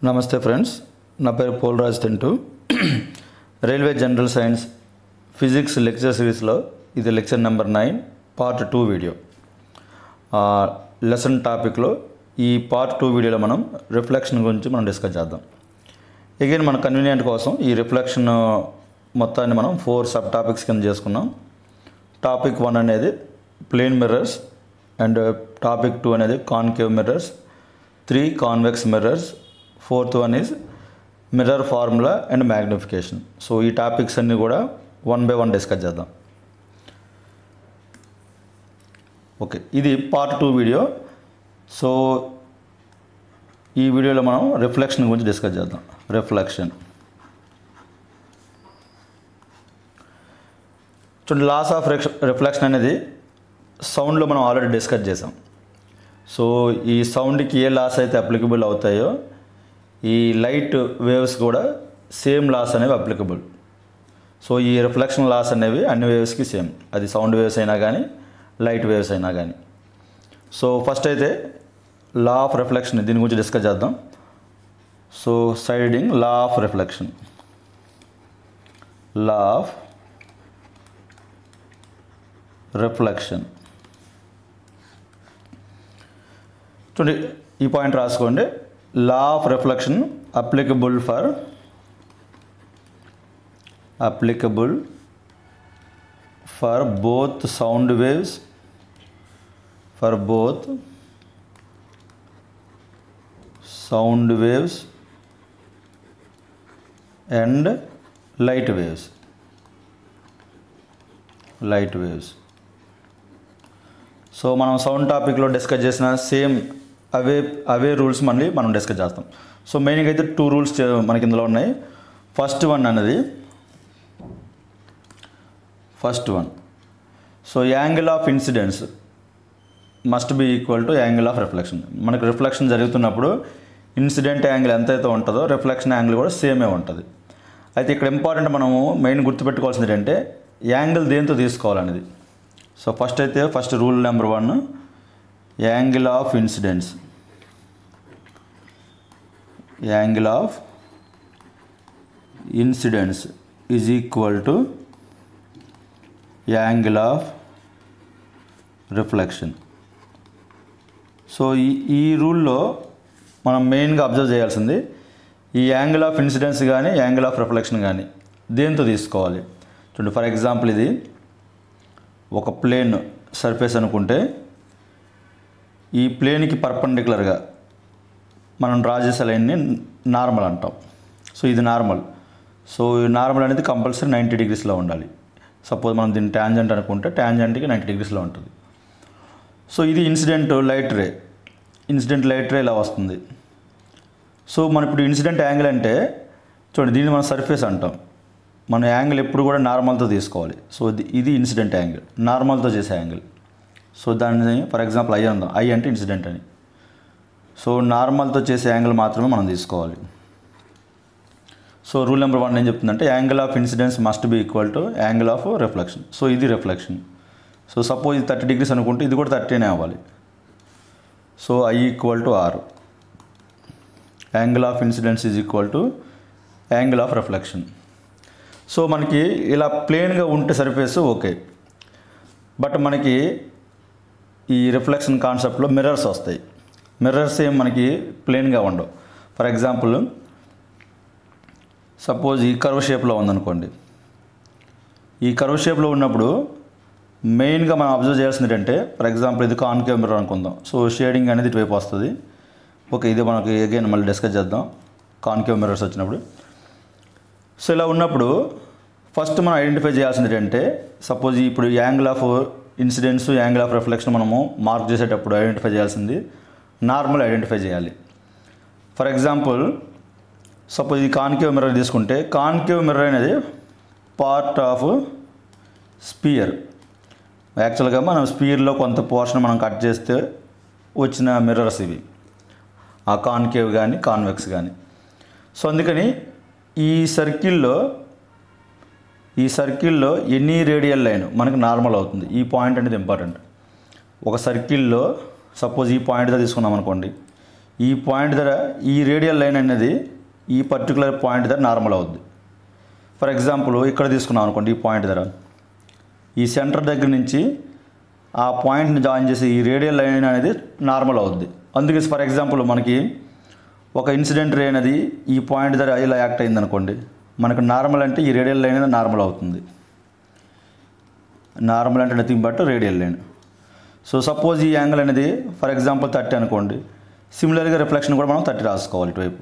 నమస్తే ఫ్రెండ్స్, నా పేరు పోల్రాజ్ తింటూ railway general science physics lecture సిరీస్లో ఇది lecture number 9 part 2 video. Lesson టాపిక్లో ఈ పార్ట్ 2 వీడియోలో మనం రిఫ్లెక్షన్ గురించి మనం డిస్కస్ చేద్దాం. అగైన్ మన కన్వీనియంట్ కోసం ఈ రిఫ్లెక్షన్ మొత్తాన్ని మనం 4 సబ్ టాపిక్స్ కింద చేసుకున్నాం. టాపిక్ 1 అనేది ప్లేన్ మిర్రర్స్ అండ్ టాపిక్ 2 అనేది concave mirrors, 3 convex mirrors, 4th one is mirror formula and magnification. So ఈ టాపిక్స్ అన్నీ కూడా 1 by 1 డిస్కస్ చేద్దాం. ఓకే, ఇది పార్ట్ 2 వీడియో. సో ఈ వీడియోలో మనం రిఫ్లెక్షన్ గురించి డిస్కస్ చేద్దాం. రిఫ్లెక్షన్ చూడండి, లాస్ ఆఫ్ రిఫ్లెక్షన్ అనేది సౌండ్లో మనం ఆల్రెడీ డిస్కస్ చేసాం. సో ఈ సౌండ్కి ఏ లాస్ అయితే అప్లికబుల్ అవుతాయో ఈ లైట్ వేవ్స్ కూడా సేమ్ లాస్ అనేవి అప్లికబుల్. సో ఈ రిఫ్లెక్షన్ లాస్ అనేవి అన్ని వేవ్స్కి సేమ్, అది సౌండ్ వేవ్స్ అయినా కానీ లైట్ వేవ్స్ అయినా కానీ. సో ఫస్ట్ అయితే లా ఆఫ్ రిఫ్లెక్షన్ దీని గురించి డిస్కస్ చేద్దాం. So siding law of reflection. Law of reflection చూడండి, ఈ పాయింట్ రాసుకోండి. Law of reflection applicable for both sound waves, and light waves. So మనం సౌండ్ టాపిక్లో డిస్కస్ చేసిన సేమ్ అవే రూల్స్ మళ్ళీ మనం డిస్కస్ చేస్తాం. సో మెయిన్గా అయితే 2 రూల్స్ మనకి ఇందులో ఉన్నాయి. First one so angle of incidence must be equal to angle of reflection. మనకు రిఫ్లెక్షన్ జరుగుతున్నప్పుడు ఇన్సిడెంట్ యాంగిల్ ఎంతైతే ఉంటుందో రిఫ్లెక్షన్ యాంగిల్ కూడా సేమే ఉంటుంది. అయితే ఇక్కడ ఇంపార్టెంట్ మనము మెయిన్ గుర్తుపెట్టుకోవాల్సింది ఏంటంటే యాంగిల్ దేంతో తీసుకోవాలనేది. So first rule number 1, angle of incidence is equal to angle of reflection. So ఈ రూల్లో మనం మెయిన్గా అబ్జర్వ్ చేయాల్సింది ఈ యాంగిల్ ఆఫ్ ఇన్సిడెన్స్ కానీ యాంగిల్ ఆఫ్ రిఫ్లెక్షన్ కానీ దేంతో తీసుకోవాలి. చూడండి, ఫర్ ఎగ్జాంపుల్ ఇది ఒక ప్లేన్ సర్ఫేస్ అనుకుంటే ఈ ప్లేన్కి పర్పెండిక్యులర్గా మనం డ్రా చేసే లైన్ని నార్మల్ అంటాం. సో ఇది నార్మల్. సో ఈ నార్మల్ అనేది కంపల్సరీ 90 డిగ్రీస్లో ఉండాలి. సపోజ్ మనం దీన్ని ట్యాంజెంట్ అనుకుంటే ట్యాంజెంట్కి 90 డిగ్రీస్లో ఉంటుంది. సో ఇది ఇన్సిడెంట్ లైట్ రే ఇలా వస్తుంది. సో మనం ఇప్పుడు ఇన్సిడెంట్ యాంగిల్ అంటే చూడండి, దీన్ని మనం సర్ఫేస్ అంటాం. మన యాంగిల్ ఎప్పుడు కూడా నార్మల్తో తీసుకోవాలి. సో ఇది ఇన్సిడెంట్ యాంగిల్, నార్మల్తో చేసే యాంగిల్. సో దాన్ని ఫర్ ఎగ్జాంపుల్ ఐ అందాం, ఐ అంటే ఇన్సిడెంట్ అని. సో నార్మల్తో చేసే యాంగిల్ మాత్రమే మనం తీసుకోవాలి. సో రూల్ నెంబర్ 1 ఏం చెప్తుందంటే angle of incidence must be equal to angle of reflection. So ఇది రిఫ్లెక్షన్. సో సపోజ్ ఇది 30 డిగ్రీస్ అనుకుంటే ఇది కూడా 30నే అవ్వాలి. So I equal to R, angle of incidence is equal to angle of reflection. So మనకి ఇలా ప్లేన్గా ఉంటే సర్ఫేస్ ఓకే, బట్ మనకి ఈ రిఫ్లెక్షన్ కాన్సెప్ట్లో మిర్రర్స్ వస్తాయి. మిర్రర్స్ ఏం మనకి ప్లేన్గా ఉండవు. ఫర్ ఎగ్జాంపుల్ సపోజ్ ఈ కర్వ్ షేప్లో ఉందనుకోండి. ఈ కర్వ్ షేప్లో ఉన్నప్పుడు మెయిన్గా మనం అబ్జర్వ్ చేయాల్సింది ఏంటంటే ఫర్ ఎగ్జాంపుల్ ఇది కాన్కేవ్ మిర్రర్ అనుకుందాం. సో షేడింగ్ అనేది ఇటువైపు వస్తుంది. ఓకే, ఇది మనకి అగైన్ మళ్ళీ డిస్కస్ చేద్దాం కాన్కేవ్ మిర్రర్స్ వచ్చినప్పుడు. సో ఇలా ఉన్నప్పుడు ఫస్ట్ మనం ఐడెంటిఫై చేయాల్సింది ఏంటంటే సపోజ్ ఇప్పుడు angle of incidence angle of reflection మనము మార్క్ చేసేటప్పుడు ఐడెంటిఫై చేయాల్సింది నార్మల్ ఐడెంటిఫై చేయాలి. ఫర్ ఎగ్జాంపుల్ సపోజ్ ఈ కాన్కేవ్ మిర్రర్ తీసుకుంటే కాన్కేవ్ మిర్రర్ అనేది పార్ట్ ఆఫ్ స్పియర్. యాక్చువల్గా మనం స్పియర్లో కొంత పోర్షన్ మనం కట్ చేస్తే వచ్చిన మిర్రర్స్ ఇవి, ఆ కాన్కేవ్ కానీ కాన్వెక్స్ కానీ. సో అందుకని ఈ సర్కిల్లో ఎనీ రేడియల్ లైన్ మనకు నార్మల్ అవుతుంది. ఈ పాయింట్ అనేది ఇంపార్టెంట్. ఒక సర్కిల్లో సపోజ్ ఈ పాయింట్తో తీసుకున్నాం అనుకోండి, ఈ పాయింట్ దగ్గర ఈ రేడియల్ లైన్ అనేది ఈ పర్టికులర్ పాయింట్ దగ్గర నార్మల్ అవుద్ది. ఫర్ ఎగ్జాంపుల్ ఇక్కడ తీసుకున్నాం అనుకోండి, ఈ పాయింట్ దగ్గర ఈ సెంటర్ దగ్గర నుంచి ఆ పాయింట్ని జాయిన్ చేసి ఈ రేడియల్ లైన్ అనేది నార్మల్ అవుద్ది. అందుకే ఫర్ ఎగ్జాంపుల్ మనకి ఒక ఇన్సిడెంట్ రే అనేది ఈ పాయింట్ దగ్గర ఇలా యాక్ట్ అయింది అనుకోండి, మనకు నార్మల్ అంటే ఈ రేడియల్ లైన్ అనేది నార్మల్ అవుతుంది. నార్మల్ అంటే nothing but radial line. So suppose ఈ యాంగిల్ అనేది ఫర్ ఎగ్జాంపుల్ 30 అనుకోండి, సిమిలర్గా రిఫ్లెక్షన్ కూడా మనం 30 రాసుకోవాలి ఇటువైపు.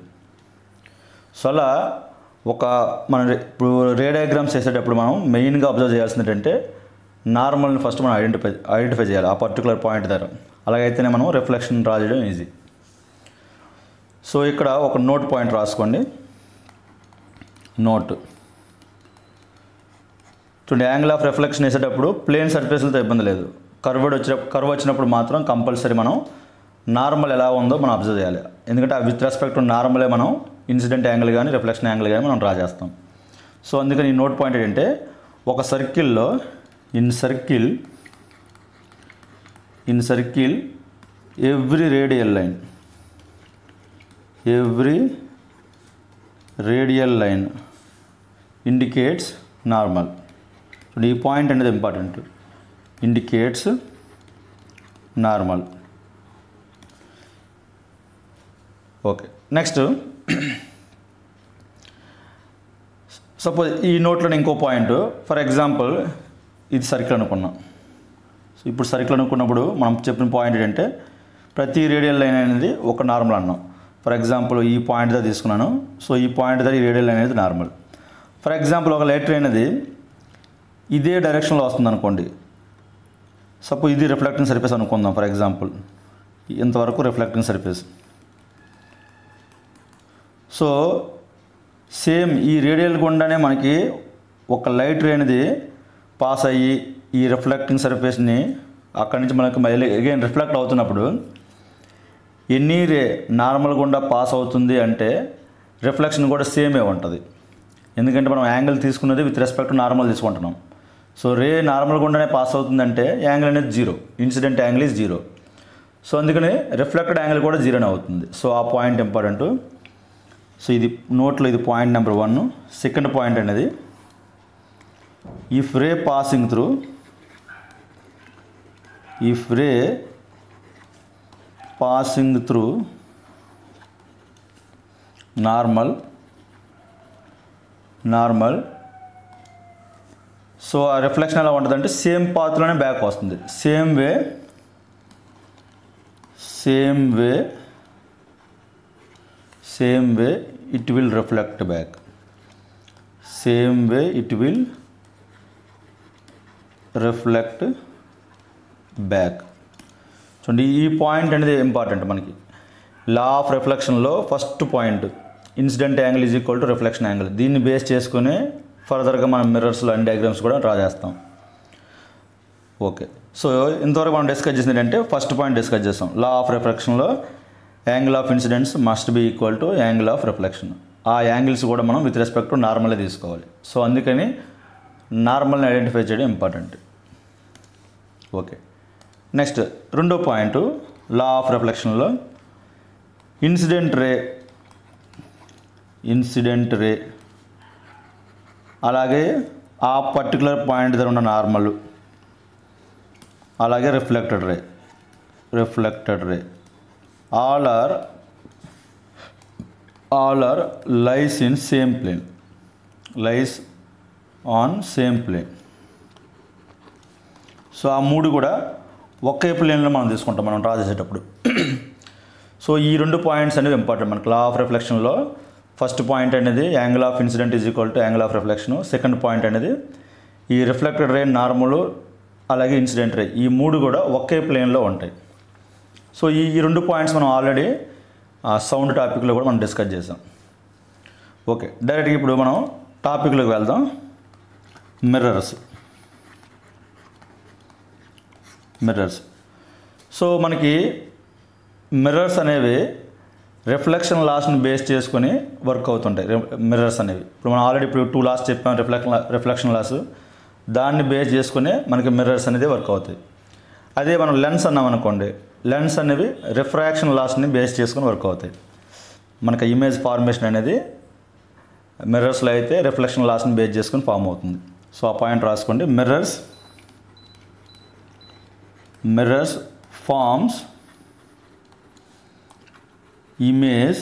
సో అలా మన ఇప్పుడు రే డయాగ్రామ్స్ చేసేటప్పుడు మనం మెయిన్గా అబ్జర్వ్ చేయాల్సింది ఏంటంటే నార్మల్ని ఫస్ట్ మనం ఐడెంటిఫై చేయాలి ఆ పర్టికులర్ పాయింట్ దగ్గర. అలాగైతేనే మనం రిఫ్లెక్షన్ డ్రా చేయడం ఈజీ. సో ఇక్కడ ఒక నోట్ పాయింట్ రాసుకోండి. నోట్ చూడండి, యాంగిల్ ఆఫ్ రిఫ్లెక్షన్ వేసేటప్పుడు ప్లేన్ సర్ఫేస్లతో ఇబ్బంది లేదు. కర్వ్ వచ్చినప్పుడు మాత్రం కంపల్సరీ మనం నార్మల్ ఎలా ఉందో మనం అబ్జర్వ్ చేయాలి. ఎందుకంటే ఆ విత్ రెస్పెక్ట్ టు నార్మలే మనం ఇన్సిడెంట్ యాంగిల్ కానీ రిఫ్లెక్షన్ యాంగిల్ కానీ మనం డ్రా చేస్తాం. సో అందుకని ఈ నోట్ పాయింట్ ఏంటంటే ఒక సర్కిల్లో in circle every radial line indicates normal. ఈ పాయింట్ అనేది important, indicates normal. Okay, next suppose ఈ నోట్లోనే ఇంకో పాయింట్, ఫర్ ఎగ్జాంపుల్ ఇది సర్కిల్ అనుకున్నాం. సో ఇప్పుడు సర్కిల్ అనుకున్నప్పుడు మనం చెప్పిన పాయింట్ ఏంటంటే ప్రతి రేడియల్ లైన్ అనేది ఒక నార్మల్ అన్నాం. ఫర్ ఎగ్జాంపుల్ ఈ పాయింట్ దగ్గర తీసుకున్నాను. సో ఈ పాయింట్ దగ్గర ఈ రేడియల్ లైన్ అనేది నార్మల్. ఫర్ ఎగ్జాంపుల్ ఒక లైట్ రే అనేది ఇదే డైరెక్షన్లో వస్తుంది అనుకోండి. సపోజ్ ఇది రిఫ్లెక్టింగ్ సర్ఫేస్ అనుకుందాం. ఫర్ ఎగ్జాంపుల్ ఇంతవరకు రిఫ్లెక్టింగ్ సర్ఫేస్. సో సేమ్ ఈ రేడియల్ గుండానే మనకి ఒక లైట్ రే అనేది పాస్ అయ్యి ఈ రిఫ్లెక్టింగ్ సర్ఫేస్ని అక్కడి నుంచి మనకి మళ్ళీ అగైన్ రిఫ్లెక్ట్ అవుతున్నప్పుడు ఎన్ని రే నార్మల్ గుండా పాస్ అవుతుంది అంటే రిఫ్లెక్షన్ కూడా సేమే ఉంటుంది. ఎందుకంటే మనం యాంగిల్ తీసుకున్నది విత్ రెస్పెక్ట్ నార్మల్ తీసుకుంటున్నాం. సో రే నార్మల్ గుండానే పాస్ అవుతుందంటే యాంగిల్ అనేది 0, ఇన్సిడెంట్ యాంగిల్ ఈజ్ 0. సో అందుకని రిఫ్లెక్టెడ్ యాంగిల్ కూడా 0నే అవుతుంది. సో ఆ పాయింట్ ఇంపార్టెంట్. సో ఇది నోట్లో ఇది పాయింట్ నెంబర్ 1. సెకండ్ పాయింట్ అనేది if ray passing through normal so ఆ రిఫ్లెక్షన్ ఎలా ఉంటుందంటే సేమ్ పాత్లోనే బ్యాక్ వస్తుంది. Same way it will reflect back. చూడండి, ఈ పాయింట్ అనేది ఇంపార్టెంట్ మనకి. లా ఆఫ్ రిఫ్లెక్షన్లో first point incident angle is equal to reflection angle. దీన్ని బేస్ చేసుకుని ఫర్దర్గా మనం మిర్రర్స్లో అండ్ డయాగ్రామ్స్ కూడా డ్రా చేస్తాం. ఓకే, సో ఇంతవరకు మనం డిస్కస్ చేసింది ఏంటంటే ఫస్ట్ పాయింట్ డిస్కస్ చేస్తాం. లా ఆఫ్ రిఫ్లెక్షన్లో angle of incidence must be equal to angle of reflection. ఆ యాంగిల్స్ కూడా మనం విత్ రెస్పెక్ట్ టు నార్మలే తీసుకోవాలి. సో అందుకని నార్మల్ని ఐడెంటిఫై చేయడం ఇంపార్టెంట్. ఓకే, నెక్స్ట్ రెండో పాయింట్ లా ఆఫ్ రిఫ్లెక్షన్లో ఇన్సిడెంట్ రే అలాగే ఆ పర్టికులర్ పాయింట్ దగ్గర ఉన్న నార్మల్ అలాగే reflected ray all are lies on same plane. So ఆ మూడు కూడా ఒకే ప్లేన్లో మనం తీసుకుంటాం మనం డ్రా చేసేటప్పుడు. సో ఈ రెండు పాయింట్స్ అనేవి ఇంపార్టెంట్ మనకి లా ఆఫ్ రిఫ్లెక్షన్లో. ఫస్ట్ పాయింట్ అనేది angle of incident is equal to angle of reflection. Second point అనేది ఈ రిఫ్లెక్టెడ్ రే నార్మల్ అలాగే ఇన్సిడెంట్ రే ఈ మూడు కూడా ఒకే ప్లేన్లో ఉంటాయి. సో ఈ రెండు పాయింట్స్ మనం ఆల్రెడీ సౌండ్ టాపిక్లో కూడా మనం డిస్కస్ చేసాం. ఓకే, డైరెక్ట్గా ఇప్పుడు మనం టాపిక్లోకి వెళ్దాం. మిర్రర్స్. సో మనకి మిర్రర్స్ అనేవి రిఫ్లెక్షన్ లాస్ని బేస్ చేసుకొని వర్క్ అవుతుంటాయి. మిర్రర్స్ అనేవి ఇప్పుడు మనం ఆల్రెడీ ఇప్పుడు 2 లాస్ చెప్పాం. రిఫ్లెక్షన్ లాస్ దాన్ని బేస్ చేసుకుని మనకి మిర్రర్స్ అనేది వర్క్ అవుతాయి. అదే మనం లెన్స్ అన్నాం అనుకోండి, లెన్స్ అనేవి రిఫ్రాక్షన్ లాస్ని బేస్ చేసుకొని వర్క్ అవుతాయి. మనకి ఇమేజ్ ఫార్మేషన్ అనేది మిర్రర్స్లో అయితే రిఫ్లెక్షన్ లాస్ని బేస్ చేసుకొని ఫామ్ అవుతుంది. సో ఆ పాయింట్ రాసుకోండి. Mirrors forms image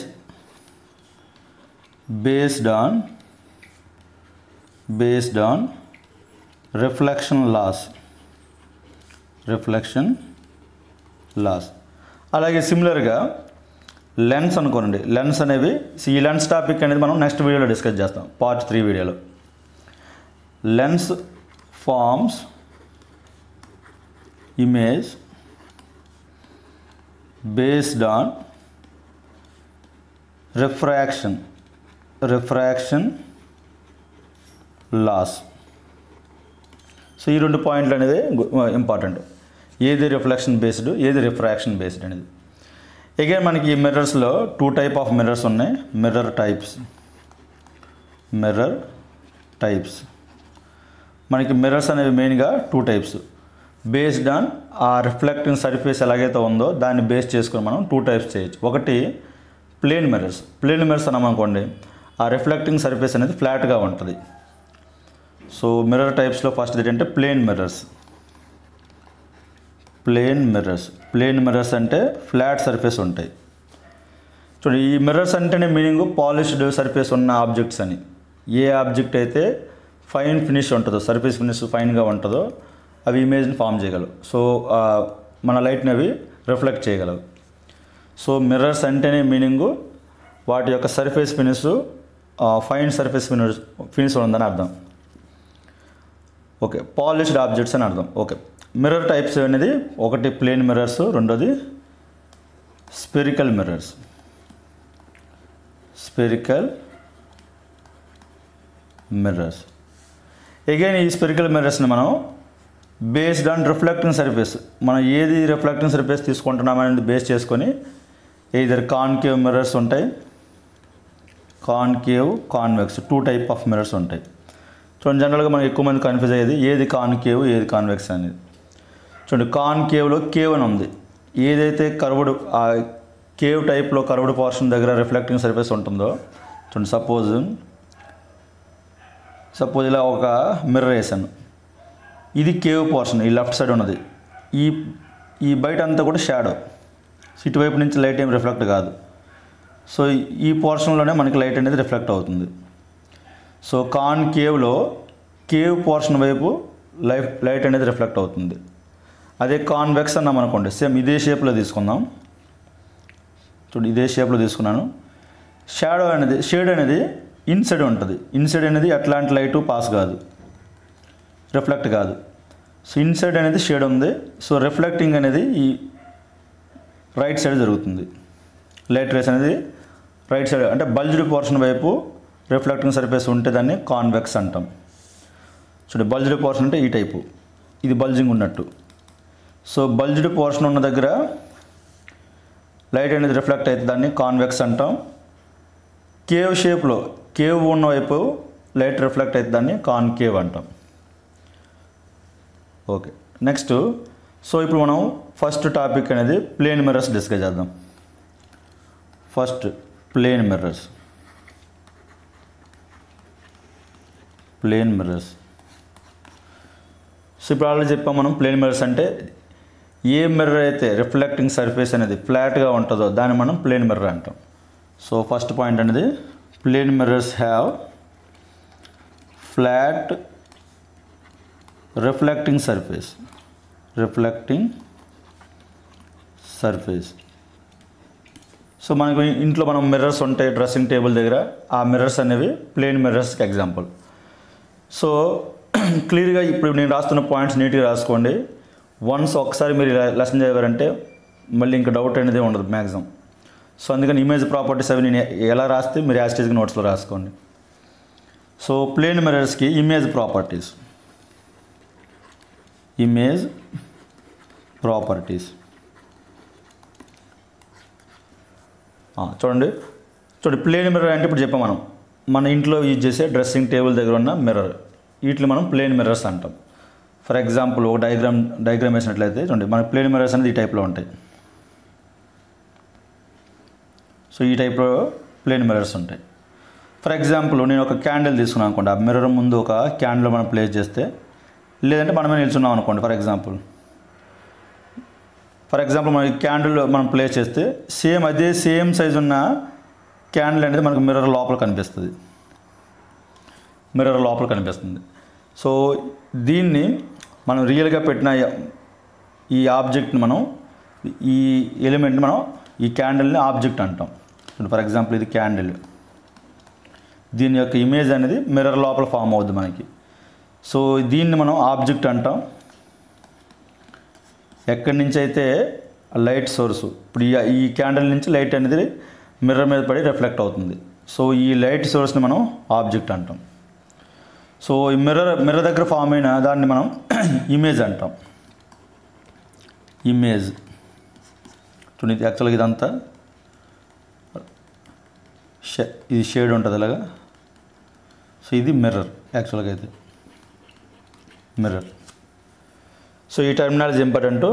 based on reflection loss. అలాగే సిమిలర్గా లెన్స్ అనుకోండి. లెన్స్ అనేవి ఈ లెన్స్ టాపిక్ అనేది మనం నెక్స్ట్ వీడియోలో డిస్కస్ చేస్తాం, పార్ట్ 3 వీడియోలో. Lens forms image based on refraction laws. So ఈ 2 పాయింట్లు అనేది ఇంపార్టెంట్. ఏది రిఫ్లెక్షన్ బేస్డ్, ఏది రిఫ్రాక్షన్ బేస్డ్ అనేది. అగైన్ మనకి ఈ మిర్రర్స్లో 2 టైప్ ఆఫ్ మిర్రర్స్ ఉన్నాయి. మిర్రర్ టైప్స్ మనకి మిర్రర్స్ అనేవి మెయిన్గా 2 టైప్స్. బేస్డ్ ఆన్ ఆ రిఫ్లెక్టింగ్ సర్ఫేస్ ఎలాగైతే ఉందో దాన్ని బేస్ చేసుకొని మనం 2 టైప్స్ చేయొచ్చు. ఒకటి ప్లేన్ మిర్రర్స్ అన్నామనుకోండి, ఆ రిఫ్లెక్టింగ్ సర్ఫేస్ అనేది ఫ్లాట్గా ఉంటుంది. సో మిర్రర్ టైప్స్లో ఫస్ట్ ఏంటంటే ప్లేన్ మిర్రర్స్ అంటే ఫ్లాట్ సర్ఫేస్ ఉంటాయి. చూడండి, ఈ మిర్రర్స్ అంటేనే మీనింగ్ పాలిష్డ్ సర్ఫేస్ ఉన్న ఆబ్జెక్ట్స్ అని. ఏ ఆబ్జెక్ట్ అయితే ఫైన్ ఫినిష్ ఉంటుందో, సర్ఫేస్ ఫినిష్ ఫైన్గా ఉంటుందో అవి ఇమేజ్ని ఫామ్ చేయగలవు. సో మన లైట్ని అవి రిఫ్లెక్ట్ చేయగలవు. సో మిర్రర్స్ అంటేనే మీనింగు వాటి యొక్క surface finish fine surface finish ఉందని అర్థం. ఓకే, పాలిష్డ్ ఆబ్జెక్ట్స్ అని అర్థం. ఓకే, మిర్రర్ టైప్స్ అనేది ఒకటి ప్లేన్ మిర్రర్స్, రెండోది స్పెరికల్ మిర్రర్స్. అగైన్ ఈ స్పెరికల్ మిర్రర్స్ని మనం బేస్డ్ ఆన్ రిఫ్లెక్టింగ్ సర్ఫేస్, మనం ఏది రిఫ్లెక్టింగ్ సర్ఫేస్ తీసుకుంటున్నాం అనేది బేస్ చేసుకొని ఇద్దరు కాన్కేవ్ మిర్రర్స్ ఉంటాయి, కాన్వెక్స్ 2 టైప్ ఆఫ్ మిర్రర్స్ ఉంటాయి. చూడండి, జనరల్గా మనకి ఎక్కువ మంది కన్ఫ్యూజ్ అయ్యేది ఏది కాన్కేవ్ ఏది కాన్వెక్స్ అనేది. చూడండి, కాన్కేవ్లో కేవ్ అని ఉంది. ఏదైతే కర్వ్డ్ ఆ కేవ్ టైప్లో కర్వ్డ్ పోర్షన్ దగ్గర రిఫ్లెక్టింగ్ సర్ఫేస్ ఉంటుందో, చూడండి సపోజ్ ఇలా ఒక మిర్రర్ వేసాను, ఇది కేవ్ పోర్షన్, ఈ లెఫ్ట్ సైడ్ ఉన్నది. ఈ బయట అంతా కూడా షాడో, ఇటువైపు నుంచి లైట్ ఏం రిఫ్లెక్ట్ కాదు. సో ఈ పోర్షన్లోనే మనకి లైట్ అనేది రిఫ్లెక్ట్ అవుతుంది. సో కాన్కేవ్లో కేవ్ పోర్షన్ వైపు లైట్ అనేది రిఫ్లెక్ట్ అవుతుంది. అదే కాన్వెక్స్ అన్నాం అనుకోండి, సేమ్ ఇదే షేప్లో తీసుకుందాం. చూడండి, ఇదే షేప్లో తీసుకున్నాను. షేడ్ అనేది ఇన్సైడ్ ఉంటుంది. ఇన్సైడ్ అనేది అట్లాంటి లైటు పాస్ కాదు, రిఫ్లెక్ట్ కాదు. సో ఇన్సైడ్ అనేది షేడ్ ఉంది. సో రిఫ్లెక్టింగ్ అనేది ఈ రైట్ సైడ్ జరుగుతుంది. లైట్ రేస్ అనేది రైట్ సైడ్ అంటే బల్జ్డ్ పోర్షన్ వైపు రిఫ్లెక్టింగ్ సర్ఫేస్ ఉంటే దాన్ని కాన్వెక్స్ అంటాం. చూడండి, బల్జ్డ్ పోర్షన్ అంటే ఈ టైపు, ఇది బల్జింగ్ ఉన్నట్టు. సో బల్జ్డ్ పోర్షన్ ఉన్న దగ్గర లైట్ అనేది రిఫ్లెక్ట్ అయితే దాన్ని కాన్వెక్స్ అంటాం. కేవ్ షేప్లో కేవ్ ఉన్న వైపు లైట్ రిఫ్లెక్ట్ అయితే దాన్ని కాన్కేవ్ అంటాం. ఓకే, నెక్స్ట్ సో ఇప్పుడు మనం ఫస్ట్ టాపిక్ అనేది ప్లేన్ మిర్రర్స్ డిస్కస్ చేద్దాం. First plane mirrors. సో ఇప్పుడు ఆల్రెడీ చెప్పాం మనం, ప్లేన్ మిర్రర్స్ అంటే ఏ మిర్రర్ అయితే రిఫ్లెక్టింగ్ సర్ఫేస్ అనేది ఫ్లాట్గా ఉంటుందో దాన్ని మనం ప్లేన్ మిర్రర్ అంటాం. సో ఫస్ట్ పాయింట్ అనేది plane mirrors have flat reflecting surface. So మనకు ఇంట్లో మనం మిర్రర్స్ ఉంటాయి డ్రెస్సింగ్ టేబుల్ దగ్గర, ఆ మిర్రర్స్ అనేవి ప్లేన్ మిర్రర్స్కి ఎగ్జాంపుల్. సో క్లియర్గా ఇప్పుడు నేను రాస్తున్న పాయింట్స్ నీట్గా రాసుకోండి. వన్స్ ఒకసారి మీరు లెసన్ చదివారంటే మళ్ళీ ఇంకా డౌట్ అనేది ఉండదు మ్యాక్సిమం. సో అందుకని ఇమేజ్ ప్రాపర్టీస్ అవి నేను ఎలా రాస్తే మీరు యాస్టేజ్గా నోట్స్లో రాసుకోండి. సో ప్లేన్ మిర్రర్స్కి ఇమేజ్ ప్రాపర్టీస్. చూడండి ప్లేన్ మిర్రర్ అంటే ఇప్పుడు చెప్పాం మనం, మన ఇంట్లో యూజ్ చేసే డ్రెస్సింగ్ టేబుల్ దగ్గర ఉన్న మిర్రర్, వీటిని మనం ప్లేన్ మిర్రర్స్ అంటాం. ఫర్ ఎగ్జాంపుల్ ఒక డయాగ్రామ్ వేసినట్లయితే చూడండి, మన ప్లేన్ మిర్రర్స్ అనేది ఈ టైప్లో ఉంటాయి. సో ఈ టైప్లో ప్లేన్ మిర్రర్స్ ఉంటాయి. ఫర్ ఎగ్జాంపుల్ నేను ఒక క్యాండిల్ తీసుకున్నాను అనుకోండి, ఆ మిర్రర్ ముందు ఒక క్యాండిల్ మనం ప్లేస్ చేస్తే, లేదంటే మనమే నిల్చున్నాం అనుకోండి, ఫర్ ఎగ్జాంపుల్ మనం ఈ క్యాండిల్ మనం ప్లేస్ చేస్తే అదే సేమ్ సైజు ఉన్న క్యాండిల్ అనేది మనకు మిర్రర్ లోపల కనిపిస్తుంది. సో దీన్ని మనం రియల్గా పెట్టిన ఈ ఆబ్జెక్ట్ని ఈ ఎలిమెంట్ని ఈ క్యాండిల్ని ఆబ్జెక్ట్ అంటాం. ఫర్ ఎగ్జాంపుల్ ఇది క్యాండిల్, దీని యొక్క ఇమేజ్ అనేది మిర్రర్ లోపల ఫామ్ అవుద్ది మనకి. సో దీన్ని మనం ఆబ్జెక్ట్ అంటాం. ఎక్కడి నుంచి అయితే లైట్ సోర్సు, ఇప్పుడు ఈ క్యాండిల్ నుంచి లైట్ అనేది మిర్రర్ మీద పడి రిఫ్లెక్ట్ అవుతుంది. సో ఈ లైట్ సోర్స్ని మనం ఆబ్జెక్ట్ అంటాం. సో ఈ మిర్రర్ దగ్గర ఫామ్ అయిన దాన్ని మనం ఇమేజ్ అంటాం. ఇమేజ్ చూడండి, యాక్చువల్గా ఇదంతా ఇది షేడ్ ఉంటుంది అలాగా. సో ఇది మిర్రర్, యాక్చువల్గా అయితే మిర్రర్. సో ఈ టర్మినాలజీ ఇంపార్టెంట్.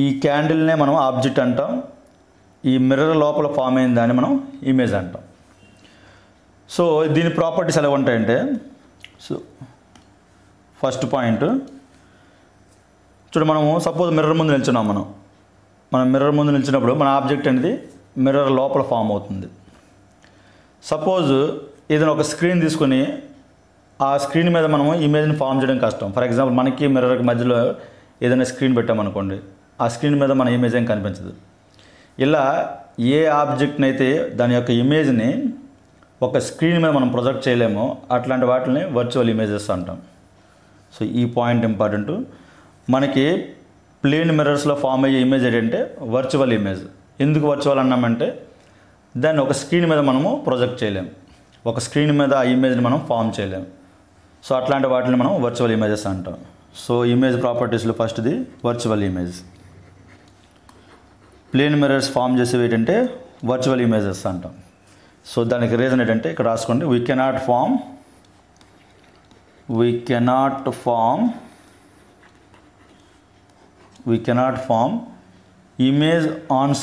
ఈ క్యాండిల్నే మనం ఆబ్జెక్ట్ అంటాం, ఈ మిర్రర్ లోపల ఫామ్ అయిన దాన్ని మనం ఇమేజ్ అంటాం. సో దీని ప్రాపర్టీస్ ఎలా ఉంటాయంటే, సో ఫస్ట్ పాయింట్ చూడు, మనము సపోజ్ మిర్రర్ ముందు నిల్చున్నాం. మనం మిర్రర్ ముందు నిల్చున్నప్పుడు మన ఆబ్జెక్ట్ అనేది మిర్రర్ లోపల ఫామ్ అవుతుంది. సపోజ్ ఏదైనా ఒక స్క్రీన్ తీసుకొని ఆ స్క్రీన్ మీద మనము ఇమేజ్ని ఫామ్ చేయడం కష్టం. ఫర్ ఎగ్జాంపుల్ మనకి మిర్రర్కి మధ్యలో ఏదైనా స్క్రీన్ పెట్టామనుకోండి, ఆ స్క్రీన్ మీద మన ఇమేజ్ ఏం కనిపించదు. ఇలా ఏ ఆబ్జెక్ట్ని అయితే దాని యొక్క ఇమేజ్ని ఒక స్క్రీన్ మీద మనం ప్రొజెక్ట్ చేయలేమో అట్లాంటి వాటిని వర్చువల్ ఇమేజెస్ అంటాం. సో ఈ పాయింట్ ఇంపార్టెంట్. మనకి ప్లేన్ మిర్రర్స్లో ఫామ్ అయ్యే ఇమేజ్ ఏంటంటే వర్చువల్ ఇమేజ్. ఎందుకు వర్చువల్ అన్నామంటే దాన్ని ఒక స్క్రీన్ మీద మనము ప్రొజెక్ట్ చేయలేము, ఒక స్క్రీన్ మీద ఆ ఇమేజ్ని మనం ఫామ్ చేయలేము. సో అట్లాంటి వాటిని మనం వర్చువల్ ఇమేజెస్ అంటాం. సో ఇమేజ్ ప్రాపర్టీస్లో ఫస్ట్ది virtual image. Plane mirrors form చేసేవి ఏంటంటే వర్చువల్ ఇమేజెస్ అంటాం. సో దానికి రీజన్ ఏంటంటే ఇక్కడ రాసుకోండి, we cannot form image on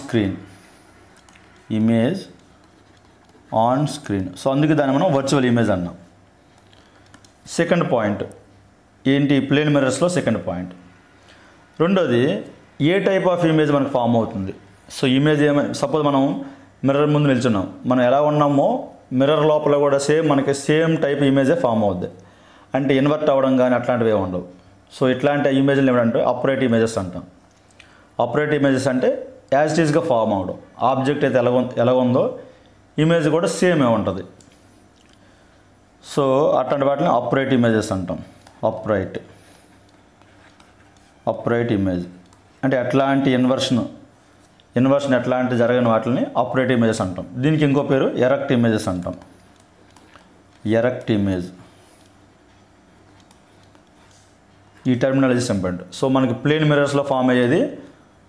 screen. So అందుకే దాన్ని మనం వర్చువల్ ఇమేజ్ అన్నాం. సెకండ్ పాయింట్ ఏంటి ప్లేన్ మిర్రర్స్లో? Second point. రెండోది, ఏ టైప్ ఆఫ్ ఇమేజ్ మనకు ఫామ్ అవుతుంది. సో ఇమేజ్ సపోజ్ మనం మిర్రర్ ముందు నిల్చున్నాం, మనం ఎలా ఉన్నామో మిర్రర్ లోపల కూడా మనకి సేమ్ టైప్ ఇమేజే ఫామ్ అవుద్ది. అంటే ఇన్వర్ట్ అవ్వడం కానీ అట్లాంటివి ఏమి ఉండవు. సో ఇట్లాంటి ఇమేజ్లు ఏమంటే అప్రైట్ ఇమేజెస్ అంటాం. అప్రైట్ ఇమేజెస్ అంటే యాజ్ ఇట్ ఈస్గా ఫామ్ అవడం. ఆబ్జెక్ట్ అయితే ఎలా ఉందో ఇమేజ్ కూడా సేమే ఉంటుంది. సో అట్లాంటి వాటిని అప్రైట్ ఇమేజెస్ అంటాం. అప్రైట్ ఇమేజ్ అంటే ఎట్లాంటి ఇన్వర్షన్ ఎట్లాంటి జరగని వాటిని అప్రైట్ ఇమేజెస్ అంటాం. దీనికి ఇంకో పేరు ఎరెక్ట్ ఇమేజెస్ అంటాం. Erect image. ఈ టర్మినాలజీస్ ఇంపార్టెంట్. సో మనకి ప్లేన్ మిర్రర్స్లో ఫామ్ అయ్యేది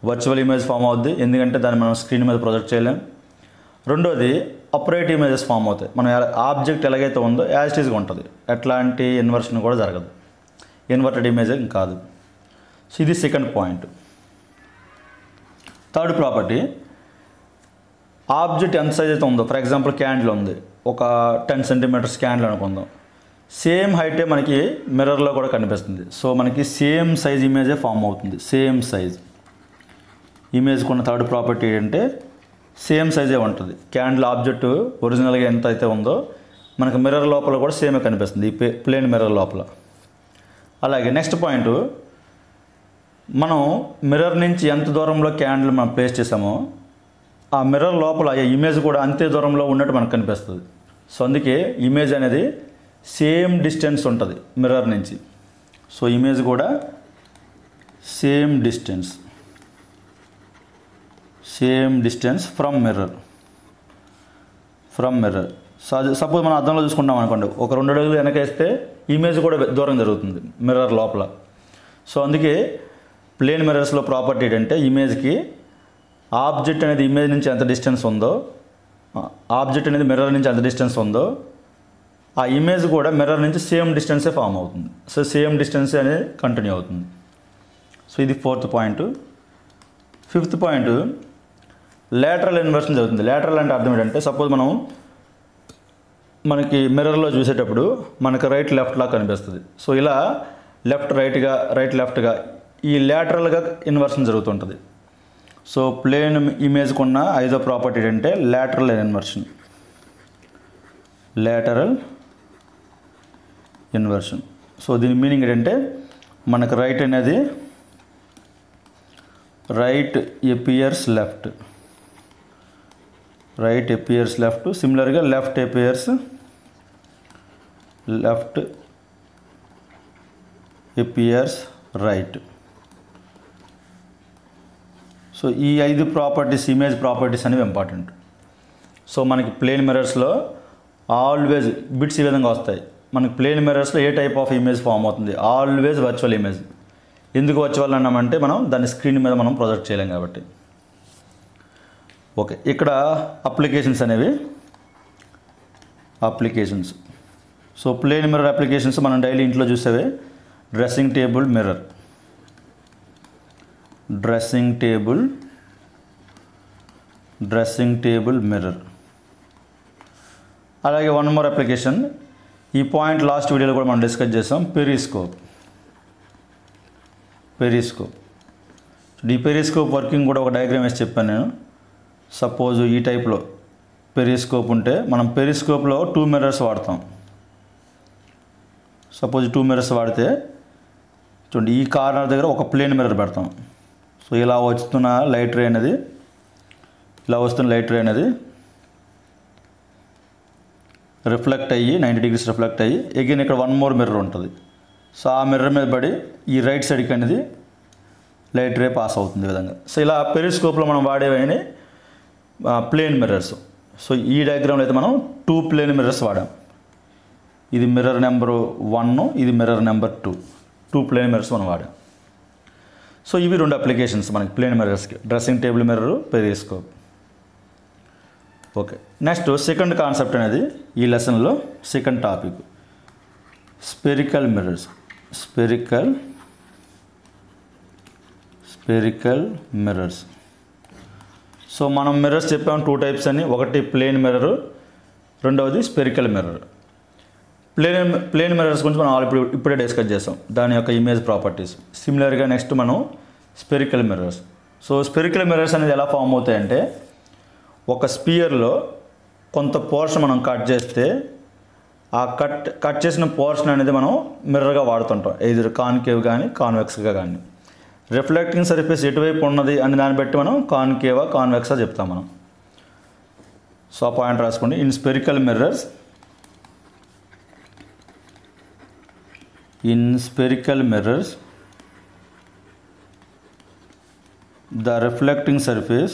వర్చువల్ ఇమేజ్ ఫామ్ అవుద్ది, ఎందుకంటే దాన్ని మనం స్క్రీన్ మీద ప్రొజెక్ట్ చేయలేం. రెండోది అప్రైట్ ఇమేజెస్ ఫామ్ అవుతాయి. మనం ఆబ్జెక్ట్ ఎలాగైతే ఉందో యాజ్ ఇట్ ఈస్గా ఉంటుంది, ఎట్లాంటి ఇన్వర్షన్ కూడా జరగదు, ఇన్వర్టెడ్ ఇమేజ్ కాదు. సో ఇది second point. Third property, object ఎంత సైజ్ అయితే ఉందో, ఫర్ ఎగ్జాంపుల్ క్యాండిల్ ఉంది, ఒక 10 సెంటీమీటర్స్ క్యాండిల్ అనుకుందాం, సేమ్ హైటే మనకి మిర్రర్లో కూడా కనిపిస్తుంది. సో మనకి సేమ్ సైజ్ ఇమేజే ఫామ్ అవుతుంది. సేమ్ సైజ్ ఇమేజ్కి ఉన్న థర్డ్ ప్రాపర్టీ ఏంటంటే సేమ్ సైజే ఉంటుంది. క్యాండిల్ ఆబ్జెక్ట్ ఒరిజినల్గా ఎంత అయితే ఉందో మనకు మిర్రర్ లోపల కూడా సేమే కనిపిస్తుంది, ఈ ప్లేన్ మిర్రర్ లోపల. అలాగే నెక్స్ట్ పాయింట్, మనం మిర్రర్ నుంచి ఎంత దూరంలో క్యాండిల్ మనం ప్లేస్ చేసామో ఆ మిర్రర్ లోపల ఇమేజ్ కూడా అంతే దూరంలో ఉన్నట్టు మనకు కనిపిస్తుంది. సో అందుకే ఇమేజ్ అనేది సేమ్ డిస్టెన్స్ ఉంటుంది మిర్రర్ నుంచి. సో ఇమేజ్ కూడా same distance from mirror. Suppose మనం అద్దంలో చూసుకుంటాం అనుకోండి, ఒక 2 అడుగులు వెనకేస్తే ఇమేజ్ కూడా దూరం జరుగుతుంది మిర్రర్ లోపల. సో అందుకే ప్లేన్ మిర్రర్స్లో ప్రాపర్టీ ఏంటంటే ఇమేజ్కి ఆబ్జెక్ట్ అనేది ఇమేజ్ నుంచి ఎంత డిస్టెన్స్ ఉందో, ఆబ్జెక్ట్ అనేది మిర్రర్ నుంచి ఎంత డిస్టెన్స్ ఉందో ఆ ఇమేజ్ కూడా మిర్రర్ నుంచి సేమ్ డిస్టెన్సే ఫామ్ అవుతుంది. సో సేమ్ డిస్టెన్స్ అనేది కంటిన్యూ అవుతుంది. సో ఇది fourth point. Fifth point, lateral inversion జరుగుతుంది. లేటరల్ అంటే అర్థం ఏంటంటే సపోజ్ మనకి మిర్రర్లో చూసేటప్పుడు మనకు రైట్ లెఫ్ట్ లా కనిపిస్తుంది. సో ఇలా లెఫ్ట్ రైట్గా రైట్ లెఫ్ట్గా ఈ లేటరల్గా ఇన్వర్షన్ జరుగుతుంటుంది. సో ప్లేన్ ఇమేజ్కి ఉన్న 5వ ప్రాపర్టీ ఏంటంటే lateral inversion. Lateral inversion. So దీని మీనింగ్ ఏంటంటే మనకు రైట్ అనేది right appears left, right appears left, సిమిలర్గా left appears left appears right. So ఈ 5 ప్రాపర్టీస్ ఇమేజ్ ప్రాపర్టీస్ అనేవి ఇంపార్టెంట్. సో మనకి ప్లేన్ మిర్రర్స్లో ఆల్వేజ్ బిట్స్ ఈ విధంగా వస్తాయి. మనకి ప్లేన్ మిర్రర్స్లో ఏ టైప్ ఆఫ్ ఇమేజ్ ఫామ్ అవుతుంది? Always virtual image. ఎందుకు వర్చువల్ అన్నామంటే మనం దాన్ని స్క్రీన్ మీద మనం ప్రొజెక్ట్ చేయలేం కాబట్టి. ఓకే, ఇక్కడ అప్లికేషన్స్ అనేవి applications. So plane mirror applications మనం డైలీ ఇంట్లో చూసేవే. Dressing table mirror, dressing table mirror. అలాగే వన్ మోర్ అప్లికేషన్, ఈ పాయింట్ లాస్ట్ వీడియోలో కూడా మనం డిస్కస్ చేసాం, పెరిస్కోప్. ఈ పెరిస్కోప్ వర్కింగ్ కూడా ఒక డయాగ్రామ్ వేసి చెప్పాను నేను. సపోజ్ ఈ టైప్లో పెరిస్కోప్ ఉంటే మనం పెరిస్కోప్లో 2 మిర్రర్స్ వాడతాం. సపోజ్ 2 మిర్రర్స్ వాడితే చూడండి, ఈ కార్నర్ దగ్గర ఒక ప్లేన్ మిర్రర్ పెడతాం. సో ఇలా వస్తున్న లైట్ రే అనేది రిఫ్లెక్ట్ అయ్యి 90 degrees రిఫ్లెక్ట్ అయ్యి అగైన్ ఇక్కడ వన్ మోర్ మిర్రర్ ఉంటుంది. సో ఆ మిర్రర్ మీద పడి ఈ రైట్ సైడ్కి అనేది లైట్ రే పాస్ అవుతుంది ఈ విధంగా. సో ఇలా పెరిస్కోప్లో మనం వాడేవని ప్లేన్ మిర్రర్స్. సో ఈ డయాగ్రామ్లో అయితే మనం 2 ప్లేన్ మిర్రర్స్ వాడాం. ఇది మిర్రర్ నెంబర్ 1, ఇది మిర్రర్ నెంబర్ 2. 2 ప్లేన్ మిర్రర్స్ మనం వాడాం. సో ఇవి 2 అప్లికేషన్స్ మనకి ప్లేన్ మిర్రర్స్కి, dressing table mirror, periscope. Okay, next second concept అనేది ఈ లెసన్లో second topic spherical mirrors. Spherical mirrors. So మనం మిర్రర్స్ చెప్పాము 2 టైప్స్ అని. ఒకటి ప్లేన్ మిర్రర్, రెండవది స్పెరికల్ మిర్రర్. ప్లేన్ మిర్రర్స్ గురించి మనం ఇప్పుడే డిస్కస్ చేసాం, దాని యొక్క ఇమేజ్ ప్రాపర్టీస్. సిమిలర్గా నెక్స్ట్ మనం spherical mirrors. So spherical mirrors అనేది ఎలా ఫామ్ అవుతాయంటే ఒక స్పియర్లో కొంత పోర్షన్ మనం కట్ చేస్తే ఆ కట్ చేసిన పోర్షన్ అనేది మనం మిర్రర్గా వాడుతుంటాం, ఎయిదర్ కాన్కేవ్ కానీ కాన్వెక్స్గా కానీ. రిఫ్లెక్టింగ్ సర్ఫేస్ ఎటువైపు ఉన్నది అని దాన్ని బట్టి మనం కాన్కేవా కాన్వెక్సా చెప్తాం మనం. సో ఆ పాయింట్ రాసుకోండి. In spherical mirrors, the reflecting surface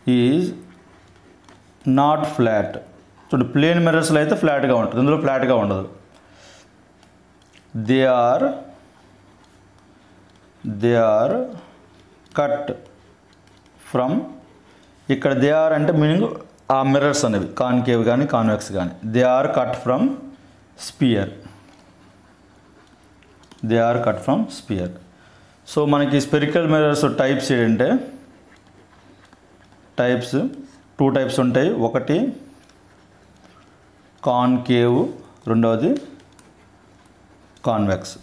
is not flat. చూడండి, ప్లేన్ మిర్రర్స్లో అయితే ఫ్లాట్గా ఉంటుంది, ఇందులో ఫ్లాట్గా ఉండదు. దే ఆర్ కట్ ఫ్రమ్, ఇక్కడ దే ఆర్ అంటే మీనింగ్ ఆ మిర్రర్స్ అనేవి కాన్కేవ్ కానీ కాన్వెక్స్ కానీ. They are cut from sphere. So మనకి స్పెరికల్ మిర్రర్స్ టైప్స్ ఏంటంటే 2 టైప్స్ ఉంటాయి. ఒకటి కాన్కేవ్, రెండవది కాన్వెక్స్.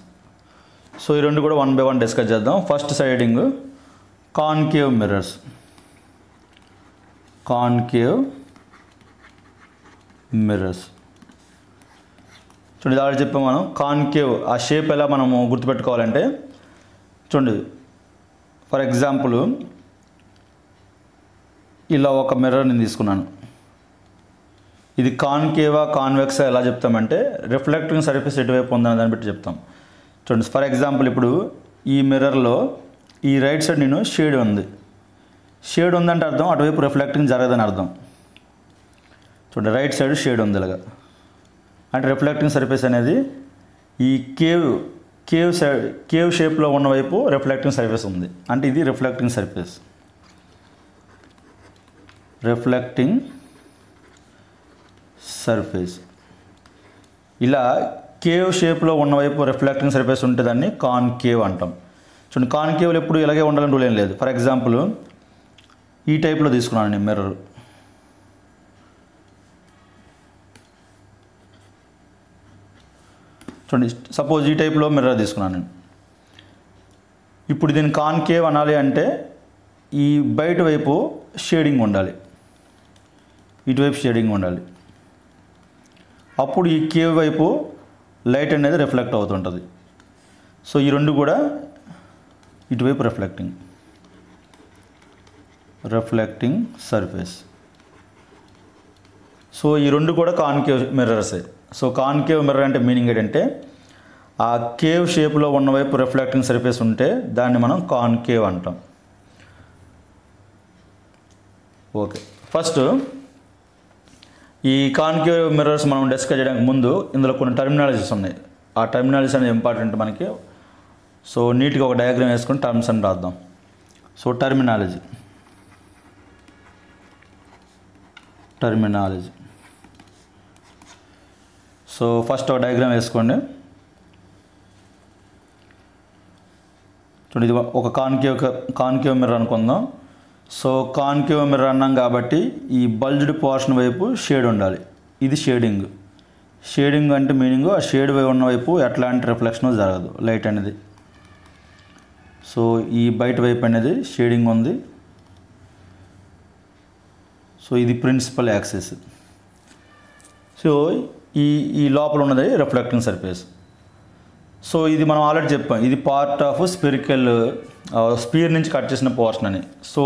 సో ఈ రెండు కూడా 1 by 1 డిస్కస్ చేద్దాం. ఫస్ట్ సైడింగ్ కాన్కేవ్ మిర్రర్స్. చూడండి, ఆల్రెడీ చెప్పాం మనం కాన్కేవ్ ఆ షేప్ ఎలా మనము గుర్తుపెట్టుకోవాలంటే, చూడండి ఫర్ ఎగ్జాంపుల్ ఇలా ఒక మిర్రర్ నేను తీసుకున్నాను. ఇది కాన్కేవా కాన్వెక్సా ఎలా చెప్తామంటే రిఫ్లెక్టింగ్ సర్ఫేస్ ఎటువైపు ఉందని దాన్ని బట్టి చెప్తాం. చూడండి, ఫర్ ఎగ్జాంపుల్ ఇప్పుడు ఈ మిర్రర్లో ఈ రైట్ సైడ్ నేను షేడ్ ఉందంటే అర్థం అటువైపు రిఫ్లెక్టింగ్ జరగదని అర్థం. చూడండి, రైట్ సైడ్ షేడ్ ఉంది ఇలాగా అంటే రిఫ్లెక్టింగ్ సర్ఫేస్ అనేది ఈ కేవ్ షేప్లో ఉన్న వైపు రిఫ్లెక్టింగ్ సర్ఫేస్ ఉంది అంటే ఇది రిఫ్లెక్టింగ్ సర్ఫేస్. ఇలా కేవ్ షేప్లో ఉన్న వైపు రిఫ్లెక్టింగ్ సర్ఫేస్ ఉంటే దాన్ని కాన్కేవ్ అంటాం. చూడండి, కాన్కేవ్లు ఎప్పుడు ఇలాగే ఉండాలని రూల్ ఏం లేదు. ఫర్ ఎగ్జాంపుల్ ఈ టైప్లో తీసుకున్నాను నేను మిర్రర్. చూడండి, సపోజ్ ఈ టైప్లో మిర్రర్ తీసుకున్నాను నేను. ఇప్పుడు దీన్ని కాన్కేవ్ అనాలి అంటే ఈ బయట వైపు షేడింగ్ ఉండాలి, ఇటువైపు షేడింగ్ ఉండాలి. అప్పుడు ఈ కేవ్ వైపు లైట్ అనేది రిఫ్లెక్ట్ అవుతుంటుంది. సో ఈ రెండు కూడా ఇటువైపు రిఫ్లెక్టింగ్ సర్ఫేస్. సో ఈ రెండు కూడా కాన్కేవ్ మిర్రర్సే. సో కాన్కేవ్ మిర్రర్ అంటే మీనింగ్ ఏంటంటే ఆ కేవ్ షేప్లో ఉన్న వైపు రిఫ్లెక్టింగ్ సర్ఫేస్ ఉంటే దాన్ని మనం కాన్కేవ్ అంటాం. ఓకే, ఫస్ట్ ఈ కాన్కేవ్ మిర్రర్స్ మనం డిస్కస్ చేయడానికి ముందు ఇందులో కొన్ని టర్మినాలజీస్ ఉన్నాయి. ఆ టర్మినాలజీస్ అనేది ఇంపార్టెంట్ మనకి. సో నీట్గా ఒక డయాగ్రామ్ వేసుకొని టర్మ్స్ అని రాద్దాం. So terminology. సో ఫస్ట్ ఒక డయాగ్రామ్ వేసుకోండి. చూడండి, ఇది ఒక కాన్కేవ్ మిర్రర్ అనుకుందాం. సో కాన్కేవ్ మిర్రర్ అన్నాం కాబట్టి ఈ బల్జ్డ్ పోర్షన్ వైపు షేడ్ ఉండాలి. ఇది షేడింగ్ అంటే మీనింగ్ ఆ షేడ్ వైపు ఉన్న వైపు ఎట్లాంటి రిఫ్లెక్షన్ జరగదు లైట్ అనేది. సో ఈ బయట వైపు అనేది షేడింగ్ ఉంది. సో ఇది ప్రిన్సిపల్ యాక్సిస్. సో ఈ లోపల ఉన్నది రిఫ్లెక్టింగ్ సర్ఫేస్. సో ఇది మనం ఆల్రెడీ చెప్పాం, ఇది పార్ట్ ఆఫ్ స్పియర్ నుంచి కట్ చేసిన పోర్షన్ అని. సో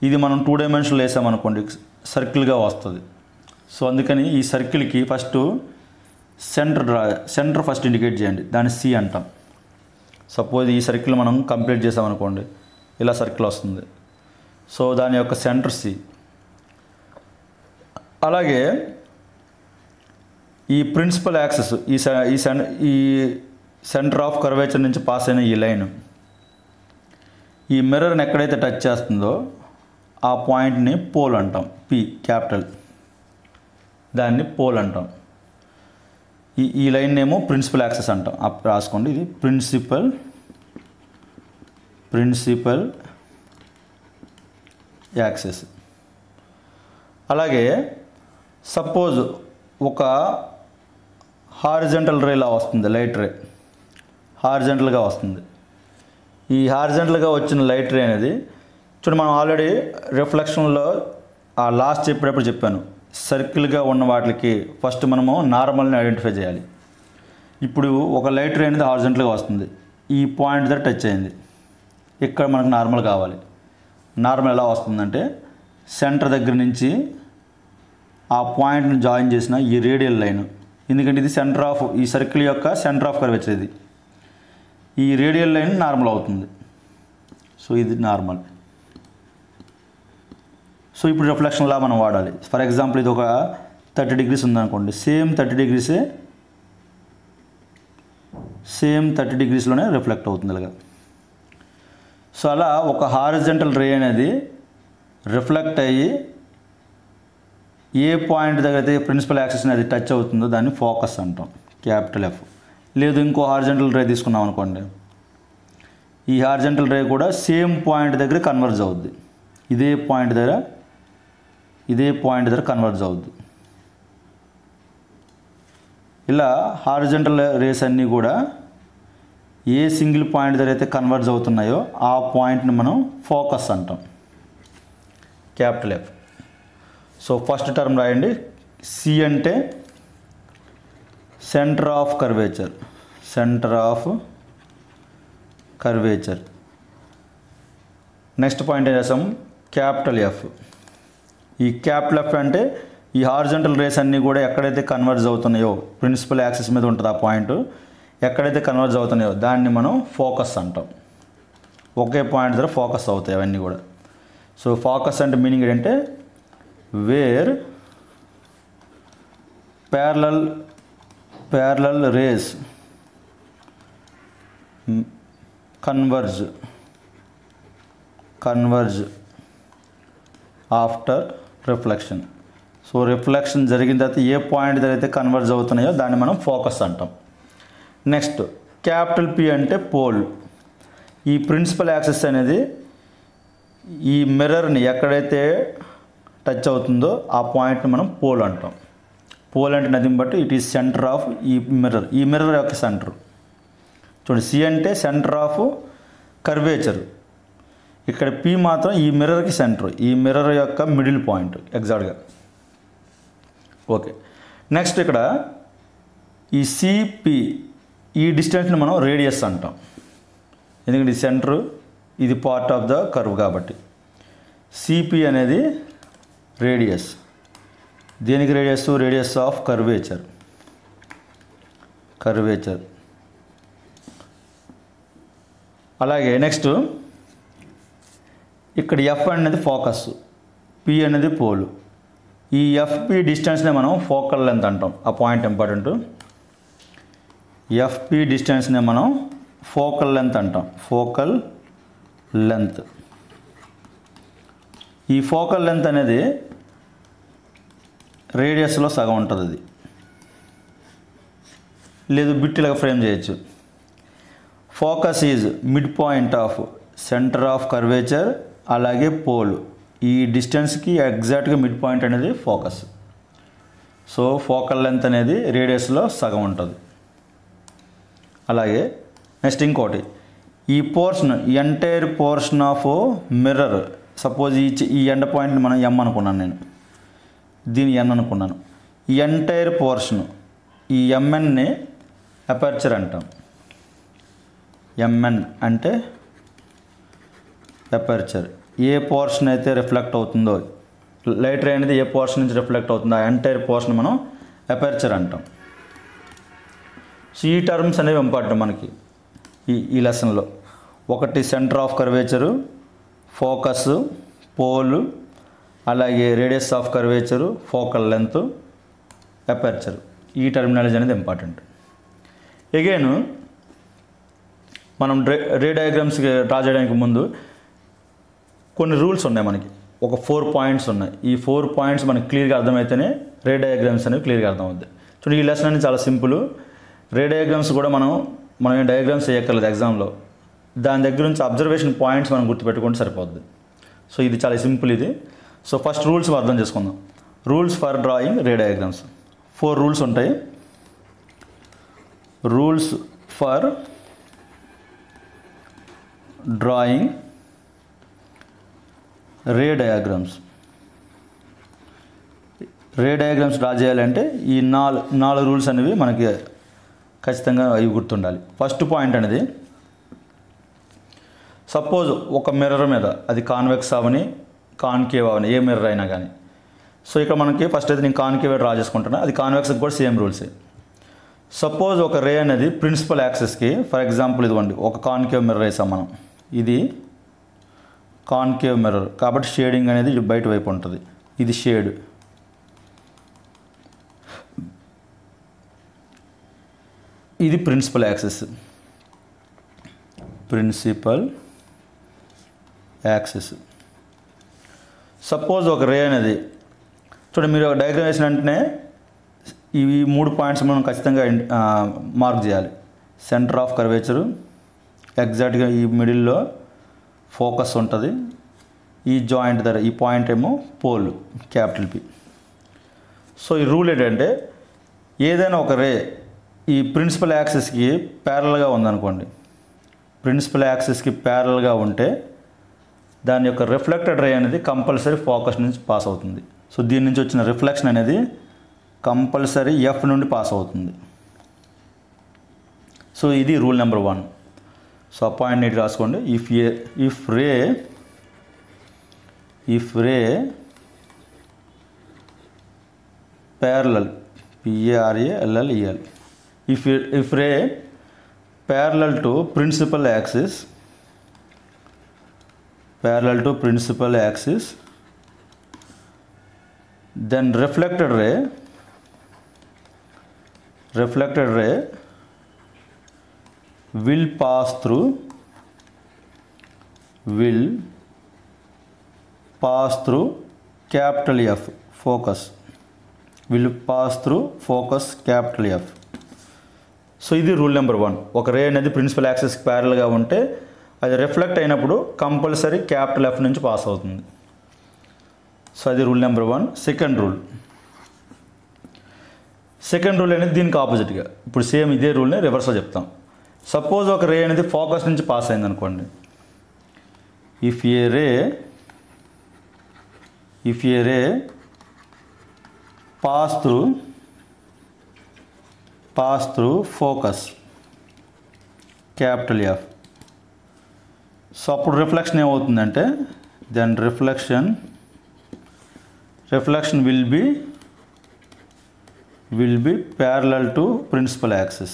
ఇది మనం 2 డైమెన్షన్లో వేసామనుకోండి సర్కిల్గా వస్తుంది. సో అందుకని ఈ సర్కిల్కి ఫస్ట్ సెంటర్ ఫస్ట్ ఇండికేట్ చేయండి, దాన్ని సి అంటాం. సపోజ్ ఈ సర్కిల్ మనం కంప్లీట్ చేసామనుకోండి, ఇలా సర్కిల్ వస్తుంది. సో దాని యొక్క సెంటర్ సి. అలాగే ఈ ప్రిన్సిపల్ యాక్సిస్, ఈ సెంటర్ ఆఫ్ కర్వేచర్ నుంచి పాస్ అయిన ఈ లైన్ ఈ మిర్రర్ని ఎక్కడైతే టచ్ చేస్తుందో ఆ పాయింట్ని పోల్ అంటాం. పి క్యాపిటల్, దాన్ని పోల్ అంటాం. ఈ లైన్ ఏమో ప్రిన్సిపల్ యాక్సిస్ అంటాం. రాసుకోండి, ఇది ప్రిన్సిపల్ యాక్సిస్. అలాగే సపోజ్ ఒక హారిజంటల్ రేలా వస్తుంది, లైట్ రే హారిజంటల్గా వస్తుంది. ఈ హారిజంటల్గా వచ్చిన లైట్ రే అనేది చూడండి, మనం ఆల్రెడీ రిఫ్లెక్షన్లో ఆ లాస్ట్ చెప్పేటప్పుడు చెప్పాను, సర్కిల్గా ఉన్న వాటికి ఫస్ట్ మనము నార్మల్ని ఐడెంటిఫై చేయాలి. ఇప్పుడు ఒక లైట్ రే అనేది హారిజంటల్గా వస్తుంది, ఈ పాయింట్ దగ్గర టచ్ అయింది, ఇక్కడ మనకు నార్మల్ కావాలి. నార్మల్ ఎలా వస్తుందంటే సెంటర్ దగ్గర నుంచి ఆ పాయింట్ని జాయిన్ చేసిన ఈ రేడియల్ లైన్, ఎందుకంటే ఇది ఈ సర్కిల్ యొక్క సెంటర్ ఆఫ్ కర్వేచర్, ఇది ఈ రేడియల్ లైన్ నార్మల్ అవుతుంది. సో ఇది నార్మల్. సో ఇప్పుడు రిఫ్లెక్షన్లా మనం వాడాలి. ఫర్ ఎగ్జాంపుల్ ఇది ఒక 30 degrees ఉందనుకోండి, సేమ్ 30 degreesలోనే రిఫ్లెక్ట్ అవుతుంది ఇలాగా. సో అలా ఒక హారిజంటల్ రే అనేది రిఫ్లెక్ట్ అయ్యి ఏ పాయింట్ దగ్గర అయితే ప్రిన్సిపల్ యాక్సిస్ అనేది టచ్ అవుతుందో దాన్ని ఫోకస్ అంటాం, క్యాపిటల్ F. లేదు ఇంకో హారిజంటల్ రే తీసుకున్నాం అనుకోండి, ఈ హారిజంటల్ రే కూడా సేమ్ పాయింట్ దగ్గర కన్వర్జ్ అవుద్ది, ఇదే పాయింట్ దగ్గర కన్వర్జ్ అవుద్ది. ఇలా హారిజంటల్ రేస్ అన్నీ కూడా ఏ సింగిల్ పాయింట్ దగ్గర అయితే కన్వర్జ్ అవుతున్నాయో ఆ పాయింట్ని మనం ఫోకస్ అంటాం, capital F. So first term రాయండి, సి అంటే centre of curvature. Next point ఏం చేస్తాం, క్యాపిటల్ F. ఈ క్యాపిటల్ F అంటే ఈ హారిజంటల్ రేస్ అన్నీ కూడా ఎక్కడైతే కన్వర్జ్ అవుతున్నాయో ప్రిన్సిపల్ యాక్సిస్ మీద ఉంటుంది ఆ పాయింట్, ఎక్కడైతే కన్వర్జ్ అవుతున్నాయో దాన్ని మనం ఫోకస్ అంటాం. ఒకే పాయింట్ దగ్గర ఫోకస్ అవుతాయి అవన్నీ కూడా. సో ఫోకస్ అంటే మీనింగ్ ఏంటంటే where parallel rays converge after reflection. So reflection జరిగిన తర్వాత ఏ పాయింట్ దగ్గర అయితే కన్వర్జ్ అవుతున్నాయో దాన్ని మనం ఫోకస్ అంటాం. నెక్స్ట్ క్యాపిటల్ P అంటే పోల్. ఈ ప్రిన్సిపల్ యాక్సిస్ అనేది ఈ మిర్రర్ని ఎక్కడైతే టచ్ అవుతుందో ఆ పాయింట్ని మనం పోల్ అంటాం. పోల్ అంటే nothing but it is centre of ఈ మిర్రర్. ఈ మిర్రర్ యొక్క సెంటర్ చూడండి. C అంటే సెంటర్ ఆఫ్ కర్వేచర్. ఇక్కడ P మాత్రం ఈ మిర్రర్కి సెంటర్, ఈ మిర్రర్ యొక్క మిడిల్ పాయింట్ ఎగ్జాక్ట్గా. ఓకే, నెక్స్ట్ ఇక్కడ ఈ CP ఈ డిస్టెన్స్ని మనం రేడియస్ అంటాం. ఎందుకంటే ఈ సెంటర్ ఇది పార్ట్ ఆఫ్ ద కర్వ్ కాబట్టి. CP అనేది రేడియస్. దేనికి రేడియస్? Radius of curvature. అలాగే నెక్స్ట్ ఇక్కడ F అనేది ఫోకస్, P అనేది పోల్. ఈ FP డిస్టెన్స్ని మనం ఫోకల్ లెంత్ అంటాం. ఆ పాయింట్ ఇంపార్టెంట్. FP డిస్టెన్స్ని మనం ఫోకల్ లెంత్ అంటాం. Focal length. ఈ ఫోకల్ లెంత్ అనేది రేడియస్లో సగం ఉంటుంది. అది లేదు బిట్టిలాగా ఫ్రేమ్ చేయొచ్చు. Focus is mid point of centre of curvature. అలాగే పోల్ ఈ డిస్టెన్స్కి ఎగ్జాక్ట్గా మిడ్ పాయింట్ అనేది ఫోకస్. సో ఫోకల్ లెంత్ అనేది రేడియస్లో సగం ఉంటుంది. అలాగే నెక్స్ట్ ఇంకోటి, ఈ portion entire portion of mirror. Suppose ఈ ఎండ్ పాయింట్ని మనం M అనుకున్నాను, నేను దీన్ని N అనుకున్నాను. ఈ ఎంటైర్ పోర్షన్ ఈ MNని అపర్చర్ అంటాం. MN అంటే అపర్చర్. ఏ పోర్షన్ అయితే రిఫ్లెక్ట్ అవుతుందో, లైట్ రే అనేది ఏ పోర్షన్ నుంచి రిఫ్లెక్ట్ అవుతుందో ఆ ఎంటైర్ పోర్షన్ మనం అపర్చర్ అంటాం. సో ఈ టర్మ్స్ అనేవి ఇంపార్టెంట్ మనకి ఈ లెసన్లో. ఒకటి centre of curvature, focus, pole, అలాగే radius of curvature, focal length, aperture. ఈ టర్మినాలజీ అనేది ఇంపార్టెంట్. అగైన్ మనం రే డయాగ్రామ్స్కి డ్రా చేయడానికి ముందు కొన్ని రూల్స్ ఉన్నాయి మనకి. ఒక 4 పాయింట్స్ ఉన్నాయి. ఈ 4 పాయింట్స్ మనకి క్లియర్గా అర్థమైతేనే రే డయాగ్రామ్స్ అనేవి క్లియర్గా అర్థమవుతాయి. చూడండి, ఈ లెసన్ అనేది చాలా సింపుల్. రే డయాగ్రామ్స్ కూడా మనం ఏం డయాగ్రామ్స్ చేయక్కర్లేదు ఎగ్జామ్లో. దాని దగ్గర నుంచి అబ్జర్వేషన్ పాయింట్స్ మనం గుర్తుపెట్టుకుంటే సరిపోద్ది. సో ఇది చాలా సింపుల్ ఇది. సో ఫస్ట్ రూల్స్ అర్థం చేసుకుందాం. Rules for drawing ray diagrams. 4 rules ఉంటాయి. Rules for drawing ray diagrams. Ray diagrams draw చేయాలంటే ఈ 4 రూల్స్ అనేవి మనకి ఖచ్చితంగా అవి గుర్తుండాలి. ఫస్ట్ పాయింట్ అనేది, సపోజ్ ఒక మిర్రర్ మీద, అది కాన్వెక్స్ అవని కాన్కేవ్ అవని ఏ మిర్రర్ అయినా కానీ. సో ఇక్కడ మనకి ఫస్ట్ అయితే నేను కాన్కేవ్ డ్రా చేసుకుంటున్నా. అది కాన్వెక్స్కి కూడా సేమ్ రూల్సే. సపోజ్ ఒక రే అనేది ప్రిన్సిపల్ యాక్సెస్కి, ఫర్ ఎగ్జాంపుల్ ఇదివ్వండి, ఒక కాన్కేవ్ మిర్రర్ వేసాం మనం. ఇది కాన్కేవ్ మిర్రర్ కాబట్టి షేడింగ్ అనేది బయట వైపు ఉంటుంది. ఇది షేడ్. ఇది ప్రిన్సిపల్ యాక్సెస్. సపోజ్ ఒక రే అనేది చూడండి, మీరు ఒక డయాగ్రామ్ వేసిన వెంటనే ఇవి 3 పాయింట్స్ మనం ఖచ్చితంగా మార్క్ చేయాలి. సెంటర్ ఆఫ్ కర్వేచరు, ఎగ్జాక్ట్గా ఈ మిడిల్లో ఫోకస్ ఉంటుంది. ఈ జాయింట్ దగ్గర ఈ పాయింట్ ఏమో పోల్, క్యాపిటల్ P. సో ఈ రూల్ ఏంటంటే, ఏదైనా ఒక రే ఈ ప్రిన్సిపల్ యాక్సిస్కి ప్యారల్గా ఉందనుకోండి, ప్రిన్సిపల్ యాక్సిస్కి ప్యారల్గా ఉంటే దాని యొక్క రిఫ్లెక్టెడ్ రే అనేది కంపల్సరీ ఫోకస్ నుంచి పాస్ అవుతుంది. సో దీని నుంచి వచ్చిన రిఫ్లెక్షన్ అనేది కంపల్సరీ F నుండి పాస్ అవుతుంది. సో ఇది రూల్ నెంబర్ 1. సో ఆ పాయింట్ నీట్ రాసుకోండి. If ray parallel, PARALLEL, if ray parallel to principal axis, then reflected ray will pass through capital F, focus. Will pass through focus capital F. So ఇది rule number 1. ఒక రే అనేది principal యాక్సిస్కి ప్యారల్గా ఉంటే అది reflect అయినప్పుడు compulsory capital F నుంచి pass అవుతుంది. సో అది రూల్ నెంబర్ 1. సెకండ్ రూల్ అనేది దీనికి ఆపోజిట్గా, ఇప్పుడు సేమ్ ఇదే రూల్ని రివర్స్లో చెప్తాం. సపోజ్ ఒక రే అనేది ఫోకస్ నుంచి పాస్ అయింది అనుకోండి. If a ray pass through focus capital F. So అప్పుడు రిఫ్లెక్షన్ ఏమవుతుందంటే then reflection will be parallel to principal axis,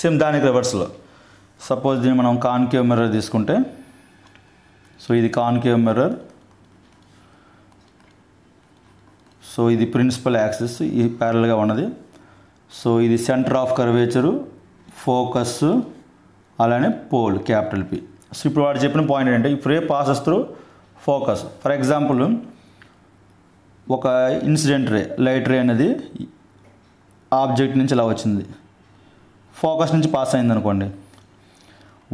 same దానికి రివర్స్లో. సపోజ్ దీన్ని మనం కాన్కేవ్ మిర్రర్ తీసుకుంటే, సో ఇది కాన్కేవ్ మిర్రర్, సో ఇది ప్రిన్సిపల్ యాక్సిస్, ఇది ప్యారల్గా ఉన్నది. సో ఇది సెంటర్ ఆఫ్ కర్వేచరు, ఫోకస్, అలానే పోల్ క్యాపిటల్ పి. సో ఇప్పుడు వాడు చెప్పిన పాయింట్ ఏంటంటే if ray passes through focus, for example ఒక ఇన్సిడెంట్ రే, లైట్ రే అనేది ఆబ్జెక్ట్ నుంచి ఇలా వచ్చింది, ఫోకస్ నుంచి పాస్ అయింది అనుకోండి.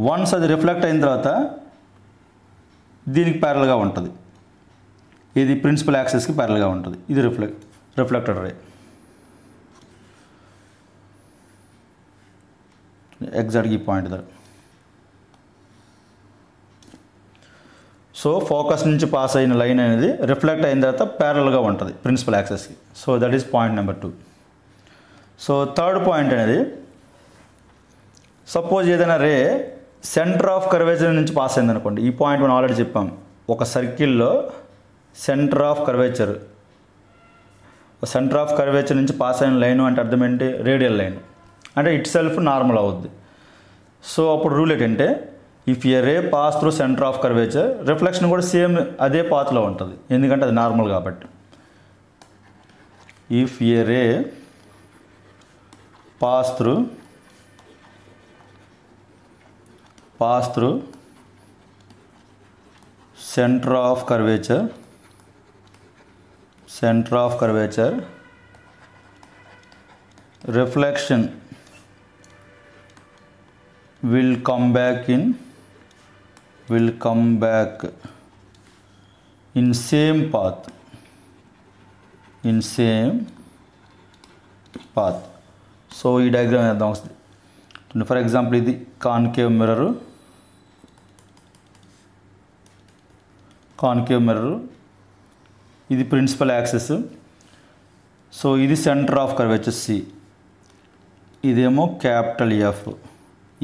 వన్స్ అది రిఫ్లెక్ట్ అయిన తర్వాత దీనికి ప్యారల్గా ఉంటుంది, ఇది ప్రిన్సిపల్ యాక్సిస్కి ప్యారల్గా ఉంటుంది. ఇది రిఫ్లెక్టెడ్ రే. ఎగ్జాక్ట్గా ఈ పాయింట్ దగ్గర. సో ఫోకస్ నుంచి పాస్ అయిన లైన్ అనేది రిఫ్లెక్ట్ అయిన తర్వాత ప్యారల్గా ఉంటుంది ప్రిన్సిపల్ యాక్సిస్కి. So that is point number 2. So third point అనేది, సపోజ్ ఏదైనా రే సెంటర్ ఆఫ్ కర్వేచర్ నుంచి పాస్ అయింది అనుకోండి. ఈ పాయింట్ మనం ఆల్రెడీ చెప్పాం. ఒక సర్కిల్లో సెంటర్ ఆఫ్ కర్వేచర్ నుంచి పాస్ అయిన లైన్ అంటే అర్థం ఏంటి? రేడియల్ లైన్ అంటే ఇట్ సెల్ఫ్ నార్మల్ అవుద్ది. సో అప్పుడు రూల్ ఏంటంటే if a ray pass through centre of curvature, reflection కూడా సేమ్ అదే పాత్లో ఉంటుంది, ఎందుకంటే అది నార్మల్ కాబట్టి. If a ray pass through centre of curvature, reflection will come back in same path. So ఈ డయాగ్రామ్ వేద్దాం వస్తుంది. ఫర్ ఎగ్జాంపుల్ ఇది కాన్కేవ్ మిర్రర్, ఇది ప్రిన్సిపల్ యాక్సిస్. సో ఇది సెంటర్ ఆఫ్ కర్వేచర్ సి, ఇదేమో క్యాపిటల్ ఎఫ్,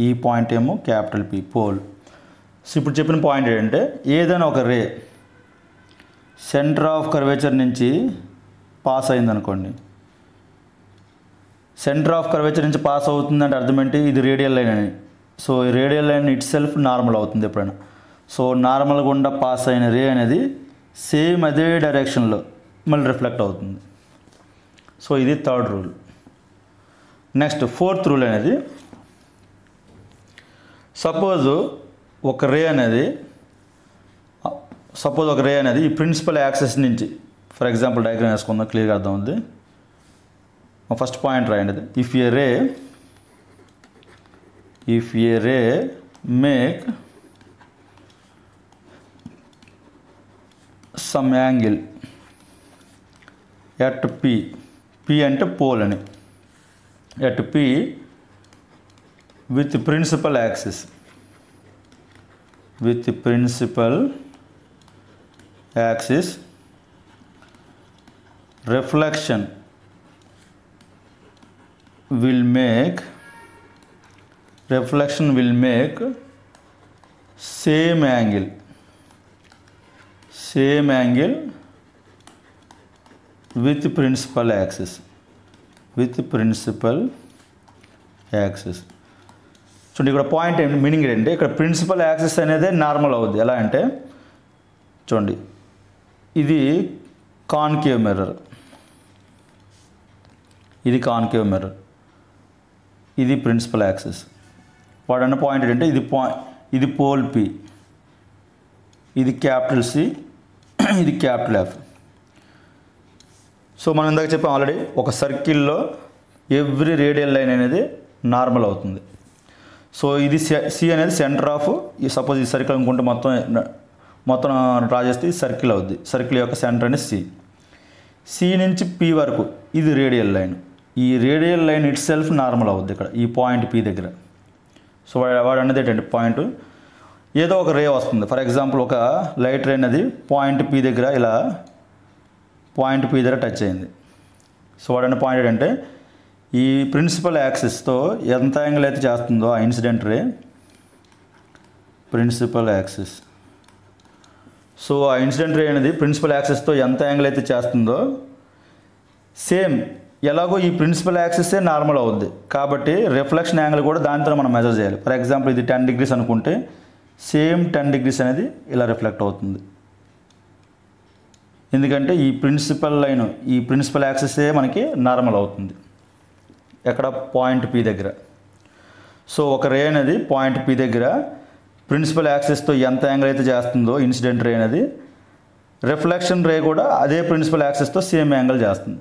ఈ point ఏమో capital P, pole. So ఇప్పుడు చెప్పిన పాయింట్ ఏంటంటే ఏదైనా ఒక రే సెంటర్ ఆఫ్ కర్వేచర్ నుంచి పాస్ అయిందనుకోండి. సెంటర్ ఆఫ్ కర్వేచర్ నుంచి పాస్ అవుతుందంటే అర్థం ఏంటి? ఇది రేడియల్ లైన్ అని. సో ఈ radial line it self normal అవుతుంది ఎప్పుడైనా. సో నార్మల్ గుండా పాస్ అయిన రే అనేది సేమ్ అదే డైరెక్షన్లో మళ్ళీ రిఫ్లెక్ట్ అవుతుంది. సో ఇది third rule. Next fourth rule అనేది, సపోజ్ ఒక రే అనేది ఈ ప్రిన్సిపల్ యాక్సిస్ నుంచి, ఫర్ ఎగ్జాంపుల్ డయాగ్రామ్ వేసుకుందాం, క్లియర్గా అర్థం ఉంది. ఫస్ట్ పాయింట్ రాయండి. If a ray make some angle at P, అంటే పోల్ అని, at P with principal axis, reflection will make same angle with principal axis. చూడండి ఇక్కడ పాయింట్ ఏంటి, మీనింగ్ ఏంటంటే ఇక్కడ ప్రిన్సిపల్ యాక్సిస్ అనేది నార్మల్ అవుద్ది. ఎలా అంటే చూడండి, ఇది కాన్కేవ్ మిర్రర్, ఇది ప్రిన్సిపల్ యాక్సిస్. వాడు అన్న పాయింట్ ఏంటంటే ఇది పోల్ P, ఇది క్యాపిటల్ C, ఇది క్యాపిటల్ F. సో మనం ఇందాక చెప్పాం ఆల్రెడీ, ఒక సర్కిల్లో ఎవ్రీ రేడియల్ లైన్ అనేది నార్మల్ అవుతుంది. సో ఇది C అనేది సెంటర్ ఆఫ్, సపోజ్ ఈ సర్కిల్ అనుకుంటే మొత్తం డ్రా చేస్తే ఈ సర్కిల్ అవుద్ది. సర్కిల్ యొక్క సెంటర్ అనేది C నుంచి P వరకు ఇది రేడియల్ లైన్. ఈ radial line it self normal అవుద్ది ఇక్కడ ఈ పాయింట్ P దగ్గర. సో వాడు అనేది ఏంటంటే పాయింట్ ఏదో ఒక రే వస్తుంది. ఫర్ ఎగ్జాంపుల్ ఒక లైట్ రే అనేది పాయింట్ P దగ్గర ఇలా పాయింట్ P దగ్గర టచ్ అయింది. సో వాడన్న పాయింట్ ఏంటంటే ఈ ప్రిన్సిపల్ యాక్సిస్తో ఎంత యాంగిల్ అయితే చేస్తుందో ఆ incident ray, principal axis, so ఆ ఇన్సిడెంట్ రే అనేది ప్రిన్సిపల్ యాక్సిస్తో ఎంత యాంగిల్ అయితే చేస్తుందో సేమ్ ఎలాగో ఈ ప్రిన్సిపల్ యాక్సిసే నార్మల్ అవుద్ది. కాబట్టి రిఫ్లెక్షన్ యాంగిల్ కూడా దాంతో మనం మెజర్ చేయాలి. ఫర్ ఎగ్జాంపుల్ ఇది 10 degrees అనుకుంటే సేమ్ 10 degrees అనేది ఇలా రిఫ్లెక్ట్ అవుతుంది. ఎందుకంటే ఈ ప్రిన్సిపల్ లైన్, ఈ ప్రిన్సిపల్ యాక్సిసే మనకి నార్మల్ అవుతుంది ఎక్కడ, పాయింట్ P దగ్గర. సో ఒక రే అనేది పాయింట్ P దగ్గర ప్రిన్సిపల్ యాక్సిస్తో ఎంత యాంగిల్ అయితే చేస్తుందో ఇన్సిడెంట్ రే అనేది, రిఫ్లెక్షన్ రే కూడా అదే ప్రిన్సిపల్ యాక్సిస్తో సేమ్ యాంగిల్ చేస్తుంది.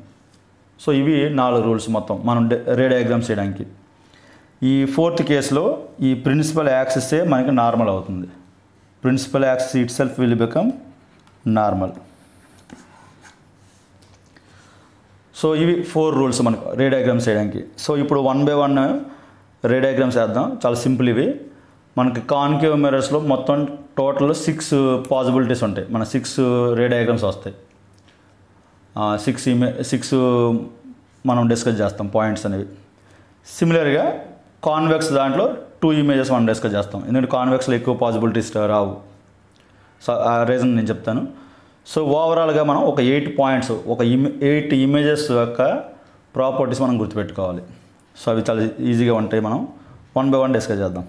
సో ఇవి 4 రూల్స్ మొత్తం మనం రే డయాగ్రామ్స్ చేయడానికి. ఈ 4th కేసులో ఈ ప్రిన్సిపల్ యాక్సిసే మనకి నార్మల్ అవుతుంది. Principal axis itself will become normal. So ఇవి 4 రూల్స్ మనకు రే డయాగ్రామ్స్ చేయడానికి. సో ఇప్పుడు 1 by 1 రే డయాగ్రామ్స్ వేద్దాం. చాలా సింపుల్ ఇవి. మనకి కాన్కేవ్ మిర్రర్స్లో మొత్తం టోటల్ 6 పాసిబిలిటీస్ ఉంటాయి. మన 6 రే డయాగ్రామ్స్ వస్తాయి. 6 మనం డిస్కస్ చేస్తాం పాయింట్స్ అనేవి. సిమిలర్గా కాన్వెక్స్ దాంట్లో 2 ఇమేజెస్ మనం డిస్కస్ చేస్తాం. ఎందుకంటే కాన్వెక్స్లో ఎక్కువ పాసిబిలిటీస్ రావు. సో ఆ రీజన్ నేను చెప్తాను. సో ఓవరాల్గా మనం ఒక 8 పాయింట్స్, ఒక 8 ఇమేజెస్ యొక్క ప్రాపర్టీస్ మనం గుర్తుపెట్టుకోవాలి. సో అవి చాలా ఈజీగా ఉంటాయి. మనం 1 by 1 డిస్కస్ చేద్దాం.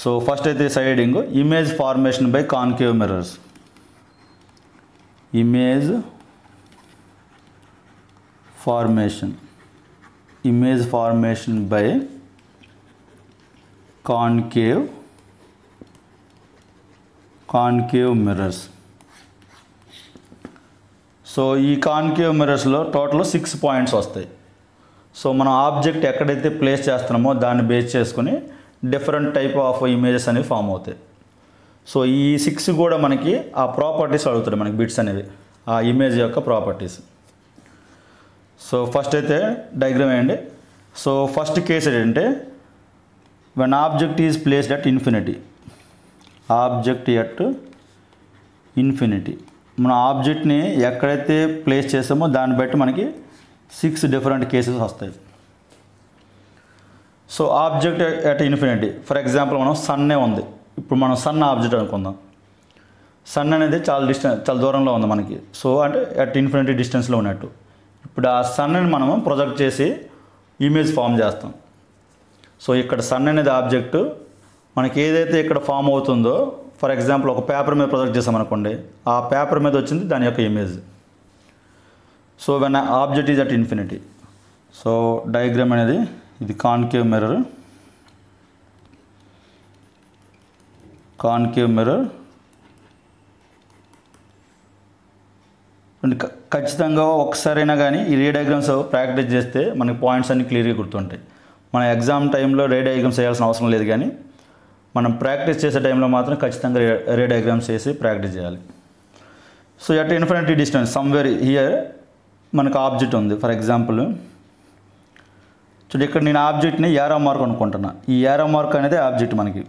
సో ఫస్ట్ అయితే side heading, image formation by concave mirrors. Image formation by concave mirrors. So ఈ కాన్కేవ్ మిర్రర్స్లో టోటల్ 6 పాయింట్స్ వస్తాయి. సో మనం ఆబ్జెక్ట్ ఎక్కడైతే ప్లేస్ చేస్తున్నామో దాన్ని బేస్ చేసుకుని డిఫరెంట్ టైప్ ఆఫ్ ఇమేజెస్ అనేవి ఫామ్ అవుతాయి. సో ఈ 6 కూడా మనకి ఆ ప్రాపర్టీస్ అడుగుతాయి, మనకి బిట్స్ అనేవి ఆ ఇమేజ్ యొక్క ప్రాపర్టీస్. సో ఫస్ట్ అయితే డయాగ్రామ్ వేయండి. సో ఫస్ట్ కేసు ఏంటంటే when object is placed at infinity. Object at infinity, మన ఆబ్జెక్ట్ని ఎక్కడైతే ప్లేస్ చేసామో దాన్ని బట్టి మనకి 6 డిఫరెంట్ కేసెస్ వస్తాయి. So object at infinity, for example మనం సన్నే ఉంది. ఇప్పుడు మనం సన్ ఆబ్జెక్ట్ అనుకుందాం. సన్ అనేది చాలా దూరంలో ఉంది మనకి. సో అంటే అట్ ఇన్ఫినిటీ డిస్టెన్స్లో ఉన్నట్టు. ఇప్పుడు ఆ సన్ని మనము ప్రొజెక్ట్ చేసి ఇమేజ్ ఫామ్ చేస్తాం. సో ఇక్కడ సన్ అనేది ఆబ్జెక్టు, మనకి ఏదైతే ఇక్కడ ఫామ్ అవుతుందో, ఫర్ ఎగ్జాంపుల్ ఒక పేపర్ మీద ప్రొజెక్ట్ చేసామనుకోండి, ఆ పేపర్ మీద వచ్చింది దాని యొక్క image. So when object is at infinity. So diagram అనేది ఇది కాన్కేవ్ మిర్రర్. ఖచ్చితంగా ఒకసారైనా కానీ ఈ రే డయాగ్రామ్స్ ప్రాక్టీస్ చేస్తే మనకి పాయింట్స్ అన్ని క్లియర్గా గుర్తుంటాయి. మన ఎగ్జామ్ టైంలో రే డయాగ్రామ్స్ చేయాల్సిన అవసరం లేదు, కానీ మనం ప్రాక్టీస్ చేసే టైంలో మాత్రం ఖచ్చితంగా రే డయాగ్రామ్స్ చేసి ప్రాక్టీస్ చేయాలి. So at infinity distance somewhere here మనకు ఆబ్జెక్ట్ ఉంది. ఫర్ ఎగ్జాంపుల్ చూడండి, ఇక్కడ నేను ఆబ్జెక్ట్ని యారో మార్క్ అనుకుంటున్నా. ఈ యారో మార్క్ అనేది ఆబ్జెక్ట్ మనకి.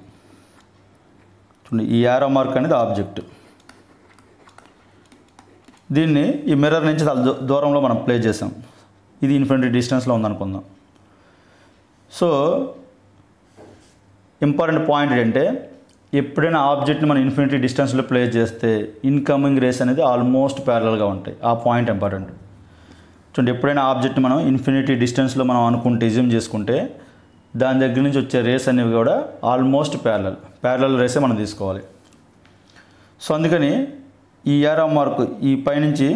చూడండి, ఈ యారో మార్క్ అనేది ఆబ్జెక్ట్. దీన్ని ఈ మిర్రర్ నుంచి చాలా దూరంలో మనం ప్లేస్ చేసాం. ఇది ఇన్ఫినిటీ డిస్టెన్స్లో ఉందనుకుందాం. సో ఇంపార్టెంట్ పాయింట్ ఏంటంటే, ఎప్పుడైనా ఆబ్జెక్ట్ని మనం ఇన్ఫినిటీ డిస్టెన్స్లో ప్లేస్ చేస్తే ఇన్కమింగ్ రేస్ అనేది ఆల్మోస్ట్ ప్యారలల్గా ఉంటాయి. ఆ పాయింట్ ఇంపార్టెంట్. చూడండి, ఎప్పుడైనా ఆబ్జెక్ట్ని మనం ఇన్ఫినిటీ డిస్టెన్స్లో మనం అనుకుంటే, ఎజ్యూమ్ చేసుకుంటే, దాని దగ్గర నుంచి వచ్చే రేస్ అనేవి కూడా ఆల్మోస్ట్ ప్యారలల్ రేసే మనం తీసుకోవాలి. సో అందుకని ఈ యారో మార్క్ ఈ పైనుంచి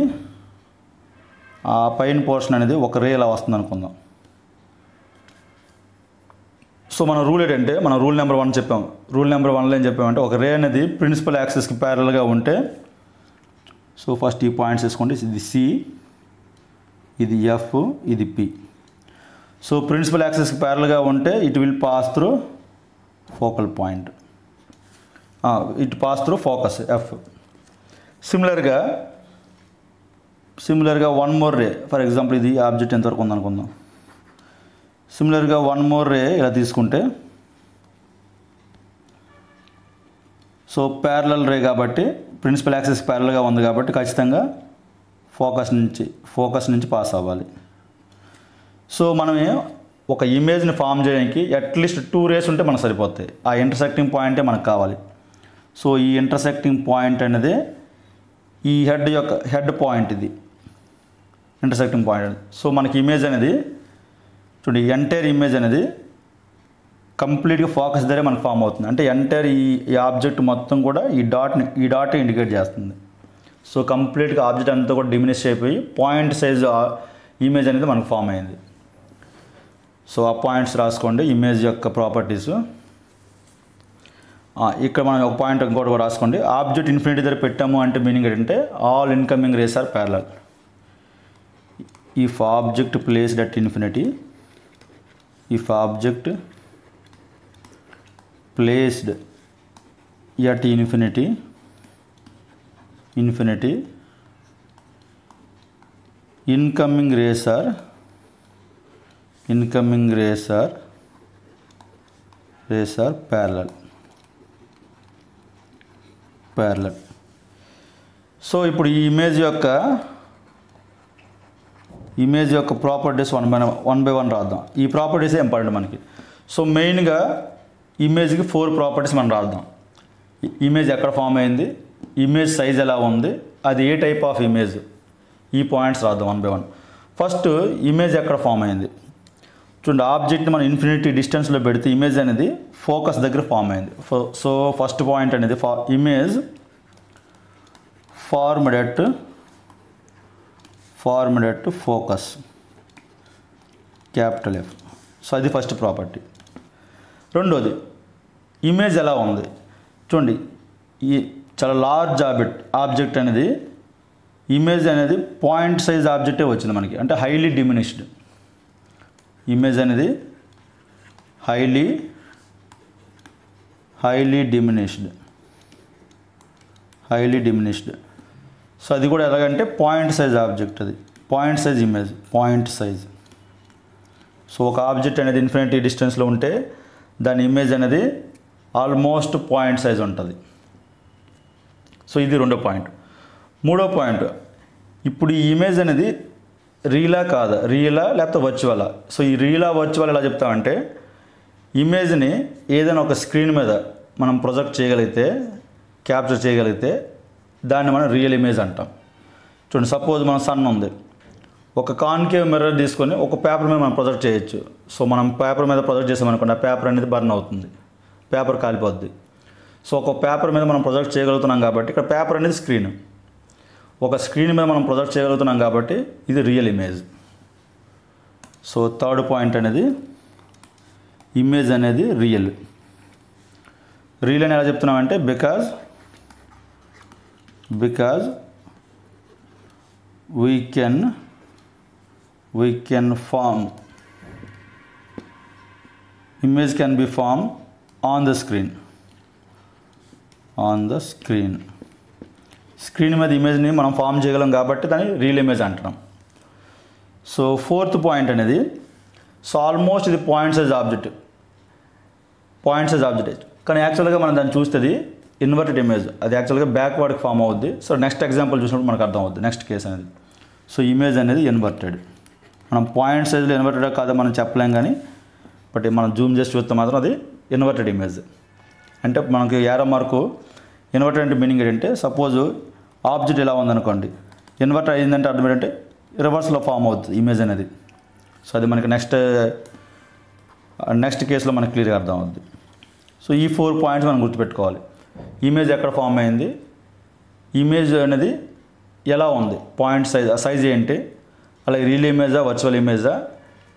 ఆ పైన పోర్షన్ అనేది ఒక రే ఇలా వస్తుంది అనుకుందాం. సో మన రూల్ ఏంటంటే మనం రూల్ నెంబర్ 1 చెప్పాం. రూల్ నెంబర్ 1లో ఏం చెప్పామంటే ఒక రే అనేది ప్రిన్సిపల్ యాక్సిస్కి ప్యారల్గా ఉంటే, సో ఫస్ట్ ఈ పాయింట్స్ వేసుకోండి. ఇది సి, ఇది ఎఫ్, ఇది పి. సో ప్రిన్సిపల్ యాక్సిస్కి ప్యారల్గా ఉంటే it will pass through focal point, it pass through focus F. సిమిలర్గా one more ray, for example ఇది ఆబ్జెక్ట్ ఎంతవరకు ఉందనుకుందాం. సిమిలర్గా వన్ మోర్ రే ఇలా తీసుకుంటే, సో ప్యారలల్ రే కాబట్టి ప్రిన్సిపల్ యాక్సిస్ ప్యారల్గా ఉంది కాబట్టి ఖచ్చితంగా ఫోకస్ నుంచి పాస్ అవ్వాలి. సో మనం ఒక ఇమేజ్ని ఫామ్ చేయడానికి అట్లీస్ట్ 2 రేస్ ఉంటే మనకు సరిపోతాయి. ఆ ఇంటర్సెక్టింగ్ పాయింటే మనకు కావాలి. సో ఈ ఇంటర్సెక్టింగ్ పాయింట్ అనేది ఈ హెడ్ పాయింట్, ఇది ఇంటర్సెక్టింగ్ పాయింట్. సో మనకి ఇమేజ్ అనేది చూడండి, ఎంటైర్ ఇమేజ్ అనేది కంప్లీట్గా ఫోకస్ దగ్గరే మనకు ఫామ్ అవుతుంది. అంటే ఎంటైర్ ఈ ఆబ్జెక్ట్ మొత్తం కూడా ఈ డాట్ ఇండికేట్ చేస్తుంది. సో కంప్లీట్గా ఆబ్జెక్ట్ అంతా కూడా డిమినిష్ అయిపోయి పాయింట్ సైజ్ ఇమేజ్ అనేది మనకు ఫామ్ అయింది. సో ఆ పాయింట్స్ రాసుకోండి, ఇమేజ్ యొక్క ప్రాపర్టీస్. ఇక్కడ మనం ఒక పాయింట్ ఇంకోటి కూడా రాసుకోండి. ఆబ్జెక్ట్ ఇన్ఫినిటీ దగ్గర పెట్టాము అంటే మీనింగ్ ఏంటంటే all incoming rays are parallel. If object placed at infinity, if object placed at infinity incoming rays are parallel. So ఇప్పుడు ఈ ఇమేజ్ యొక్క ప్రాపర్టీస్ వన్ బై వన్ రాద్దాం. ఈ ప్రాపర్టీసే ఇంపార్టెంట్ మనకి. సో మెయిన్గా ఇమేజ్కి 4 ప్రాపర్టీస్ మనం రాద్దాం. ఇమేజ్ ఎక్కడ ఫామ్ అయింది, ఇమేజ్ సైజ్ ఎలా ఉంది, అది ఏ టైప్ ఆఫ్ ఇమేజ్, ఈ పాయింట్స్ రాద్దాం one by one. First image ఎక్కడ ఫామ్ అయింది చూడండి. ఆబ్జెక్ట్ని మనం ఇన్ఫినిటీ డిస్టెన్స్లో పెడితే ఇమేజ్ అనేది ఫోకస్ దగ్గర ఫామ్ అయింది. సో ఫస్ట్ పాయింట్ అనేది image formed at focus, capital F. So అది ఫస్ట్ ప్రాపర్టీ. రెండోది ఇమేజ్ ఎలా ఉంది చూడండి. ఈ చాలా లార్జ్ ఆబ్జెక్ట్ అనేది ఇమేజ్ అనేది పాయింట్ సైజ్ ఆబ్జెక్టే వచ్చింది మనకి, అంటే హైలీ డిమినిష్డ్. ఇమేజ్ అనేది హైలీ డిమినిష్డ్. సో అది కూడా ఎలాగంటే పాయింట్ సైజ్ ఆబ్జెక్ట్, అది point size image, point size. So ఒక ఆబ్జెక్ట్ అనేది ఇన్ఫినిటీ డిస్టెన్స్లో ఉంటే దాని ఇమేజ్ అనేది ఆల్మోస్ట్ పాయింట్ సైజ్ ఉంటుంది. సో ఇది రెండో పాయింట్. మూడో పాయింట్, ఇప్పుడు ఈ ఇమేజ్ అనేది రియలా లేకపోతే వర్చువలా. సో ఈ వర్చువల్ ఎలా చెప్తామంటే, ఇమేజ్ని ఏదైనా ఒక స్క్రీన్ మీద మనం ప్రొజెక్ట్ చేయగలిగితే, క్యాప్చర్ చేయగలిగితే దాన్ని మనం రియల్ ఇమేజ్ అంటాం. చూడండి, సపోజ్ మన సన్ ఉంది, ఒక కాన్కేవ్ మిర్రర్ తీసుకొని ఒక పేపర్ మీద మనం ప్రొజెక్ట్ చేయొచ్చు. సో మనం పేపర్ మీద ప్రొజెక్ట్ చేసామనుకోండి, ఆ పేపర్ అనేది బర్న్ అవుతుంది, పేపర్ కాలిపోద్ది. సో ఒక పేపర్ మీద మనం ప్రొజెక్ట్ చేయగలుగుతున్నాం కాబట్టి ఇక్కడ పేపర్ అనేది స్క్రీన్, ఒక స్క్రీన్ మీద మనం ప్రొజెక్ట్ చేయగలుగుతున్నాం కాబట్టి ఇది real image. So third point అనేది ఇమేజ్ అనేది రియల్ అని ఎలా చెప్తున్నామంటే, because we can form, image can be formed on the screen. Screen మీద ఇమేజ్ని మనం ఫామ్ చేయగలం కాబట్టి దాన్ని రియల్ ఇమేజ్ అంటున్నాం. సో ఫోర్త్ పాయింట్ అనేది, సో ఆల్మోస్ట్ ఇది పాయింట్ సైజ్ ఆబ్జెక్ట్ కానీ యాక్చువల్గా మనం దాన్ని చూస్తుంది ఇన్వర్టెడ్ ఇమేజ్, అది యాక్చువల్గా బ్యాక్వర్డ్కి ఫామ్ అవుద్ది. సో నెక్స్ట్ ఎగ్జాంపుల్ చూసినప్పుడు మనకు అర్థం అవుద్ది, నెక్స్ట్ కేసు అనేది. సో ఇమేజ్ అనేది ఇన్వర్టెడ్, మనం పాయింట్ సైజ్లో ఇన్వర్టెడ్ కాదో మనం చెప్పలేం, కానీ బట్ మనం జూమ్ చేసి చూస్తే మాత్రం అది ఇన్వర్టెడ్ ఇమేజ్. అంటే మనకి ఏరో మార్కు ఇన్వర్టెడ్ అంటే మీనింగ్ ఏంటంటే, సపోజ్ ఆబ్జెక్ట్ ఇలా ఉందనుకోండి, ఇన్వర్టర్ అయిందంటే అర్థం ఏంటంటే రివర్స్లో ఫామ్ అవుతుంది ఇమేజ్ అనేది. సో అది మనకి నెక్స్ట్ కేసులో మనకి క్లియర్గా అర్థం అవుద్ది. సో ఈ 4 పాయింట్స్ మనం గుర్తుపెట్టుకోవాలి. ఇమేజ్ ఎక్కడ ఫామ్ అయింది, ఇమేజ్ అనేది ఎలా ఉంది, పాయింట్ సైజ్ ఏంటి, అలాగే రియల్ ఇమేజా వర్చువల్ ఇమేజా,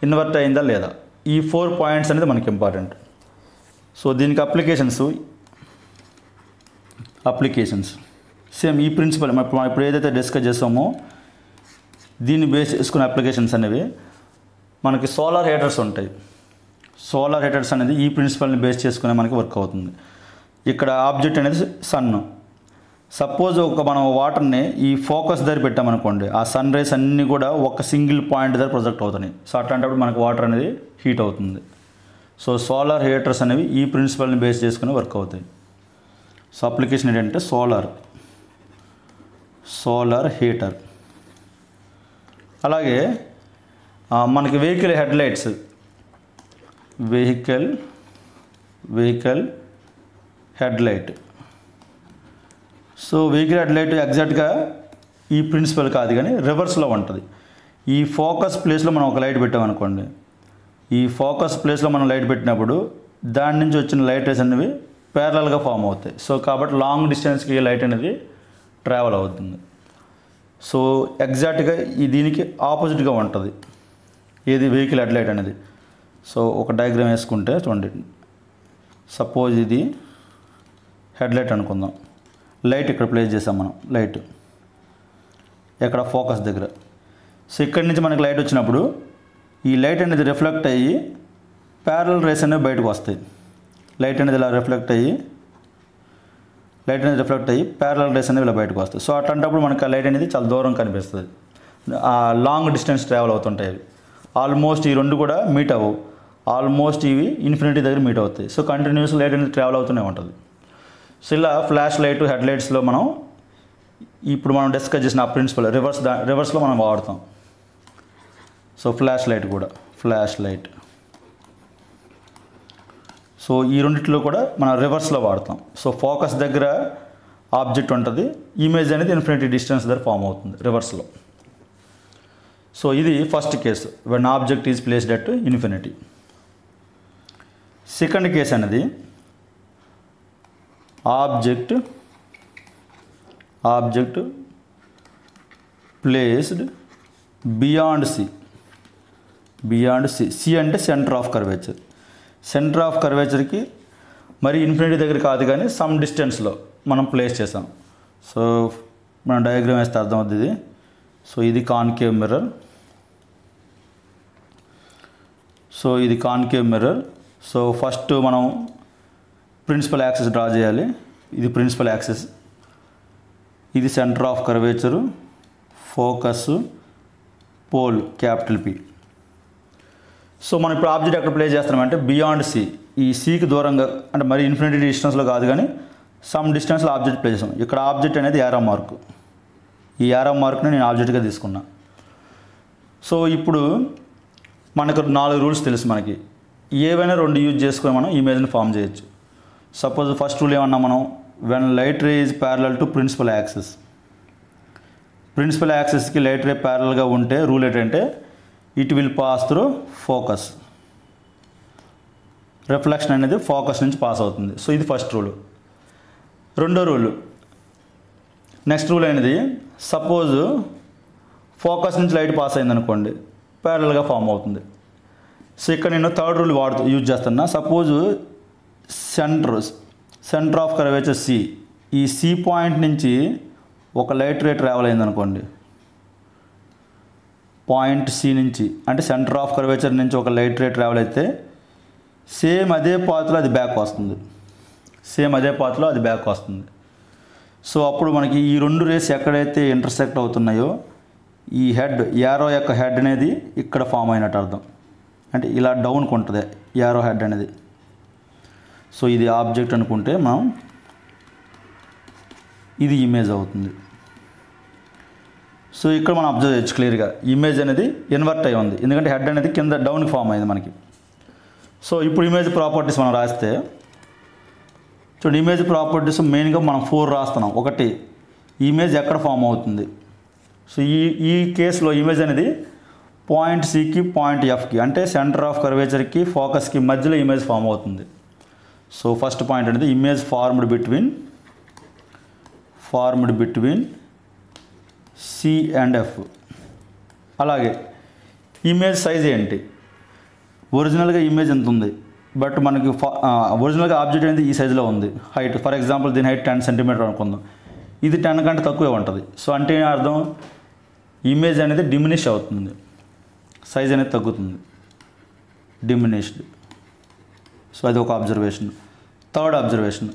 ఇన్వర్ట్ అయిందా లేదా, ఈ 4 పాయింట్స్ అనేది మనకి ఇంపార్టెంట్. సో దీనికి అప్లికేషన్స్ సేమ్ ఈ ప్రిన్సిపల్ మనం ఇప్పుడు ఏదైతే డిస్కస్ చేసామో దీన్ని బేస్ చేసుకున్న అప్లికేషన్స్ అనేవి మనకి సోలార్ హీటర్స్ ఉంటాయి. సోలార్ హీటర్స్ అనేది ఈ ప్రిన్సిపల్ని బేస్ చేసుకునే మనకి వర్క్ అవుతుంది. ఇక్కడ ఆబ్జెక్ట్ అనేది సన్. సపోజ్ మనం వాటర్ని ఈ ఫోకస్ దగ్గర పెట్టామనుకోండి, ఆ సన్ రేస్ అన్నీ కూడా ఒక సింగిల్ పాయింట్ దగ్గర ప్రొజెక్ట్ అవుతున్నాయి. సో అట్లాంటప్పుడు మనకు వాటర్ అనేది హీట్ అవుతుంది. సో సోలార్ హీటర్స్ అనేవి ఈ ప్రిన్సిపల్ని బేస్ చేసుకుని వర్క్ అవుతాయి. సో అప్లికేషన్ ఏంటంటే సోలార్ హీటర్. అలాగే మనకి vehicle headlights, vehicle headlight. So vehicle headlight ఎగ్జాక్ట్గా ఈ ప్రిన్సిపల్ కాదు కానీ రివర్స్లో ఉంటుంది. ఈ ఫోకస్ ప్లేస్లో మనం ఒక లైట్ పెట్టామనుకోండి, ఈ ఫోకస్ ప్లేస్లో మనం లైట్ పెట్టినప్పుడు దాని నుంచి వచ్చిన లైట్ రేస్ అనేవి ప్యారలల్గా ఫామ్ అవుతాయి. సో కాబట్టి లాంగ్ డిస్టెన్స్కి లైట్ అనేది ట్రావెల్ అవుతుంది. సో ఎగ్జాక్ట్గా దీనికి ఆపోజిట్గా ఉంటుంది ఏది వెహికల్ హెడ్లైట్ అనేది. సో ఒక డయాగ్రామ్ వేసుకుంటే చూడండి, సపోజ్ ఇది హెడ్లైట్ అనుకుందాం. లైట్ ఇక్కడ ప్లేస్ చేసాం మనం, లైట్ ఎక్కడ ఫోకస్ దగ్గర. సో ఇక్కడి నుంచి మనకి లైట్ వచ్చినప్పుడు ఈ లైట్ అనేది రిఫ్లెక్ట్ అయ్యి ప్యారలల్ రేస్ అనేవి బయటకు వస్తాయి. లైట్ అనేది ఇలా రిఫ్లెక్ట్ అయ్యి ప్యారలల్ రేస్ అనేవి ఇలా బయటకు వస్తాయి. సో అట్లాంటప్పుడు మనకి ఆ లైట్ అనేది చాలా దూరం కనిపిస్తుంది. ఆ లాంగ్ డిస్టెన్స్ ట్రావెల్ అవుతుంటాయి అవి. ఆల్మోస్ట్ ఈ రెండు కూడా మీట్ అవ్వవు, ఆల్మోస్ట్ ఇవి ఇన్ఫినిటీ దగ్గర మీట్ అవుతాయి. సో కంటిన్యూస్ లైట్ అనేది ట్రావెల్ అవుతూనే ఉంటుంది. సో ఇలా ఫ్లాష్ లైట్ హెడ్లైట్స్లో ఇప్పుడు మనం డిస్కస్ చేసిన ఆ ప్రిన్సిపల్ రివర్స్లో మనం వాడతాం. సో ఫ్లాష్ లైట్ సో ఈ రెండిట్లో కూడా మనం రివర్స్లో వాడతాం. సో ఫోకస్ దగ్గర ఆబ్జెక్ట్ ఉంటుంది, ఇమేజ్ అనేది ఇన్ఫినిటీ డిస్టెన్స్ దగ్గర ఫామ్ అవుతుంది రివర్స్లో. సో ఇది first case, when object is placed at infinity. Second case అనేది ఆబ్జెక్ట్ ప్లేస్డ్ బియాండ్ సి అంటే centre of curvature. Centre of కర్వేచర్కి మరి ఇన్ఫినిటీ దగ్గర కాదు కానీ సమ్ డిస్టెన్స్లో మనం ప్లేస్ చేసాం. సో మనం డయాగ్రామ్ వేస్తే అర్థమవుతుంది ఇది. సో ఇది కాన్కేవ్ మిర్రర్. సో ఫస్ట్ మనం ప్రిన్సిపల్ యాక్సిస్ డ్రా చేయాలి. ఇది ప్రిన్సిపల్ యాక్సిస్, ఇది centre of curvature, focus, pole capital P. So మనం ఇప్పుడు ఆబ్జెక్ట్ ఎక్కడ ప్లేస్ చేస్తున్నామంటే బియాండ్ సి, ఈ సికి దూరంగా అంటే మరి ఇన్ఫినిటీ డిస్టెన్స్లో కాదు కానీ సమ్ డిస్టెన్స్లో ఆబ్జెక్ట్ ప్లేస్ చేస్తాం. ఇక్కడ ఆబ్జెక్ట్ అనేది యారో మార్క్, ఈ యారో మార్క్ని నేను ఆబ్జెక్ట్గా తీసుకున్నా. సో ఇప్పుడు మనకు 4 రూల్స్ తెలుసు. మనకి ఏవైనా 2 యూజ్ చేసుకొని మనం ఇమేజ్ని ఫామ్ చేయొచ్చు. సపోజ్ ఫస్ట్ రూల్ ఏమన్నా మనం when light ray is parallel to principal యాక్సిస్కి లైట్ రే ప్యారలల్గా ఉంటే రూల్ ఏంటంటే it will pass through focus. Reflection అనేది ఫోకస్ నుంచి పాస్ అవుతుంది. సో ఇది ఫస్ట్ రూల్. రెండో రూల్, నెక్స్ట్ రూల్ అనేది సపోజ్ ఫోకస్ నుంచి లైట్ పాస్ అయిందనుకోండి, ప్యారలల్గా ఫామ్ అవుతుంది. సో ఇక్కడ నేను థర్డ్ రూల్ యూజ్ చేస్తున్నా. Suppose centre of curvature C, ఈ సి పాయింట్ నుంచి ఒక లైట్ రే ట్రావెల్ అయిందనుకోండి, పాయింట్ సి నుంచి అంటే సెంటర్ ఆఫ్ కర్వేచర్ నుంచి ఒక లైట్ రే ట్రావెల్ అయితే సేమ్ అదే పాత్లో అది బ్యాక్ వస్తుంది. సో అప్పుడు మనకి ఈ 2 రేస్ ఎక్కడైతే ఇంటర్సెక్ట్ అవుతున్నాయో ఈ యారో యొక్క హెడ్ అనేది ఇక్కడ ఫామ్ అయినట్టు అర్థం. అంటే ఇలా డౌన్కి ఉంటుంది యారో హెడ్ అనేది. సో ఇది ఆబ్జెక్ట్ అనుకుంటే మనం ఇది ఇమేజ్ అవుతుంది. సో ఇక్కడ మనం అబ్జర్వ్ చేయొచ్చు క్లియర్గా ఇమేజ్ అనేది ఇన్వర్ట్ అయి ఉంది, ఎందుకంటే హెడ్ అనేది కింద డౌన్కి ఫామ్ అయింది మనకి. సో ఇప్పుడు ఇమేజ్ ప్రాపర్టీస్ మనం రాస్తే చూడండి, ఇమేజ్ ప్రాపర్టీస్ మెయిన్గా మనం 4 రాస్తున్నాం. ఒకటి, ఇమేజ్ ఎక్కడ ఫామ్ అవుతుంది. సో ఈ కేసులో ఇమేజ్ అనేది పాయింట్ సికి పాయింట్ ఎఫ్కి అంటే సెంటర్ ఆఫ్ కర్వేచర్కి ఫోకస్కి మధ్యలో ఇమేజ్ ఫామ్ అవుతుంది. సో ఫస్ట్ పాయింట్ అనేది image formed between C and F. అలాగే ఇమేజ్ సైజ్ ఏంటి, ఒరిజినల్గా ఇమేజ్ ఎంత ఉంది, బట్ మనకి ఒరిజినల్గా ఆబ్జెక్ట్ అనేది ఈ సైజులో ఉంది హైట్. ఫర్ ఎగ్జాంపుల్ దీని హైట్ 10 సెంటీమీటర్ అనుకుందాం, ఇది 10 కంటే తక్కువే ఉంటుంది. సో అంటే అర్థం ఇమేజ్ అనేది డిమినిష్ అవుతుంది, సైజ్ అనేది తగ్గుతుంది, డిమినిష్డ్. సో అది ఒక అబ్జర్వేషన్. థర్డ్ అబ్జర్వేషన్,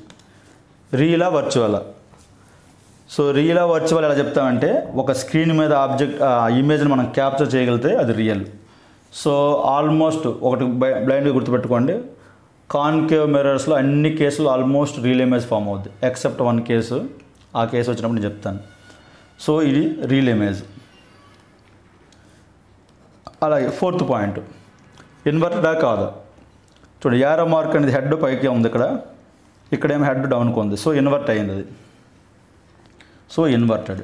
రియలా వర్చువలా. సో రియలా వర్చువల్ ఎలా చెప్తామంటే, ఒక స్క్రీన్ మీద ఇమేజ్ని మనం క్యాప్చర్ చేయగలిగితే అది రియల్. సో ఆల్మోస్ట్ ఒకటి బ్లైండ్గా గుర్తుపెట్టుకోండి, కాన్కేవ్ మిర్రర్స్లో అన్ని కేసులు ఆల్మోస్ట్ రియల్ ఇమేజ్ ఫామ్ అవుద్ది, ఎక్సెప్ట్ వన్ కేసు. ఆ కేసు వచ్చినప్పుడు నేను చెప్తాను. సో ఇది రియల్ ఇమేజ్. అలాగే ఫోర్త్ పాయింట్, ఇన్వర్టెడా కాదా. చూడండి, యారో మార్క్ అనేది హెడ్ పైకి ఉంది, ఇక్కడేమో హెడ్ డౌన్కి ఉంది. సో ఇన్వర్ట్ అయింది అది. So inverted.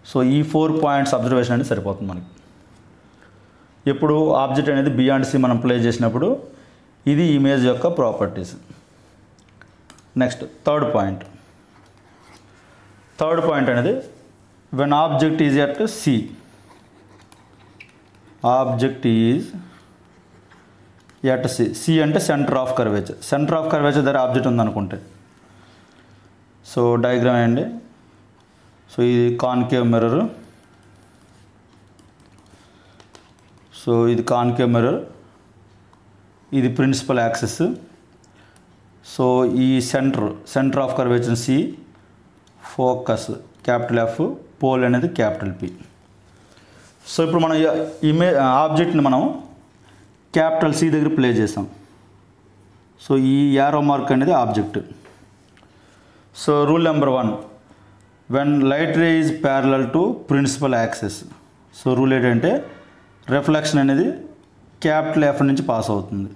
సో ఈ 4 పాయింట్స్ అబ్జర్వేషన్ అనేది సరిపోతుంది మనకి. ఎప్పుడు ఆబ్జెక్ట్ అనేది బియాండ్ సి మనం ప్లే చేసినప్పుడు ఇది ఇమేజ్ యొక్క ప్రాపర్టీస్. నెక్స్ట్ థర్డ్ పాయింట్ అనేది when object is at C. Object is at C. C అంటే centre of curvature. Centre of curvature దగ్గర ఆబ్జెక్ట్ ఉందనుకుంటే, సో డయాగ్రామ్ అండి. సో ఇది కాన్కేవ్ మిర్రర్. సో ఇది కాన్కేవ్ మిర్రర్, ఇది ప్రిన్సిపల్ యాక్సిస్. సో ఈ centre of curvature C, focus capital F, pole అనేది capital P. So ఇప్పుడు మనం ఆబ్జెక్ట్ని మనం క్యాపిటల్ సి దగ్గర ప్లే చేసాం. సో ఈ యారో మార్క్ అనేది object. So rule number 1, when light ray is parallel to principal axis. So rule ఏంటంటే రిఫ్లెక్షన్ అనేది క్యాపిటల్ ఎఫ్ నుంచి పాస్ అవుతుంది.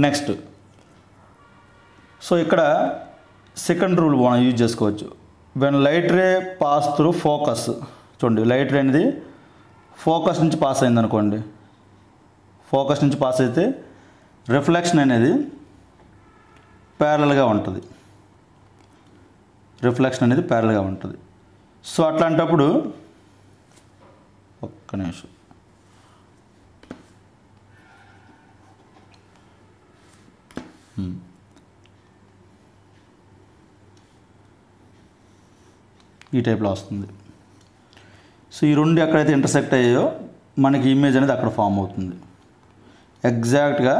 నెక్స్ట్, సో ఇక్కడ సెకండ్ రూల్ మనం యూజ్ చేసుకోవచ్చు. When light ray pass through focus. చూడండి, light ray అనేది focus నుంచి పాస్ అయింది అనుకోండి, ఫోకస్ నుంచి పాస్ అయితే రిఫ్లెక్షన్ అనేది ప్యారలల్గా ఉంటుంది. రిఫ్లెక్షన్ అనేది ప్యారలల్గా ఉంటుంది. సో అట్లాంటప్పుడు ఒక్క నిమిషం, ఈ టైప్లో వస్తుంది. సో ఈ రెండు ఎక్కడైతే ఇంటర్సెక్ట్ అయ్యాయో మనకి ఇమేజ్ అనేది అక్కడ ఫామ్ అవుతుంది. ఎగ్జాక్ట్గా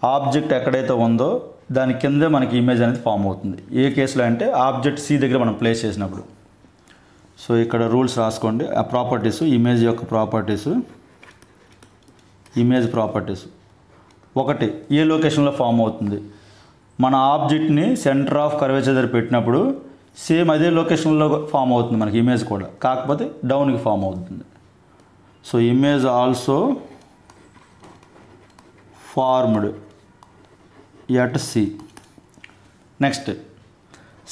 ఆబ్జెక్ట్ ఎక్కడైతే ఉందో దాని కిందే మనకి ఇమేజ్ అనేది ఫామ్ అవుతుంది. ఏ కేసులో అంటే ఆబ్జెక్ట్ సి దగ్గర మనం ప్లేస్ చేసినప్పుడు. సో ఇక్కడ రూల్స్ రాసుకోండి. ఆ ప్రాపర్టీస్, ఇమేజ్ యొక్క ప్రాపర్టీస్, ఇమేజ్ ప్రాపర్టీస్. ఒకటి, ఏ లొకేషన్లో ఫామ్ అవుతుంది. మన ఆబ్జెక్ట్ని సెంటర్ ఆఫ్ కర్వేచర్ దగ్గర పెట్టినప్పుడు సేమ్ అదే లొకేషన్లో ఫామ్ అవుతుంది మనకి ఇమేజ్ కూడా, కాకపోతే డౌన్కి ఫామ్ అవుతుంది. So image also formed at C. Next,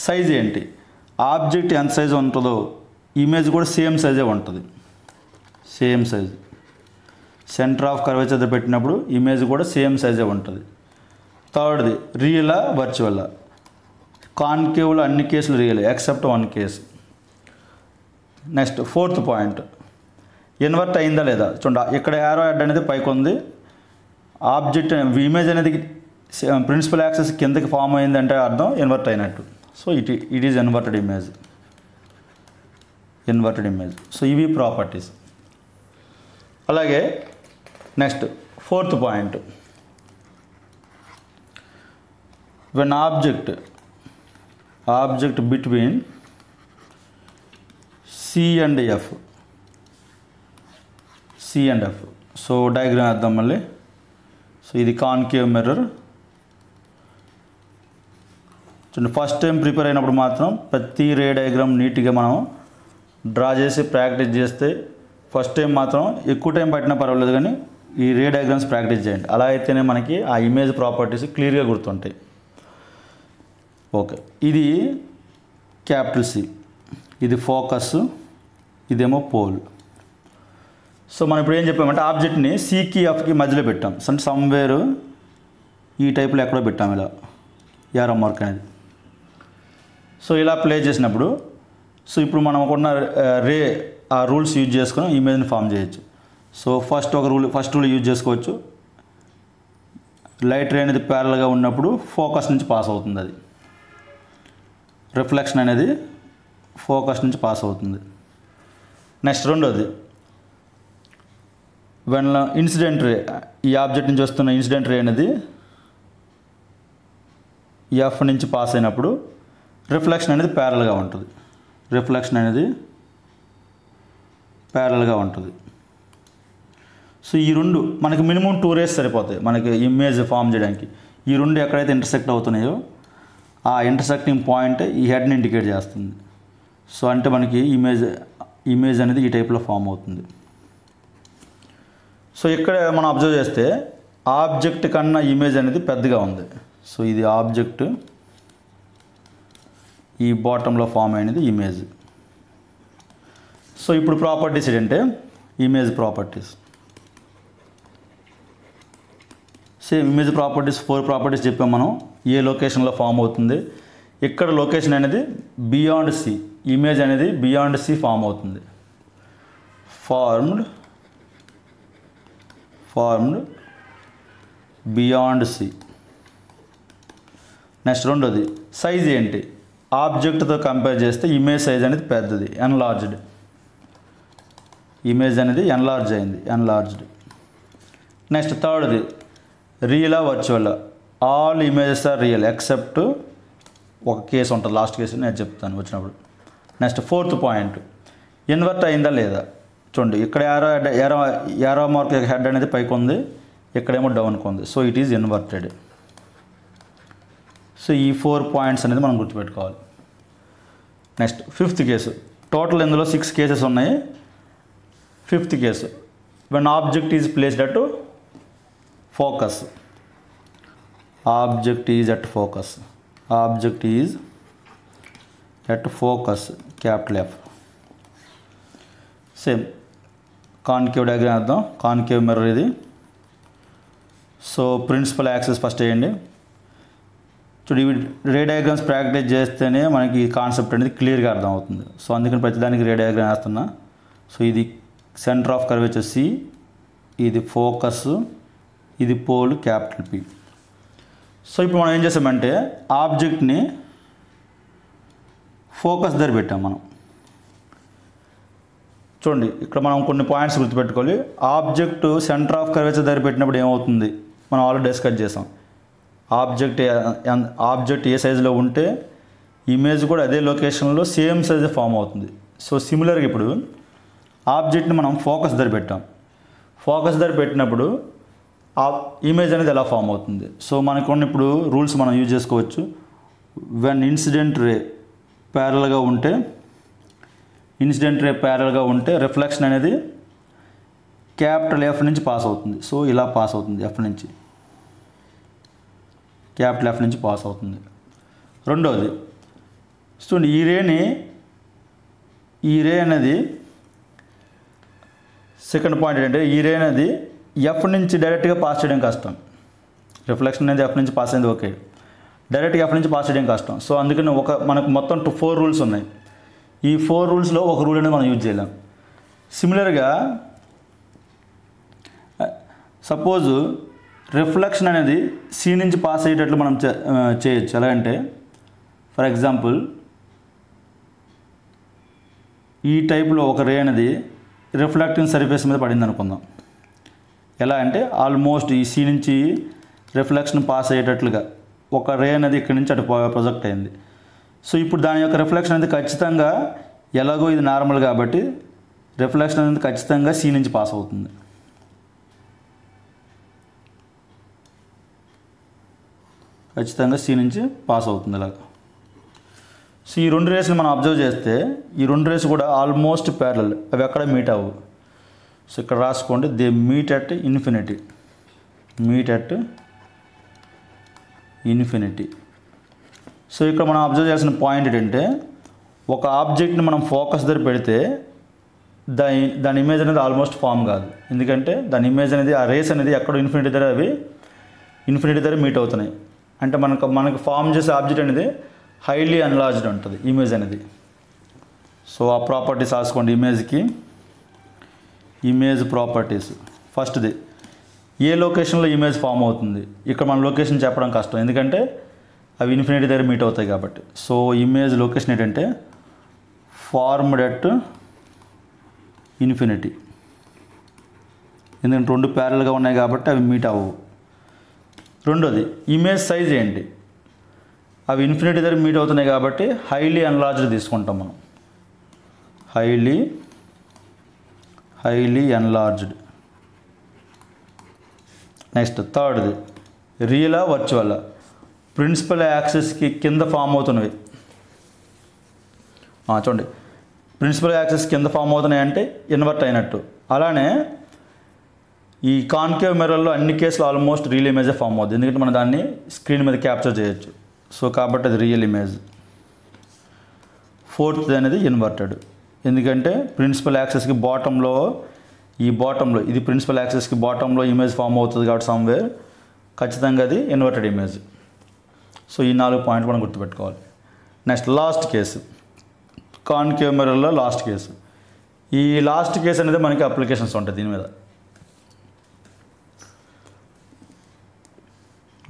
size ఏంటి. ఆబ్జెక్ట్ ఎంత సైజు ఉంటుందో ఇమేజ్ కూడా సేమ్ సైజే ఉంటుంది. Same size centre of curvature దగ్గర పెట్టినప్పుడు ఇమేజ్ కూడా సేమ్ సైజే ఉంటుంది. థర్డ్ది, రియలా వర్చువలా. కాన్కేవ్లో అన్ని కేసులు real except one case. Next fourth point, invert అయిందా లేదా. చూడండి, ఇక్కడ యారో హెడ్ అనేది పైకి ఉంది, ఆబ్జెక్ట్ ఇమేజ్ అనేది ప్రిన్సిపల్ యాక్సెస్ కిందకి ఫామ్ అయిందంటే అర్థం ఇన్వర్ట్ అయినట్టు. So it is inverted image. So ఇవి ప్రాపర్టీస్. అలాగే next fourth point, when object between C and F. So diagram వేద్దాం మళ్ళీ. సో ఇది కాన్కేవ్ మిర్రర్. చూడండి, ఫస్ట్ టైం ప్రిపేర్ అయినప్పుడు మాత్రం ప్రతి రే డయాగ్రామ్ నీట్గా మనం డ్రా చేసి ప్రాక్టీస్ చేస్తే, ఫస్ట్ టైం మాత్రం ఎక్కువ టైం పట్టినా పర్వాలేదు కానీ ఈ రే డయాగ్రామ్స్ ప్రాక్టీస్ చేయండి. అలా అయితేనే మనకి ఆ ఇమేజ్ ప్రాపర్టీస్ క్లియర్గా గుర్తుంటాయి. ఓకే, ఇది క్యాపిటల్ సి, ఇది ఫోకస్, ఇదేమో పోల్. సో మనం ఇప్పుడు ఏం చెప్పామంటే ఆబ్జెక్ట్ని సికి ఎఫ్కి మధ్యలో పెట్టాం. అంటే సమ్వేర్ ఈ టైప్లో ఎక్కడో పెట్టాం ఇలా యారో మార్క్ అనేది. సో ఇలా ప్లే చేసినప్పుడు, సో ఇప్పుడు మనం ఉన్న రే ఆ రూల్స్ యూజ్ చేసుకొని ఇమేజ్ని ఫామ్ చేయొచ్చు. సో ఫస్ట్ రూల్ యూజ్ చేసుకోవచ్చు. లైట్ రే అనేది ప్యారల్గా ఉన్నప్పుడు ఫోకస్ నుంచి పాస్ అవుతుంది, అది రిఫ్లెక్షన్ అనేది ఫోకస్ నుంచి పాస్ అవుతుంది. నెక్స్ట్ రెండోది, వెన్ ఇన్సిడెంట్ రే, ఈ ఆబ్జెక్ట్ నుంచి వస్తున్న ఇన్సిడెంట్ రే అనేది ఎఫ్ నుంచి పాస్ అయినప్పుడు రిఫ్లెక్షన్ అనేది ప్యారల్గా ఉంటుంది. రిఫ్లెక్షన్ అనేది ప్యారల్గా ఉంటుంది. సో ఈ రెండు మనకి మినిమం 2 రేస్ సరిపోతాయి మనకి ఇమేజ్ ఫామ్ చేయడానికి. ఈ రెండు ఎక్కడైతే ఇంటర్సెక్ట్ అవుతున్నాయో ఆ ఇంటర్సెక్టింగ్ పాయింట్ ఈ హెడ్ని ఇండికేట్ చేస్తుంది. సో అంటే మనకి ఇమేజ్ అనేది ఈ టైప్లో ఫామ్ అవుతుంది. సో ఇక్కడ మనం అబ్జర్వ్ చేస్తే ఆబ్జెక్ట్ కన్నా ఇమేజ్ అనేది పెద్దగా ఉంది. సో ఇది ఆబ్జెక్ట్, ఈ బాటంలో ఫామ్ అయినది ఇమేజ్. సో ఇప్పుడు ప్రాపర్టీస్ ఏంటంటే image properties. Same image properties 4 properties చెప్పాం మనం. ఏ లొకేషన్లో ఫామ్ అవుతుంది, ఇక్కడ లొకేషన్ అనేది బియాండ్ సి, ఇమేజ్ అనేది బియాండ్ సి ఫామ్ అవుతుంది. Formed beyond C. నెక్స్ట్ రెండోది సైజ్ ఏంటి, ఆబ్జెక్ట్తో కంపేర్ చేస్తే ఇమేజ్ సైజ్ అనేది పెద్దది, ఎన్లార్జ్డ్. ఇమేజ్ అనేది ఎన్లార్జ్డ్. నెక్స్ట్ థర్డ్ది రియలా virtual, all images are real except ఒక కేసు ఉంటుంది, లాస్ట్ కేసు నేను చెప్తాను వచ్చినప్పుడు. నెక్స్ట్ ఫోర్త్ పాయింట్, ఇన్వర్ట్ అయిందా లేదా. చూడండి ఇక్కడ యారో మార్క్ హెడ్ అనేది పైకి ఉంది, ఇక్కడేమో డౌన్కి ఉంది. So it is inverted. So ఈ 4 పాయింట్స్ అనేది మనం గుర్తుపెట్టుకోవాలి. నెక్స్ట్ 5th కేసు, టోటల్ ఇందులో 6 కేసెస్ ఉన్నాయి. 5th case, when object is placed at focus. Object is at focus, capital F. Same concave diagram అర్థం, కాన్కేవ్ మిర్రర్ ఇది. సో ప్రిన్సిపల్ యాక్సెస్ ఫస్ట్ వేయండి. చూడు ఇవి రే డయాగ్రామ్స్ ప్రాక్టీస్ చేస్తేనే మనకి ఈ కాన్సెప్ట్ అనేది క్లియర్గా అర్థం అవుతుంది. సో అందుకని ప్రతిదానికి రే డయాగ్రామ్ వేస్తున్నా. సో ఇది సెంటర్ ఆఫ్ కర్వేచర్ సి, ఇది ఫోకస్, ఇది పోల్ క్యాపిటల్ పి. సో ఇప్పుడు మనం ఏం చేసామంటే ఆబ్జెక్ట్ని ఫోకస్ దగ్గర పెట్టాం మనం. చూడండి ఇక్కడ మనం కొన్ని పాయింట్స్ గుర్తుపెట్టుకోవాలి. ఆబ్జెక్ట్ సెంటర్ ఆఫ్ కర్వేచర్ దగ్గర పెట్టినప్పుడు ఏమవుతుంది మనం ఆల్రెడీ డిస్కస్ చేసాం. ఆబ్జెక్ట్ ఏ సైజులో ఉంటే ఇమేజ్ కూడా అదే లొకేషన్లో సేమ్ సైజ్ ఫామ్ అవుతుంది. సో సిమిలర్గా ఇప్పుడు ఆబ్జెక్ట్ని మనం ఫోకస్ దగ్గర పెట్టాం. ఫోకస్ దగ్గర పెట్టినప్పుడు ఆ ఇమేజ్ అనేది ఎలా ఫామ్ అవుతుంది. సో మనకున్న ఇప్పుడు రూల్స్ మనం యూజ్ చేసుకోవచ్చు. వెన్ ఇన్సిడెంట్ రే ప్యారల్గా ఉంటే రిఫ్లెక్షన్ అనేది క్యాపిటల్ ఎఫ్ నుంచి పాస్ అవుతుంది. సో ఇలా పాస్ అవుతుంది, క్యాపిటల్ ఎఫ్ నుంచి పాస్ అవుతుంది. రెండోది చూడండి, ఈ రే అనేది సెకండ్ పాయింట్ ఏంటంటే ఈ రే అనేది ఎఫ్ నుంచి డైరెక్ట్గా పాస్ చేయడం కష్టం. రిఫ్లెక్షన్ అనేది ఎఫ్ నుంచి పాస్ అయింది ఓకే, డైరెక్ట్గా ఎఫ్ నుంచి పాస్ చేయడం కష్టం. సో అందుకని మనకు మొత్తం 4 రూల్స్ ఉన్నాయి. ఈ 4 రూల్స్లో ఒక రూల్ అనేది మనం యూజ్ చేయలేం. సిమిలర్గా సపోజ్ రిఫ్లెక్షన్ అనేది సి నుంచి పాస్ అయ్యేటట్లు మనం చేయొచ్చు. ఎలాగంటే ఫర్ ఎగ్జాంపుల్ ఈ టైప్లో ఒక రే అనేది రిఫ్లెక్టింగ్ సర్ఫేస్ మీద పడింది అనుకుందాం. ఎలా అంటే ఆల్మోస్ట్ ఈ సి నుంచి రిఫ్లెక్షన్ పాస్ అయ్యేటట్లుగా ఒక రే అనేది ఇక్కడి నుంచి అటు ప్రొజెక్ట్ అయింది. సో ఇప్పుడు దాని యొక్క రిఫ్లెక్షన్ అనేది ఖచ్చితంగా ఎలాగో ఇది నార్మల్ కాబట్టి రిఫ్లెక్షన్ అనేది ఖచ్చితంగా సి నుంచి పాస్ అవుతుంది. ఇలాగ. సో ఈ 2 రేస్లు మనం అబ్జర్వ్ చేస్తే ఈ 2 రేస్ కూడా ఆల్మోస్ట్ ప్యారలల్, అవి ఎక్కడ మీట్ అవ్వవు. సో ఇక్కడ రాసుకోండి, they meet at infinity. So ఇక్కడ మనం అబ్జర్వ్ చేయాల్సిన పాయింట్ ఏంటంటే ఒక ఆబ్జెక్ట్ని మనం ఫోకస్ దగ్గర పెడితే దాని ఇమేజ్ అనేది ఆల్మోస్ట్ ఫామ్ కాదు. ఎందుకంటే దాని ఇమేజ్ అనేది ఆ రేస్ అనేది ఎక్కడో ఇన్ఫినిటీ దగ్గర మీట్ అవుతున్నాయి. అంటే మనకు ఫామ్ చేసే ఆబ్జెక్ట్ అనేది హైలీ ఎన్లార్జ్డ్ ఉంటుంది ఇమేజ్ అనేది. సో ఆ ప్రాపర్టీస్ రాసుకోండి. Image properties. ఫస్ట్ది ఏ లొకేషన్లో ఇమేజ్ ఫామ్ అవుతుంది. ఇక్కడ మన లొకేషన్ చెప్పడం కష్టం, ఎందుకంటే అవి ఇన్ఫినిటీ దగ్గర మీట్ అవుతాయి కాబట్టి. సో ఇమేజ్ లొకేషన్ ఏంటంటే ఫార్మ్డ్ ఎట్ ఇన్ఫినిటీ, ఎందుకంటే రెండు ప్యారల్గా ఉన్నాయి కాబట్టి అవి మీట్ అవ్వవు. రెండోది ఇమేజ్ సైజ్ ఏంటి, అవి ఇన్ఫినిటీ దగ్గర మీట్ అవుతున్నాయి కాబట్టి హైలీ ఎన్లార్జ్డ్ తీసుకుంటాం మనం, హైలీ ఎన్లార్జ్డ్. నెక్స్ట్ థర్డ్ది రియలా వర్చువల్, ప్రిన్సిపల్ యాక్సెస్కి కింద ఫామ్ అవుతున్నవి. చూడండి, ప్రిన్సిపల్ యాక్సెస్ కింద ఫామ్ అవుతున్నాయి అంటే ఇన్వర్ట్ అయినట్టు. అలానే ఈ కాన్కేవ్ మిర్రర్లో అన్ని కేసులు ఆల్మోస్ట్ రియల్ ఇమేజే ఫామ్ అవుతుంది, ఎందుకంటే మనం దాన్ని స్క్రీన్ మీద క్యాప్చర్ చేయొచ్చు. సో కాబట్టి అది రియల్ ఇమేజ్. ఫోర్త్ అనేది ఇన్వర్టెడ్, ఎందుకంటే ప్రిన్సిపల్ యాక్సెస్కి బాటంలో ఇది ప్రిన్సిపల్ యాక్సెస్కి బాటంలో ఇమేజ్ ఫామ్ అవుతుంది కాబట్టి సమ్వేర్ ఖచ్చితంగా అది ఇన్వర్టెడ్ ఇమేజ్. సో ఈ 4 పాయింట్లు మనం గుర్తుపెట్టుకోవాలి. నెక్స్ట్ లాస్ట్ కేసు, కాన్కేవ్ మిర్రర్లో లాస్ట్ కేసు. ఈ లాస్ట్ కేసు అనేది మనకి అప్లికేషన్స్ ఉంటాయి దీని మీద.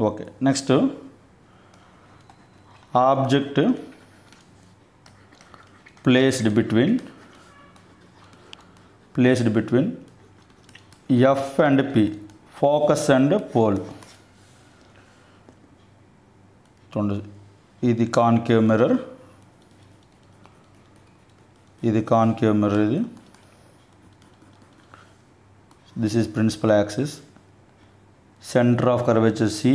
Okay, next object placed between F and P, focus and pole. చూడండి, ఇది కాన్కేవ్ మిర్రర్, ఇది this is principal axis, centre of curvature C,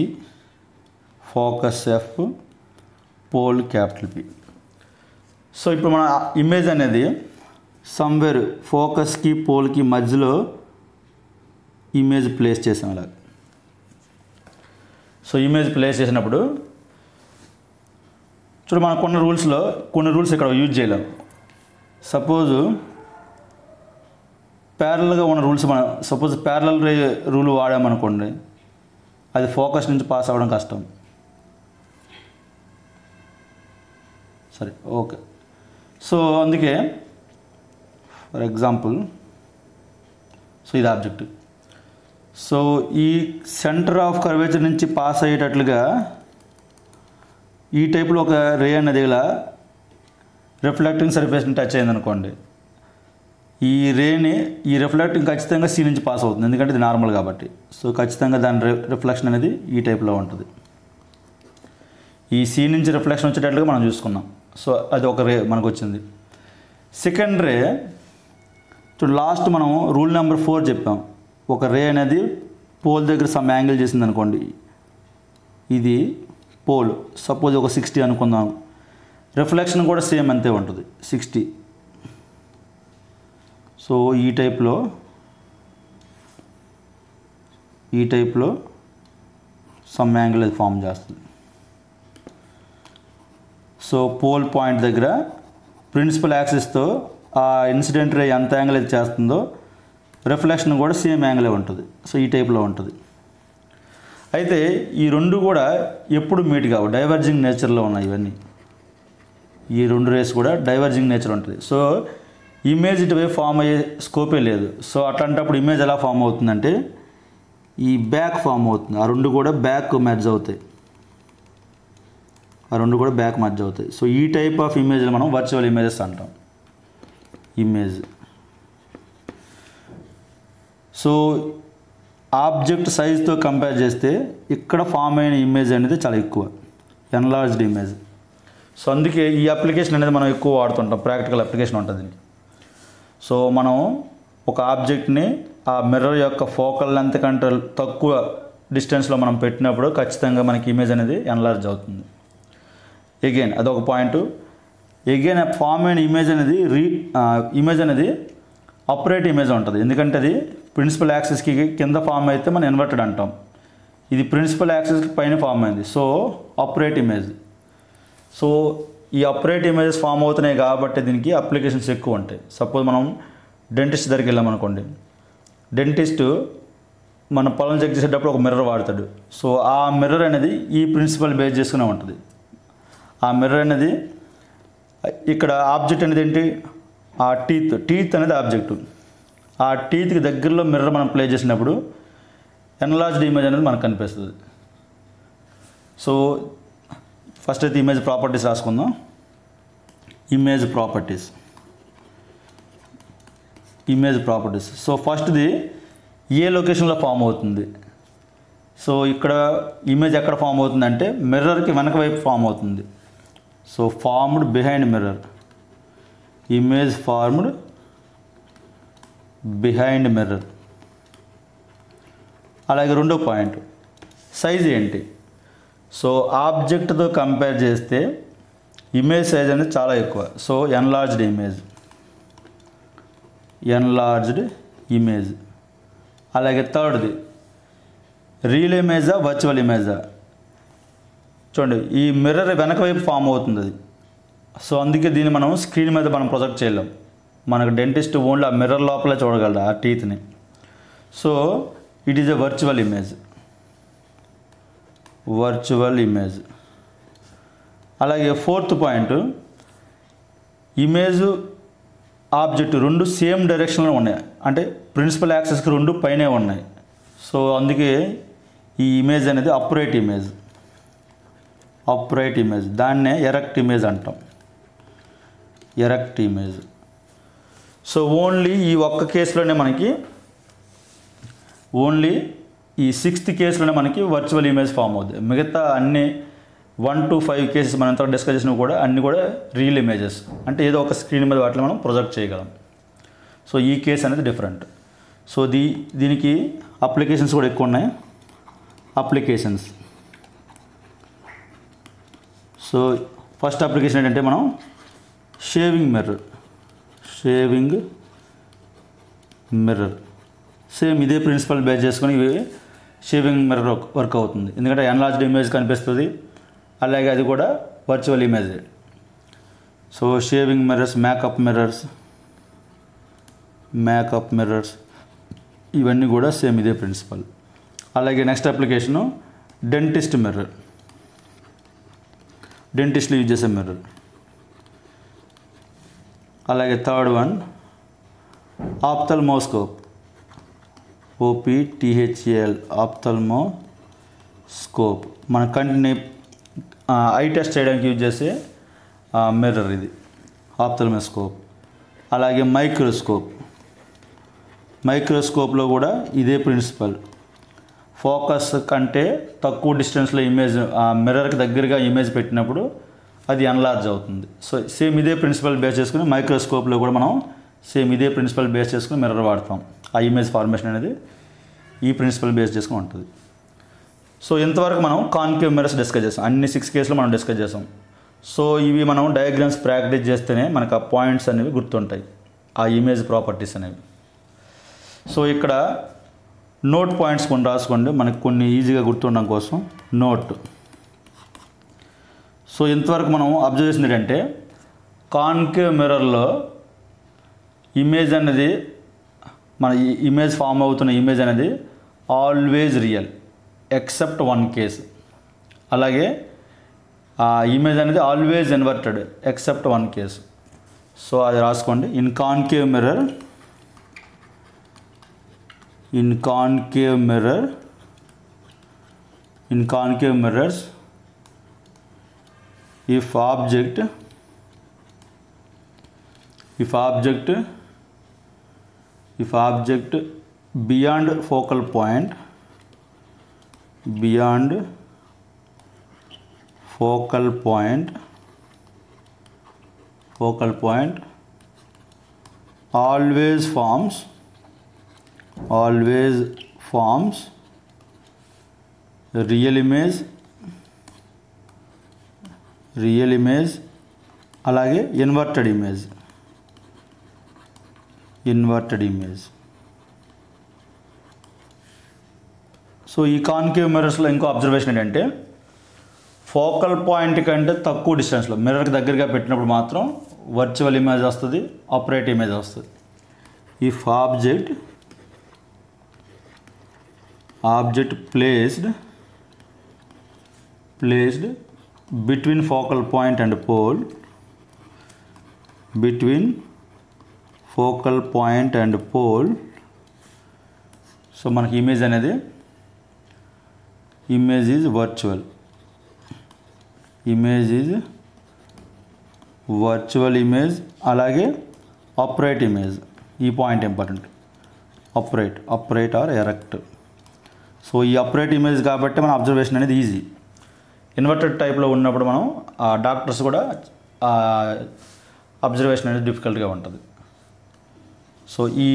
focus F, pole capital P. So ఇప్పుడు మన ఇమేజ్ అనేది సమ్వేర్ ఫోకస్కి పోల్కి మధ్యలో ఇమేజ్ ప్లేస్ చేసాం అలాగ. So image place చేసినప్పుడు చూడు, మన కొన్ని రూల్స్ ఇక్కడ యూజ్ చేయలేం. సపోజ్ ప్యారల్గా ఉన్న రూల్స్ ప్యారలల్ రూల్ వాడామనుకోండి, అది ఫోకస్ నుంచి పాస్ అవ్వడం కష్టం. సరే, ఓకే. సో అందుకే ఫర్ ఎగ్జాంపుల్, సో ఇది ఆబ్జెక్ట్. సో ఈ సెంటర్ ఆఫ్ కర్వేచర్ నుంచి పాస్ అయ్యేటట్లుగా ఈ టైప్లో ఒక రే అనేది ఇలా రిఫ్లెక్టింగ్ సర్ఫేస్ని టచ్ అయిందనుకోండి, ఈ రిఫ్లెక్టింగ్ ఖచ్చితంగా సి నుంచి పాస్ అవుతుంది, ఎందుకంటే ఇది నార్మల్ కాబట్టి. సో ఖచ్చితంగా దాని రిఫ్లెక్షన్ అనేది ఈ టైప్లో ఉంటుంది. ఈ సి నుంచి రిఫ్లెక్షన్ వచ్చేటట్లుగా మనం చూసుకున్నాం. సో అది ఒక రే మనకు వచ్చింది. సెకండ్ రే చూడు, లాస్ట్ మనం రూల్ నెంబర్ 4 చెప్పాం. ఒక రే అనేది పోల్ దగ్గర సమ్ యాంగిల్ చేసింది అనుకోండి, ఇది పోల్ సపోజ్ ఒక 60 అనుకుందాం, రిఫ్లెక్షన్ కూడా సేమ్ అంతే ఉంటుంది 60. సో ఈ టైప్లో సమ్ యాంగిల్ అది ఫామ్ చేస్తుంది. సో పోల్ పాయింట్ దగ్గర ప్రిన్సిపల్ యాక్సిస్తో ఆ ఇన్సిడెంట్ రే ఎంత యాంగిల్ అయితే చేస్తుందో రిఫ్లెక్షన్ కూడా సేమ్ యాంగిలే ఉంటుంది. సో ఈ టైప్లో ఉంటుంది. అయితే ఈ రెండు కూడా ఎప్పుడు మీట్ కావు, డైవర్జింగ్ నేచర్లో ఉన్నాయి ఇవన్నీ. ఈ రెండు రేస్ కూడా డైవర్జింగ్ నేచర్ ఉంటుంది. సో ఇమేజ్ ఇటువైపు ఫామ్ అయ్యే స్కోపే లేదు. సో అట్లాంటప్పుడు ఇమేజ్ ఎలా ఫామ్ అవుతుందంటే ఈ బ్యాక్ ఫామ్ అవుతుంది. ఆ రెండు కూడా బ్యాక్ మెర్జ్ అవుతాయి. సో ఈ టైప్ ఆఫ్ ఇమేజ్ని మనం వర్చువల్ ఇమేజెస్ అంటాం. సో ఆబ్జెక్ట్ సైజ్తో కంపేర్ చేస్తే ఇక్కడ ఫామ్ అయిన ఇమేజ్ అనేది చాలా ఎక్కువ, ఎన్లార్జ్డ్ ఇమేజ్. సో అందుకే ఈ అప్లికేషన్ అనేది మనం ఎక్కువ వాడుతుంటాం, ప్రాక్టికల్ అప్లికేషన్ ఉంటుంది దీనికి. సో మనం ఒక ఆబ్జెక్ట్ని ఆ మిర్రర్ యొక్క ఫోకల్ లెంత్ కంటే తక్కువ డిస్టెన్స్లో మనం పెట్టినప్పుడు ఖచ్చితంగా మనకి ఇమేజ్ అనేది ఎన్లార్జ్ అవుతుంది. ఎగైన్ అదొక పాయింట్. ఎగైన్ ఫామ్ అయిన ఇమేజ్ అనేది అపరేట్ ఇమేజ్ ఉంటుంది, ఎందుకంటే అది ప్రిన్సిపల్ యాక్సిస్కి కింద ఫామ్ అయితే మనం ఇన్వర్టెడ్ అంటాం. ఇది ప్రిన్సిపల్ యాక్సిస్కి పైన ఫామ్ అయింది, సో అపరేట్ ఇమేజ్. సో ఈ అపరేట్ ఇమేజెస్ ఫామ్ అవుతున్నాయి కాబట్టి దీనికి అప్లికేషన్స్ ఎక్కువ ఉంటాయి. సపోజ్ మనం డెంటిస్ట్ దగ్గరికి వెళ్ళామనుకోండి, డెంటిస్ట్ మన పళ్ళను చెక్ చేసేటప్పుడు ఒక మిర్రర్ వాడతాడు. సో ఆ మిర్రర్ అనేది ఈ ప్రిన్సిపల్ బేస్ చేసుకునే ఉంటుంది. ఆ మిర్రర్ అనేది ఇక్కడ ఆబ్జెక్ట్ అనేది ఏంటి, ఆ టీత్ అనేది ఆబ్జెక్టు. ఆ టీత్కి దగ్గరలో మిర్రర్ మనం ప్లే చేసినప్పుడు ఎన్లార్జ్డ్ ఇమేజ్ అనేది మనకు కనిపిస్తుంది. సో ఫస్ట్ అయితే ఇమేజ్ ప్రాపర్టీస్ రాసుకుందాం. Image properties. సో ఫస్ట్ది ఏ లొకేషన్లో ఫామ్ అవుతుంది. సో ఇక్కడ ఇమేజ్ ఎక్కడ ఫామ్ అవుతుందంటే మిర్రర్కి వెనక వైపు ఫామ్ అవుతుంది. So formed behind mirror, image formed behind mirror. అలాగే రెండో పాయింట్ సైజ్ ఏంటి. సో ఆబ్జెక్ట్తో కంపేర్ చేస్తే ఇమేజ్ సైజ్ అనేది చాలా ఎక్కువ. So enlarged image. అలాగే థర్డ్ది రియల్ ఇమేజా వర్చువల్ ఇమేజా. చూడండి ఈ మిర్రర్ వెనక వైపు ఫామ్ అవుతుంది అది. సో అందుకే దీన్ని మనం స్క్రీన్ మీద మనం ప్రొజెక్ట్ చేయలేం. మనకు డెంటిస్ట్ ఓన్లీ ఆ మిర్రర్ లోపలే చూడగలడు ఆ టీత్ని. So it is a virtual image. అలాగే ఫోర్త్ పాయింట్ ఇమేజ్ ఆబ్జెక్ట్ రెండు సేమ్ డైరెక్షన్లో ఉన్నాయి, అంటే ప్రిన్సిపల్ యాక్సెస్కి రెండు పైనే ఉన్నాయి. సో అందుకే ఈ ఇమేజ్ అనేది అప్రైట్ ఇమేజ్. దాన్నే ఎరెక్ట్ ఇమేజ్ అంటాం. సో ఓన్లీ ఈ ఒక్క కేసులోనే మనకి ఈ 6th కేసులోనే మనకి వర్చువల్ ఇమేజ్ ఫామ్ అవుతుంది. మిగతా అన్ని 1 to 5 కేసెస్ మనం ఎంత డిస్కస్ చేసినవి కూడా అన్నీ కూడా రియల్ ఇమేజెస్, అంటే ఏదో ఒక స్క్రీన్ మీద వాటిని మనం ప్రొజెక్ట్ చేయగలం. సో ఈ కేసు అనేది డిఫరెంట్. సో దీనికి అప్లికేషన్స్ కూడా ఎక్కువ ఉన్నాయి. సో ఫస్ట్ అప్లికేషన్ ఏంటంటే మనం షేవింగ్ మిర్రర్. సేమ్ ఇదే ప్రిన్సిపల్ బేస్ చేసుకొని షేవింగ్ మిర్రర్ వర్క్ అవుతుంది. ఎందుకంటే ఎన్లార్జ్డ్ ఇమేజ్ కనిపిస్తుంది, అలాగే అది కూడా virtual image. So shaving mirrors, makeup mirrors ఇవన్నీ కూడా సేమ్ ఇదే ప్రిన్సిపల్. అలాగే నెక్స్ట్ అప్లికేషను డెంటిస్ట్లు యూజ్ చేసే మిర్రర్. అలాగే థర్డ్ వన్ ఆప్థల్మోస్కోప్, OPTHAL ఆప్థల్మోస్కోప్. మన కంటిని ఐ టెస్ట్ చేయడానికి యూజ్ చేసే మిర్రర్ ఇది ఆప్థల్మోస్కోప్. అలాగే మైక్రోస్కోప్లో కూడా ఇదే ప్రిన్సిపల్. ఫోకస్ కంటే తక్కువ డిస్టెన్స్లో ఇమేజ్ మిర్రర్కి దగ్గరగా ఇమేజ్ పెట్టినప్పుడు అది ఎన్లార్జ్ అవుతుంది. సో సేమ్ ఇదే ప్రిన్సిపల్ బేస్ చేసుకుని మైక్రోస్కోప్లో కూడా మనం సేమ్ ఇదే ప్రిన్సిపల్ బేస్ చేసుకుని మిర్రర్ వాడతాం. ఆ ఇమేజ్ ఫార్మేషన్ అనేది ఈ ప్రిన్సిపల్ బేస్ చేసుకుని ఉంటుంది. సో ఇంతవరకు మనం కాన్కేవ్ మిర్రర్స్ డిస్కస్ చేసాం. అన్ని 6 కేసులు మనం డిస్కస్ చేసాం. సో ఇవి మనం డయాగ్రామ్స్ ప్రాక్టీస్ చేస్తేనే మనకు ఆ పాయింట్స్ అనేవి గుర్తుంటాయి, ఆ ఇమేజ్ ప్రాపర్టీస్ అనేవి. సో ఇక్కడ నోట్ పాయింట్స్ కొన్ని రాసుకోండి, మనకు కొన్ని ఈజీగా గుర్తుండడం కోసం. సో ఇంతవరకు మనం అబ్జర్వ్ చేసింది ఏంటంటే కాన్కేవ్ మిర్రర్లో ఇమేజ్ అనేది మన ఇమేజ్ ఫామ్ అవుతున్న ఇమేజ్ అనేది ఆల్వేజ్ రియల్ ఎక్సెప్ట్ 1 కేస్. అలాగే ఆ ఇమేజ్ అనేది always inverted except 1 case. So అది రాసుకోండి. In concave mirrors if object beyond focal point always forms real image అలాగే ఇన్వర్టెడ్ ఇమేజ్. సో ఈ కాన్కేవ్ మిర్రర్స్లో ఇంకో అబ్జర్వేషన్ ఏంటంటే ఫోకల్ పాయింట్ కంటే తక్కువ డిస్టెన్స్లో మిర్రర్కి దగ్గరగా పెట్టినప్పుడు మాత్రం వర్చువల్ ఇమేజ్ వస్తుంది, ఆపరేట్ ఇమేజ్ వస్తుంది. If object placed between focal point focal point and pole. So మనకి ఇమేజ్ అనేది image is virtual, image is virtual image. అలాగే అప్రైట్ ఇమేజ్, ఈ point important. Upright or erect. So ఈ upright image కాబట్టి మన observation అనేది easy. Inverted టైప్లో ఉన్నప్పుడు మనం డాక్టర్స్ కూడా అబ్జర్వేషన్ అనేది డిఫికల్ట్గా ఉంటుంది. సో ఈ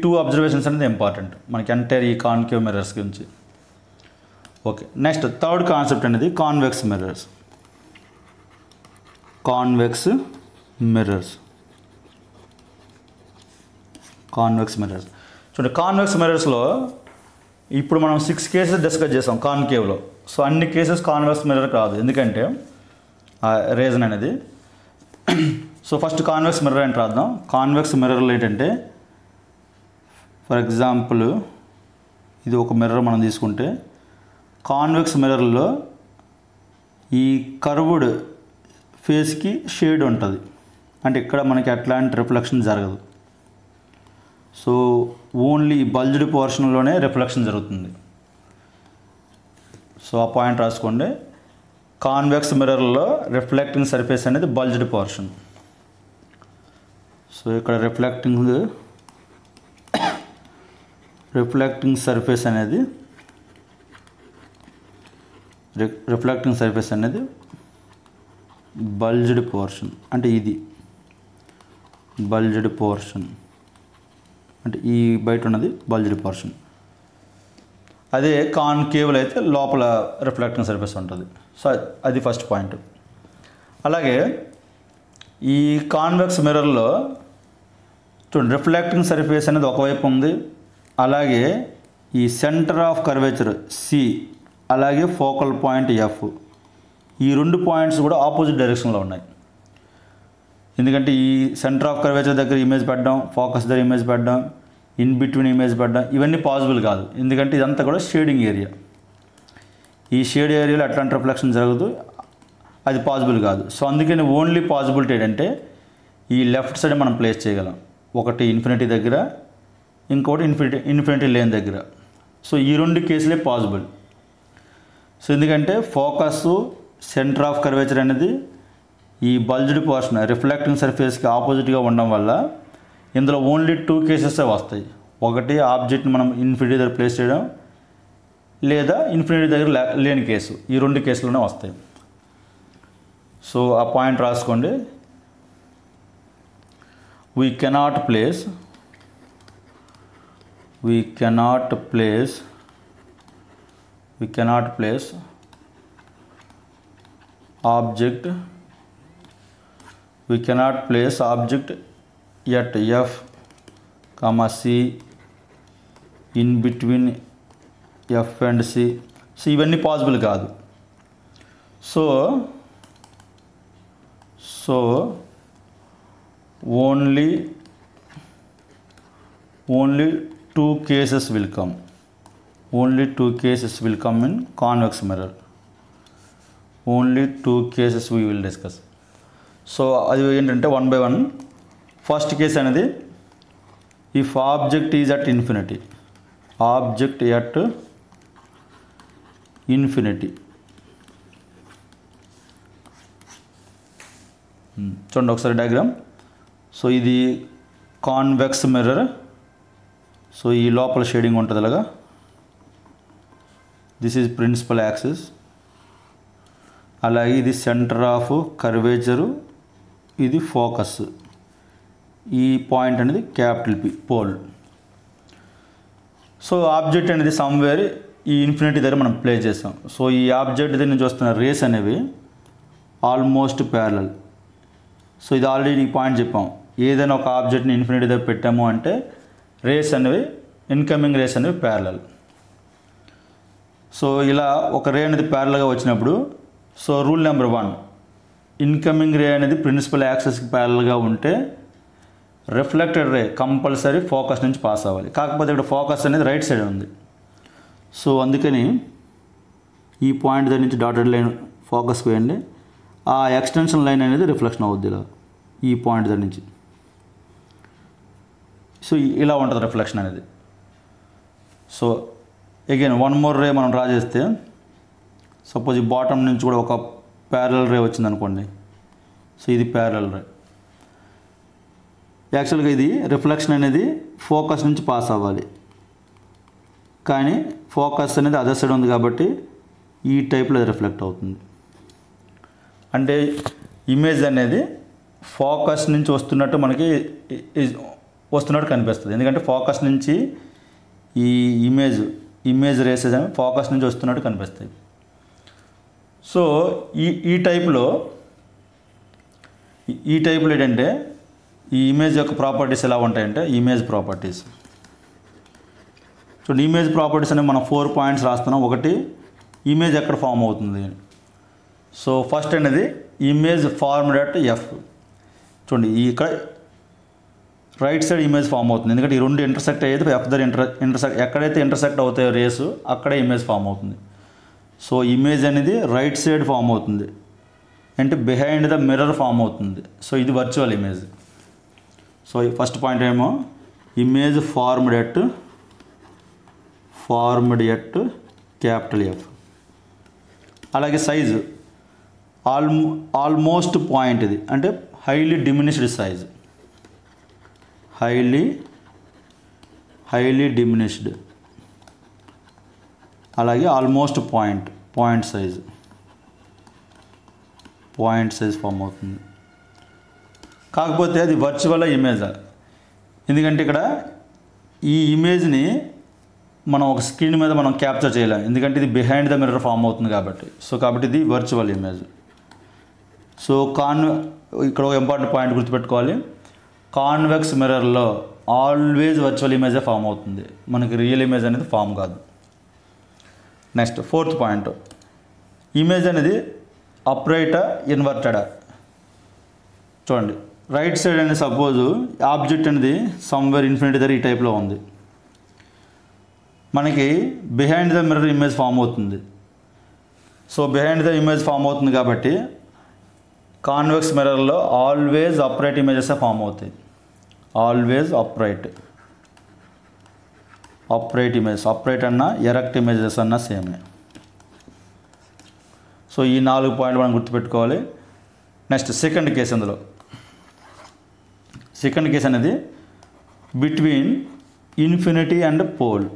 2 అబ్జర్వేషన్స్ అనేది ఇంపార్టెంట్ మనకి ఎంటైర్ ఈ కాన్కేవ్ మిర్రర్స్ గురించి. ఓకే, నెక్స్ట్ థర్డ్ కాన్సెప్ట్ అనేది కాన్వెక్స్ మిర్రర్స్. కాన్వెక్స్ మిర్రర్స్ చూడండి. కాన్వెక్స్ మిర్రర్స్లో ఇప్పుడు మనం 6 కేసెస్ డిస్కస్ చేసాం కాన్కేవ్లో. సో అన్ని కేసెస్ కాన్వెక్స్ మిర్రర్ కాదు, ఎందుకంటే రీజన్ అనేది. సో ఫస్ట్ కాన్వెక్స్ మిర్రర్ అంటే రాద్దాం. కాన్వెక్స్ మిర్రర్లు ఏంటంటే, ఫర్ ఎగ్జాంపుల్ ఇది ఒక మిర్రర్ మనం తీసుకుంటే, కాన్వెక్స్ మిర్రర్లో ఈ కర్వ్డ్ ఫేస్కి షేడ్ ఉంటుంది, అంటే ఇక్కడ మనకి ఎట్లాంటి రిఫ్లెక్షన్ జరగదు. సో ఓన్లీ బల్జ్డ్ పోర్షన్లోనే రిఫ్లెక్షన్ జరుగుతుంది. సో ఆ పాయింట్ రాసుకోండి. కాన్వెక్స్ మిర్రర్లో రిఫ్లెక్టింగ్ సర్ఫేస్ అనేది బల్జ్డ్ పోర్షన్. సో ఇక్కడ రిఫ్లెక్టింగ్ సర్ఫేస్ అనేది బల్జ్డ్ పోర్షన్, అంటే ఇది బల్జ్డ్ పోర్షన్, అంటే ఈ బయట ఉన్నది బల్జ్డ్ పోర్షన్. అదే కాన్కేవ్లో అయితే లోపల రిఫ్లెక్టింగ్ సర్ఫేస్ ఉంటుంది. సో అది ఫస్ట్ పాయింట్. అలాగే ఈ కాన్వెక్స్ మిర్రర్లో చూడండి, రిఫ్లెక్టింగ్ సర్ఫేస్ అనేది ఒకవైపు ఉంది, అలాగే ఈ సెంటర్ ఆఫ్ కర్వేచర్ సి, అలాగే ఫోకల్ పాయింట్ ఎఫ్, ఈ 2 పాయింట్స్ కూడా ఆపోజిట్ డైరెక్షన్లో ఉన్నాయి. ఎందుకంటే ఈ సెంటర్ ఆఫ్ కర్వేచర్ దగ్గర ఇమేజ్ పెట్టడం, ఫోకస్ దగ్గర ఇమేజ్ పెట్టడం, ఇన్ బిట్వీన్ ఇమేజ్ పెట్టడం, ఇవన్నీ పాసిబుల్ కాదు. ఎందుకంటే ఇదంతా కూడా షేడింగ్ ఏరియా. ఈ షేడ్ ఏరియాలో అట్లాంటి రిఫ్లెక్షన్ జరగదు, అది పాసిబుల్ కాదు. సో అందుకని ఓన్లీ పాసిబిలిటీ ఏంటంటే ఈ లెఫ్ట్ సైడ్ మనం ప్లేస్ చేయగలం. ఒకటి ఇన్ఫినిటీ దగ్గర, ఇంకోటి ఇన్ఫినిటీ లేన్ దగ్గర. సో ఈ 2 కేసులే పాసిబుల్. సో ఎందుకంటే ఫోకస్ సెంటర్ ఆఫ్ కర్వేచర్ అనేది ఈ బల్జ్డ్ పోర్షన్ రిఫ్లెక్టింగ్ సర్ఫేస్కి ఆపోజిట్గా ఉండడం వల్ల ఇందులో ఓన్లీ 2 కేసెస్ వస్తాయి. ఒకటి ఆబ్జెక్ట్ని మనం ఇన్ఫినిటీ దగ్గర ప్లేస్ చేయడం, లేదా ఇన్ఫినిటీ దగ్గర లేని కేసు. ఈ 2 కేసులోనే వస్తాయి. సో ఆ పాయింట్ రాసుకోండి. we cannot place object at F, C in between F and C. So ఇవన్నీ పాసిబుల్ కాదు. So only 2 cases will come. Only 2 cases will come in convex mirror. Only 2 cases we will discuss. So అది ఏంటంటే 1 by 1. First case అనేది if object is at infinity. చూడండి ఒకసారి diagram. So ఇది convex mirror. So ఈ లోపల shading ఉంటుంది అలాగా. This is principal axis. అలాగే ఇది సెంటర్ ఆఫ్ కర్వేచరు, ఇది ఫోకస్. ఈ పాయింట్ అనేది capital P, pole. So object అనేది సమ్వేర్ ఈ ఇన్ఫినిటీ దగ్గర మనం ప్లేస్ చేస్తాం. సో ఈ ఆబ్జెక్ట్ దగ్గర నుంచి వస్తున్న రేస్ అనేవి ఆల్మోస్ట్ ప్యారలల్. సో ఇది ఆల్రెడీ ఈ పాయింట్ చెప్పాం. ఏదైనా ఒక ఆబ్జెక్ట్ని ఇన్ఫినిటీ దగ్గర పెట్టాము అంటే రేస్ అనేవి, ఇన్కమింగ్ రేస్ అనేవి ప్యారలల్. సో ఇలా ఒక రే అనేది ప్యారలల్గా వచ్చినప్పుడు, సో రూల్ నెంబర్ 1, ఇన్కమింగ్ రే అనేది ప్రిన్సిపల్ యాక్సిస్కి ప్యారలల్గా ఉంటే రిఫ్లెక్టెడ్ రే కంపల్సరీ ఫోకస్ నుంచి పాస్ అవ్వాలి. కాకపోతే ఇక్కడ ఫోకస్ అనేది రైట్ సైడ్ ఉంది. సో అందుకని ఈ పాయింట్ దగ్గర నుంచి డాటెడ్ లైన్ ఫోకస్కి వేయండి. ఆ ఎక్స్టెన్షన్ లైన్ అనేది రిఫ్లెక్షన్ అవుద్ది ఇలా ఈ పాయింట్ దగ్గర నుంచి. సో ఇలా ఉంటుంది రిఫ్లెక్షన్ అనేది. సో అగైన్ వన్ మోర్ రే మనం డ్రా చేస్తే సపోజ్ ఈ బాటమ్ నుంచి కూడా ఒక ప్యారలల్ రే వచ్చింది అనుకోండి. సో ఇది ప్యారలల్ రే. యాక్చువల్గా ఇది రిఫ్లెక్షన్ అనేది ఫోకస్ నుంచి పాస్ అవ్వాలి, కానీ ఫోకస్ అనేది అదర్ సైడ్ ఉంది కాబట్టి ఈ టైప్లో రిఫ్లెక్ట్ అవుతుంది. అంటే ఇమేజ్ అనేది ఫోకస్ నుంచి వస్తున్నట్టు మనకి వస్తున్నట్టు కనిపిస్తుంది. ఎందుకంటే ఫోకస్ నుంచి ఈ ఇమేజ్ రేసెస్ అనేవి ఫోకస్ నుంచి వస్తున్నట్టు కనిపిస్తాయి. సో ఈ టైప్లో ఏంటంటే ఈ ఇమేజ్ యొక్క ప్రాపర్టీస్ ఎలా ఉంటాయంటే ఇమేజ్ ప్రాపర్టీస్. చూడండి, ఇమేజ్ ప్రాపర్టీస్ అనేవి మనం 4 పాయింట్స్ రాస్తున్నాం. ఒకటి, ఇమేజ్ ఎక్కడ ఫామ్ అవుతుంది. సో ఫస్ట్ అనేది ఇమేజ్ ఫార్మ్డ్ అట్ ఎఫ్. చూడండి, ఇక్కడ రైట్ సైడ్ ఇమేజ్ ఫామ్ అవుతుంది, ఎందుకంటే ఈ రెండు ఇంటర్సెక్ట్ అయ్యేది ఎఫ్ దగ్గర ఎక్కడైతే ఇంటర్సెక్ట్ అవుతాయో రేసు అక్కడే ఇమేజ్ ఫామ్ అవుతుంది. సో ఇమేజ్ అనేది రైట్ సైడ్ ఫామ్ అవుతుంది, అంటే బిహైండ్ ద మిర్రర్ ఫామ్ అవుతుంది. సో ఇది virtual image. So first point ఏమో image formed at capital F. అలాగే సైజు ఆల్మోస్ట్ పాయింట్, ఇది అంటే highly diminished size, highly diminished. అలాగే ఆల్మోస్ట్ పాయింట్ సైజ్ ఫామ్ అవుతుంది. కాకపోతే అది వర్చువల్ ఇమేజ్, ఎందుకంటే ఇక్కడ ఈ ఇమేజ్ని మనం ఒక స్క్రీన్ మీద మనం క్యాప్చర్ చేయలేం, ఎందుకంటే ఇది బిహైండ్ ద మిర్రర్ ఫామ్ అవుతుంది కాబట్టి. కాబట్టి ఇది వర్చువల్ ఇమేజ్. సో ఇక్కడ ఒక ఇంపార్టెంట్ పాయింట్ గుర్తుపెట్టుకోవాలి, కాన్వెక్స్ మిర్రర్లో ఆల్వేజ్ వర్చువల్ ఇమేజే ఫామ్ అవుతుంది, మనకి రియల్ ఇమేజ్ అనేది ఫామ్ కాదు. నెక్స్ట్ 4th పాయింట్, ఇమేజ్ అనేది అప్రైటా ఇన్వర్టెడా. చూడండి, రైట్ సైడ్ అనేది సపోజ్ ఆబ్జెక్ట్ అనేది సమ్వేర్ ఇన్ఫినిటీ దగ్గర ఈ టైప్లో ఉంది, మనకి behind the mirror image form అవుతుంది. So behind the image form అవుతుంది కాబట్టి కాన్వెక్స్ మిర్రర్లో ఆల్వేజ్ అప్రైట్ ఇమేజెస్ ఫామ్ అవుతాయి. ఆల్వేజ్ అప్రైట్ ఇమేజ్, అప్రైట్ అన్నా ఎరెక్ట్ ఇమేజెస్ అన్నా సేమే. సో ఈ 4 పాయింట్లు మనం గుర్తుపెట్టుకోవాలి. నెక్స్ట్ సెకండ్ కేసు, అందులో సెకండ్ కేసు అనేది బిట్వీన్ ఇన్ఫినిటీ అండ్ పోల్.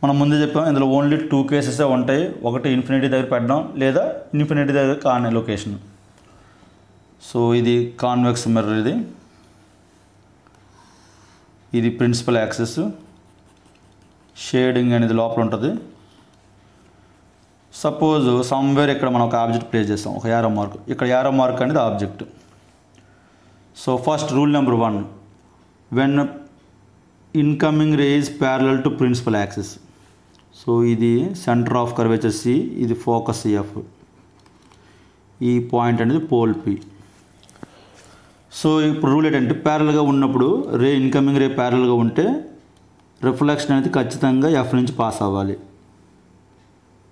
మనం ముందే చెప్పాం, ఇందులో ఓన్లీ 2 కేసెసే ఉంటాయి. ఒకటి ఇన్ఫినిటీ దగ్గర పెట్టడం, లేదా ఇన్ఫినిటీ దగ్గర కాని లొకేషన్. సో ఇది కాన్వెక్స్ మిర్రర్, ఇది ప్రిన్సిపల్ యాక్సెస్, షేడింగ్ అనేది లోపల ఉంటుంది. సపోజ్ సమ్వేర్ ఇక్కడ మనం ఒక ఆబ్జెక్ట్ ప్లేస్ చేస్తాం, ఒక యారో మార్క్, ఇక్కడ యారో మార్క్ అనేది object. So first rule number 1, when incoming ray is parallel to principal axis. So ఇది సెంటర్ ఆఫ్ కర్వేచర్ C, ఇది ఫోకస్ F, ఈ పాయింట్ అనేది పోల్ P. సో ఇప్పుడు రూల్ ఏంటంటే ప్యారల్గా ఉన్నప్పుడు ఇన్కమింగ్ రే ప్యారల్గా ఉంటే రిఫ్లెక్షన్ అనేది ఖచ్చితంగా F నుంచి పాస్ అవ్వాలి.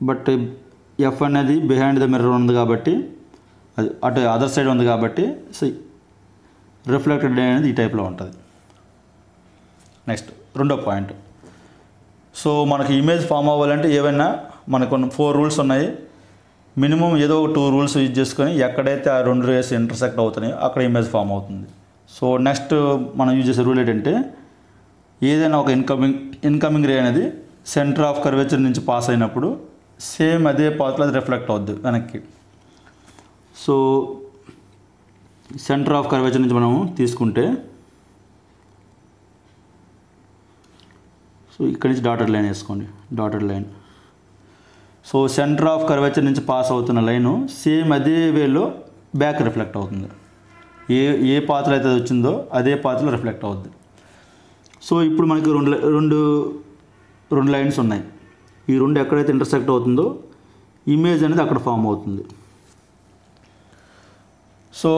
బట్ F అనేది బిహైండ్ ద మిర్రర్ ఉంది కాబట్టి, అది అటు అదర్ సైడ్ ఉంది కాబట్టి, సో రిఫ్లెక్టెడ్ అనేది ఈ టైప్లో ఉంటుంది. నెక్స్ట్ 2వ పాయింట్, సో మనకి ఇమేజ్ ఫామ్ అవ్వాలంటే ఏవైనా మనకు 4 రూల్స్ ఉన్నాయి. మినిమం ఏదో ఒక 2 రూల్స్ యూజ్ చేసుకొని ఎక్కడైతే ఆ 2 రేస్ ఇంటర్సెక్ట్ అవుతున్నాయో అక్కడ ఇమేజ్ ఫామ్ అవుతుంది. సో నెక్స్ట్ మనం యూజ్ చేసే రూల్ ఏంటంటే ఏదైనా ఒక ఇన్కమింగ్ రే అనేది సెంటర్ ఆఫ్ కర్వేచర్ నుంచి పాస్ అయినప్పుడు సేమ్ అదే పాత్లో అది రిఫ్లెక్ట్ అవుద్ది వెనక్కి. సో సెంటర్ ఆఫ్ కర్వేచర్ నుంచి మనం తీసుకుంటే, సో ఇక్కడి నుంచి డాటెడ్ లైన్ వేసుకోండి, dotted line. So centre of curvature నుంచి పాస్ అవుతున్న లైను సేమ్ అదే వేలో బ్యాక్ రిఫ్లెక్ట్ అవుతుంది. ఏ పాత్ర అయితే వచ్చిందో అదే పాత్రలో రిఫ్లెక్ట్ అవుద్ది. సో ఇప్పుడు మనకి రెండు లైన్స్ ఉన్నాయి. ఈ రెండు ఎక్కడైతే ఇంటర్సెక్ట్ అవుతుందో ఇమేజ్ అనేది అక్కడ ఫామ్ అవుతుంది. సో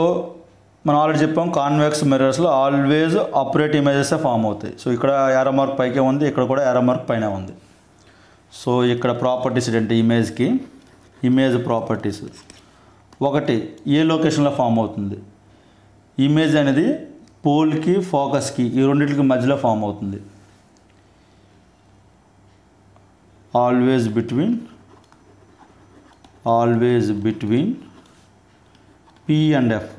మనం ఆల్రెడీ చెప్పాం, కాన్వెక్స్ మిర్రర్స్లో ఆల్వేజ్ అప్రైట్ ఇమేజెస్ ఫామ్ అవుతాయి. సో ఇక్కడ యారో మార్క్ పైకే ఉంది, ఇక్కడ కూడా యారో మార్క్ పైన ఉంది. సో ఇక్కడ ప్రాపర్టీస్ ఏంటంటే ఇమేజ్ ప్రాపర్టీస్, ఒకటి ఏ లొకేషన్లో ఫామ్ అవుతుంది, ఇమేజ్ అనేది పోల్కి ఫోకస్కి ఈ రెండింటికి మధ్యలో ఫామ్ అవుతుంది. Always between P and F,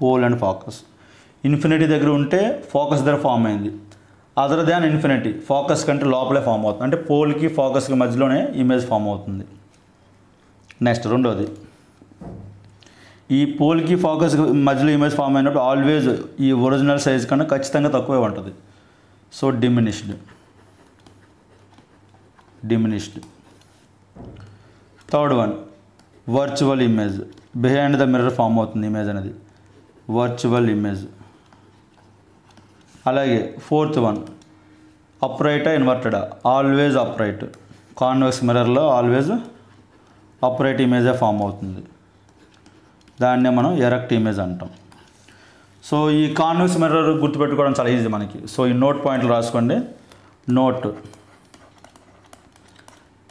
pole and focus. Infinity దగ్గర ఉంటే ఫోకస్ దగ్గర ఫామ్ అయింది. అదర్ దాన్ ఇన్ఫినిటీ, ఫోకస్ కంటే లోపలే ఫామ్ అవుతుంది, అంటే పోల్కి ఫోకస్కి మధ్యలోనే ఇమేజ్ ఫామ్ అవుతుంది. నెక్స్ట్ రెండోది, ఈ పోల్కి ఫోకస్కి మధ్యలో ఇమేజ్ ఫామ్ అయినప్పుడు ఆల్వేజ్ ఈ ఒరిజినల్ సైజ్ కన్నా ఖచ్చితంగా తక్కువే ఉంటుంది. So diminished. Third one, virtual image. Behind the mirror form అవుతుంది ఇమేజ్ అనేది, వర్చువల్ ఇమేజ్. అలాగే ఫోర్త్ వన్, అప్రైటా ఇన్వర్టెడా, ఆల్వేజ్ అప్రైట్. కాన్వెక్స్ మిర్రర్లో ఆల్వేజ్ అప్రైట్ ఇమేజే ఫామ్ అవుతుంది, దాన్నే మనం ఎరెక్ట్ ఇమేజ్ అంటాం. సో ఈ కాన్వెక్స్ మిర్రర్ గుర్తుపెట్టుకోవడం చాలా ఈజీ మనకి. సో ఈ నోట్ పాయింట్లు రాసుకోండి. నోట్,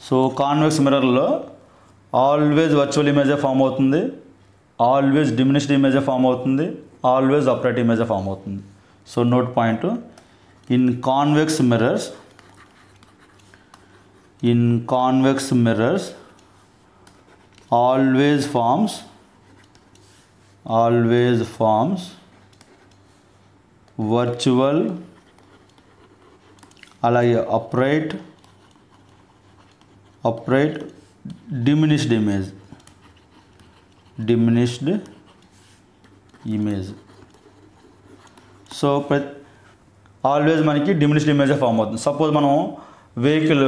సో కాన్వెక్స్ మిర్రర్లో ఆల్వేజ్ వర్చువల్ ఇమేజే ఫామ్ అవుతుంది, ఆల్వేజ్ డిమినిష్డ్ ఇమేజే ఫామ్ అవుతుంది, ఆల్వేజ్ అప్రైట్ ఇమేజే ఫామ్ అవుతుంది. So note point, in convex mirrors always forms virtual, అలాగే upright diminished image. So always మనకి డిమినిష్డ్ ఇమేజే ఫామ్ అవుతుంది. సపోజ్ మనం vehicle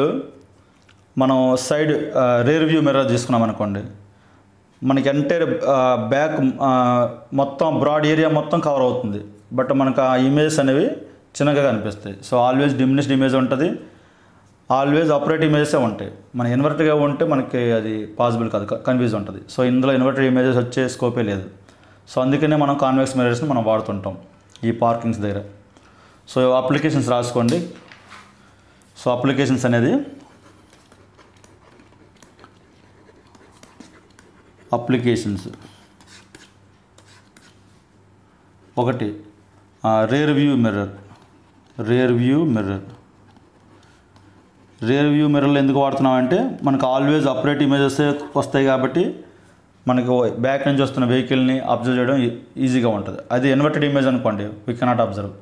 side rare view mirror తీసుకున్నాం అనుకోండి, మనకి ఎంటైర్ బ్యాక్ మొత్తం బ్రాడ్ ఏరియా మొత్తం కవర్ అవుతుంది, బట్ మనకు ఆ ఇమేజెస్ అనేవి చిన్నగా కనిపిస్తాయి. సో ఆల్వేజ్ డిమినిష్డ్ ఇమేజ్ ఉంటుంది, ఆల్వేజ్ అప్రైట్ ఇమేజెసే ఉంటాయి. మన ఇన్వర్టెడ్గా ఉంటే మనకి అది పాసిబుల్ కాదు, కన్ఫ్యూజ్ ఉంటుంది. సో ఇందులో ఇన్వర్టెడ్ ఇమేజెస్ వచ్చే స్కోపే లేదు. సో అందుకనే మనం కాన్వెక్స్ మిర్రర్స్ని మనం వాడుతుంటాం ఈ పార్కింగ్స్ దగ్గర. సో అప్లికేషన్స్ రాసుకోండి. సో అప్లికేషన్స్ అనేది ఒకటి రేర్ వ్యూ మిర్రర్లో ఎందుకు వాడుతున్నామంటే మనకు ఆల్వేజ్ అప్రైట్ ఇమేజెస్ వస్తాయి కాబట్టి మనకు బ్యాక్ నుంచి వస్తున్న వెహికల్ని అబ్జర్వ్ చేయడం ఈజీగా ఉంటుంది. అది ఇన్వర్టెడ్ ఇమేజ్ అనుకోండి, వీ కెనాట్ అబ్జర్వ్.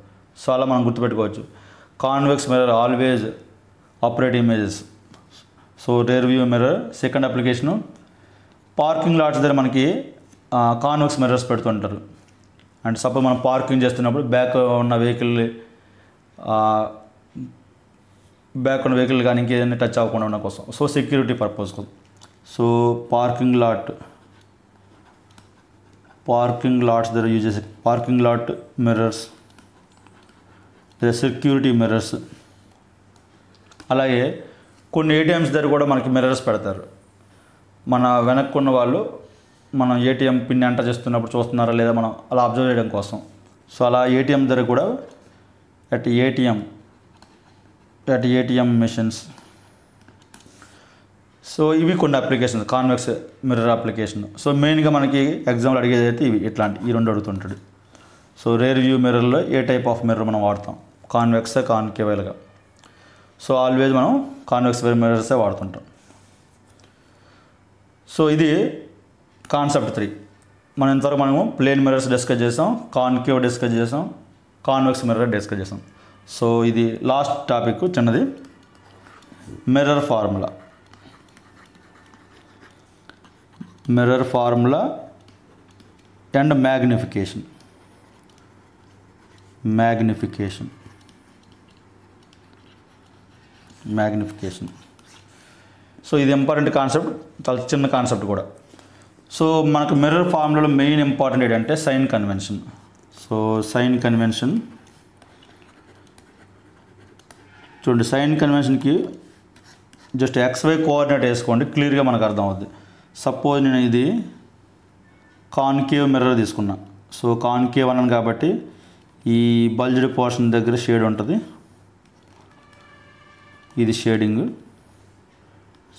సో అలా మనం గుర్తుపెట్టుకోవచ్చు. Convex mirror always upright images. So rear view mirror. Second application, parking lots దగ్గర మనకి కాన్వెక్స్ మిర్రర్స్ పెడుతుంటారు. అండ్ సపోజ్ మనం పార్కింగ్ చేస్తున్నప్పుడు బ్యాక్ ఉన్న వెహికల్ కానీ ఇంకేదైనా టచ్ అవ్వకుండా ఉన్న కోసం, సో సెక్యూరిటీ పర్పస్ కోసం. సో పార్కింగ్ లాట్స్ దగ్గర యూజ్ చేసే parking lot mirrors, security mirrors. అలాగే కొన్ని ఏటీఎంస్ దగ్గర కూడా మనకి మిర్రర్స్ పెడతారు. మన వెనక్కున్న వాళ్ళు మనం ఏటీఎం పిన్ ఎంటర్ చేస్తున్నప్పుడు చూస్తున్నారా లేదా మనం అలా అబ్జర్వ్ చేయడం కోసం. సో అలా ఏటీఎం దగ్గర కూడా అట్ ఏటీఎం మెషిన్స్. సో ఇవి కొన్ని applications, convex mirror application. So మెయిన్గా మనకి ఎగ్జాంపుల్ అడిగేది అయితే ఇవి, ఈ రెండు అడుగుతుంటాడు. సో రేర్ వ్యూ మిర్రర్లో ఏ టైప్ ఆఫ్ మిర్రర్ మనం వాడతాం, కాన్వెక్స్ కాన్కేవల్గా. సో ఆల్వేజ్ మనం కాన్వెక్స్ మిర్రర్సే వాడుతుంటాం. సో ఇది కాన్సెప్ట్ 3. మనం ఇంతవరకు మనము ప్లేన్ మిర్రర్స్ డిస్కస్ చేసాం, కాన్కేవ్ డిస్కస్ చేసాం, కాన్వెక్స్ మిర్రర్ డిస్కస్ చేసాం. సో ఇది లాస్ట్ టాపిక్ చిన్నది, mirror formula and magnification. So ఇది ఇంపార్టెంట్ కాన్సెప్ట్, చాలా చిన్న కాన్సెప్ట్ కూడా. సో మనకు మిర్రర్ ఫార్ములాలో మెయిన్ ఇంపార్టెంట్ ఏంటంటే sign convention. So sign convention చూడండి, సైన్ కన్వెన్షన్కి జస్ట్ XY కోఆర్డినేట్ వేసుకోండి, క్లియర్గా మనకు అర్థం అవుద్ది. సపోజ్ నేను ఇది కాన్కేవ్ మిర్రర్ తీసుకున్నా. సో కాన్కేవ్ అన్నాను కాబట్టి ఈ బల్జ్డ్ పోర్షన్ దగ్గర షేడ్ ఉంటుంది, ఇది shading.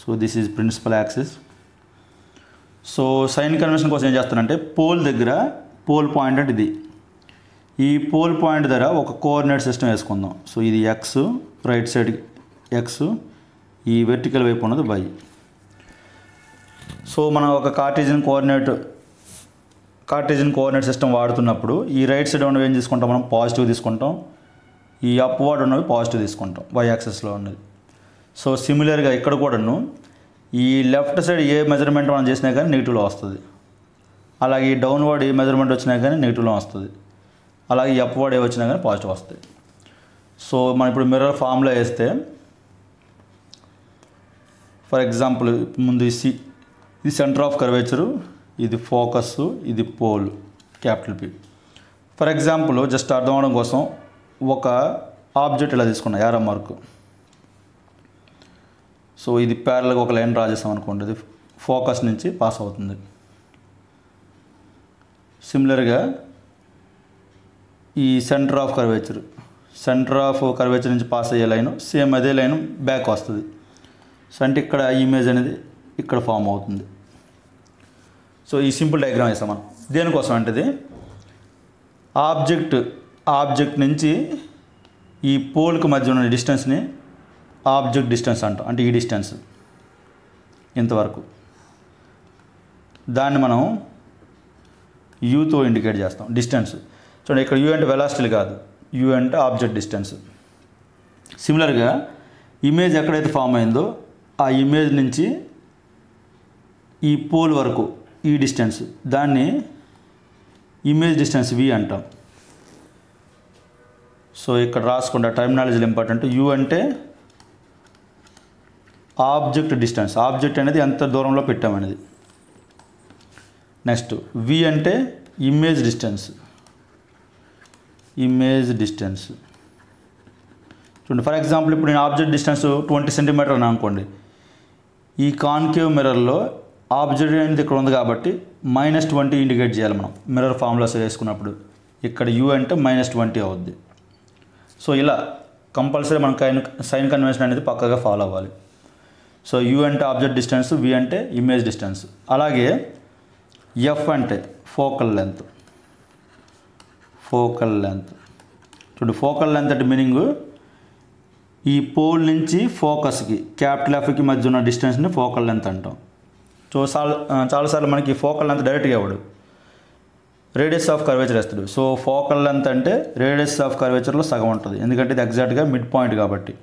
So this is principal axis. So sign convention కోసం ఏం చేస్తానంటే పోల్ దగ్గర పోల్ పాయింట్ అంటే ఇది, ఈ పోల్ పాయింట్ దగ్గర ఒక కోఆర్డినేట్ సిస్టమ్ వేసుకుందాం. సో ఇది ఎక్స్, రైట్ సైడ్ ఎక్స్, ఈ వెర్టికల్ వైపు ఉన్నది వై. సో మనం ఒక కార్టేజియన్ కోఆర్డినేట్ సిస్టమ్ వాడుతున్నప్పుడు ఈ రైట్ సైడ్ ఉన్నవి ఏం తీసుకుంటాం, మనం పాజిటివ్ తీసుకుంటాం, ఈ అప్వర్డ్ ఉన్నవి పాజిటివ్ తీసుకుంటాం వై యాక్సెస్లో ఉన్నది. సో సిమిలర్గా ఇక్కడ కూడాను ఈ లెఫ్ట్ సైడ్ ఏ మెజర్మెంట్ మనం చేసినా కానీ నెగిటివ్లో వస్తుంది, అలాగే ఈ డౌన్వర్డ్ ఏ మెజర్మెంట్ వచ్చినా కానీ నెగిటివ్లో వస్తుంది, అలాగే ఈ అప్వర్డ్ ఏ వచ్చినా కానీ పాజిటివ్ వస్తాయి. సో మనం ఇప్పుడు మిర్రర్ ఫామ్లో వేస్తే ఫర్ ఎగ్జాంపుల్ ముందు ఇది సెంటర్ ఆఫ్ కర్వేచరు, ఇది ఫోకస్, ఇది pole capital P. For example just అర్థం అవడం కోసం ఒక ఆబ్జెక్ట్ ఇలా తీసుకున్నా యారో మార్కు. సో ఇది ప్యారల్గా ఒక లైన్ డ్రా చేస్తాం అనుకోండి, ఇది ఫోకస్ నుంచి పాస్ అవుతుంది. సిమిలర్గా ఈ సెంటర్ ఆఫ్ కర్వేచర్ నుంచి పాస్ అయ్యే లైను సేమ్ అదే లైన్ బ్యాక్ వస్తుంది. సో అంటే ఇక్కడ ఇమేజ్ అనేది ఇక్కడ ఫామ్ అవుతుంది. సో ఈ సింపుల్ డయాగ్రామ్ వేస్తాం మనం. దేనికోసం అంటే ఇది ఆబ్జెక్ట్ నుంచి ఈ పోల్కి మధ్య ఉన్న డిస్టెన్స్ని ఆబ్జెక్ట్ డిస్టెన్స్ అంటాం. అంటే ఈ డిస్టెన్స్ ఇంతవరకు దాన్ని మనం యూతో ఇండికేట్ చేస్తాం డిస్టెన్స్. చూడండి ఇక్కడ యూ అంటే వెలాసిటీ కాదు, యూ అంటే ఆబ్జెక్ట్ డిస్టెన్స్. సిమిలర్గా ఇమేజ్ ఎక్కడైతే ఫామ్ అయిందో ఆ ఇమేజ్ నుంచి ఈ పోల్ వరకు ఈ డిస్టెన్స్, దాన్ని ఇమేజ్ డిస్టెన్స్ వి అంటాం. సో ఇక్కడ రాసుకుంటా టర్మినాలజీలు ఇంపార్టెంట్. యూ అంటే ఆబ్జెక్ట్ డిస్టెన్స్, ఆబ్జెక్ట్ అనేది ఎంత దూరంలో పెట్టామనేది. నెక్స్ట్ వి అంటే ఇమేజ్ డిస్టెన్స్. చూడండి ఫర్ ఎగ్జాంపుల్ ఇప్పుడు నేను ఆబ్జెక్ట్ డిస్టెన్స్ 20 సెంటీమీటర్ అని అనుకోండి, ఈ కాన్కేవ్ మిర్రర్లో ఆబ్జెక్ట్ అనేది ఇక్కడ ఉంది కాబట్టి -20 ఇండికేట్ చేయాలి మనం మిర్రర్ ఫార్ములాస్ వేసుకున్నప్పుడు. ఇక్కడ యూ అంటే -20 అవుద్ది. సో ఇలా కంపల్సరీ మనం సైన్ కన్వెన్షన్ అనేది పక్కగా ఫాలో అవ్వాలి. సో యూ అంటే ఆబ్జెక్ట్ డిస్టెన్స్, వి అంటే ఇమేజ్ డిస్టెన్స్. అలాగే ఎఫ్ అంటే ఫోకల్ లెంత్. చూడండి ఫోకల్ లెంత్ అంటే మీనింగ్ ఈ పోల్ నుంచి ఫోకస్కి క్యాపిటల్ ఎఫ్కి మధ్య ఉన్న డిస్టెన్స్ని ఫోకల్ లెంత్ అంటాం. సో చాలాసార్లు మనకి ఫోకల్ లెంత్ డైరెక్ట్గా ఇవ్వడు, రేడియస్ ఆఫ్ కర్వేచర్ వేస్తాడు. సో ఫోకల్ లెంత్ అంటే రేడియస్ ఆఫ్ కర్వేచర్లో సగం ఉంటుంది, ఎందుకంటే ఇది ఎగ్జాక్ట్గా మిడ్ పాయింట్ కాబట్టి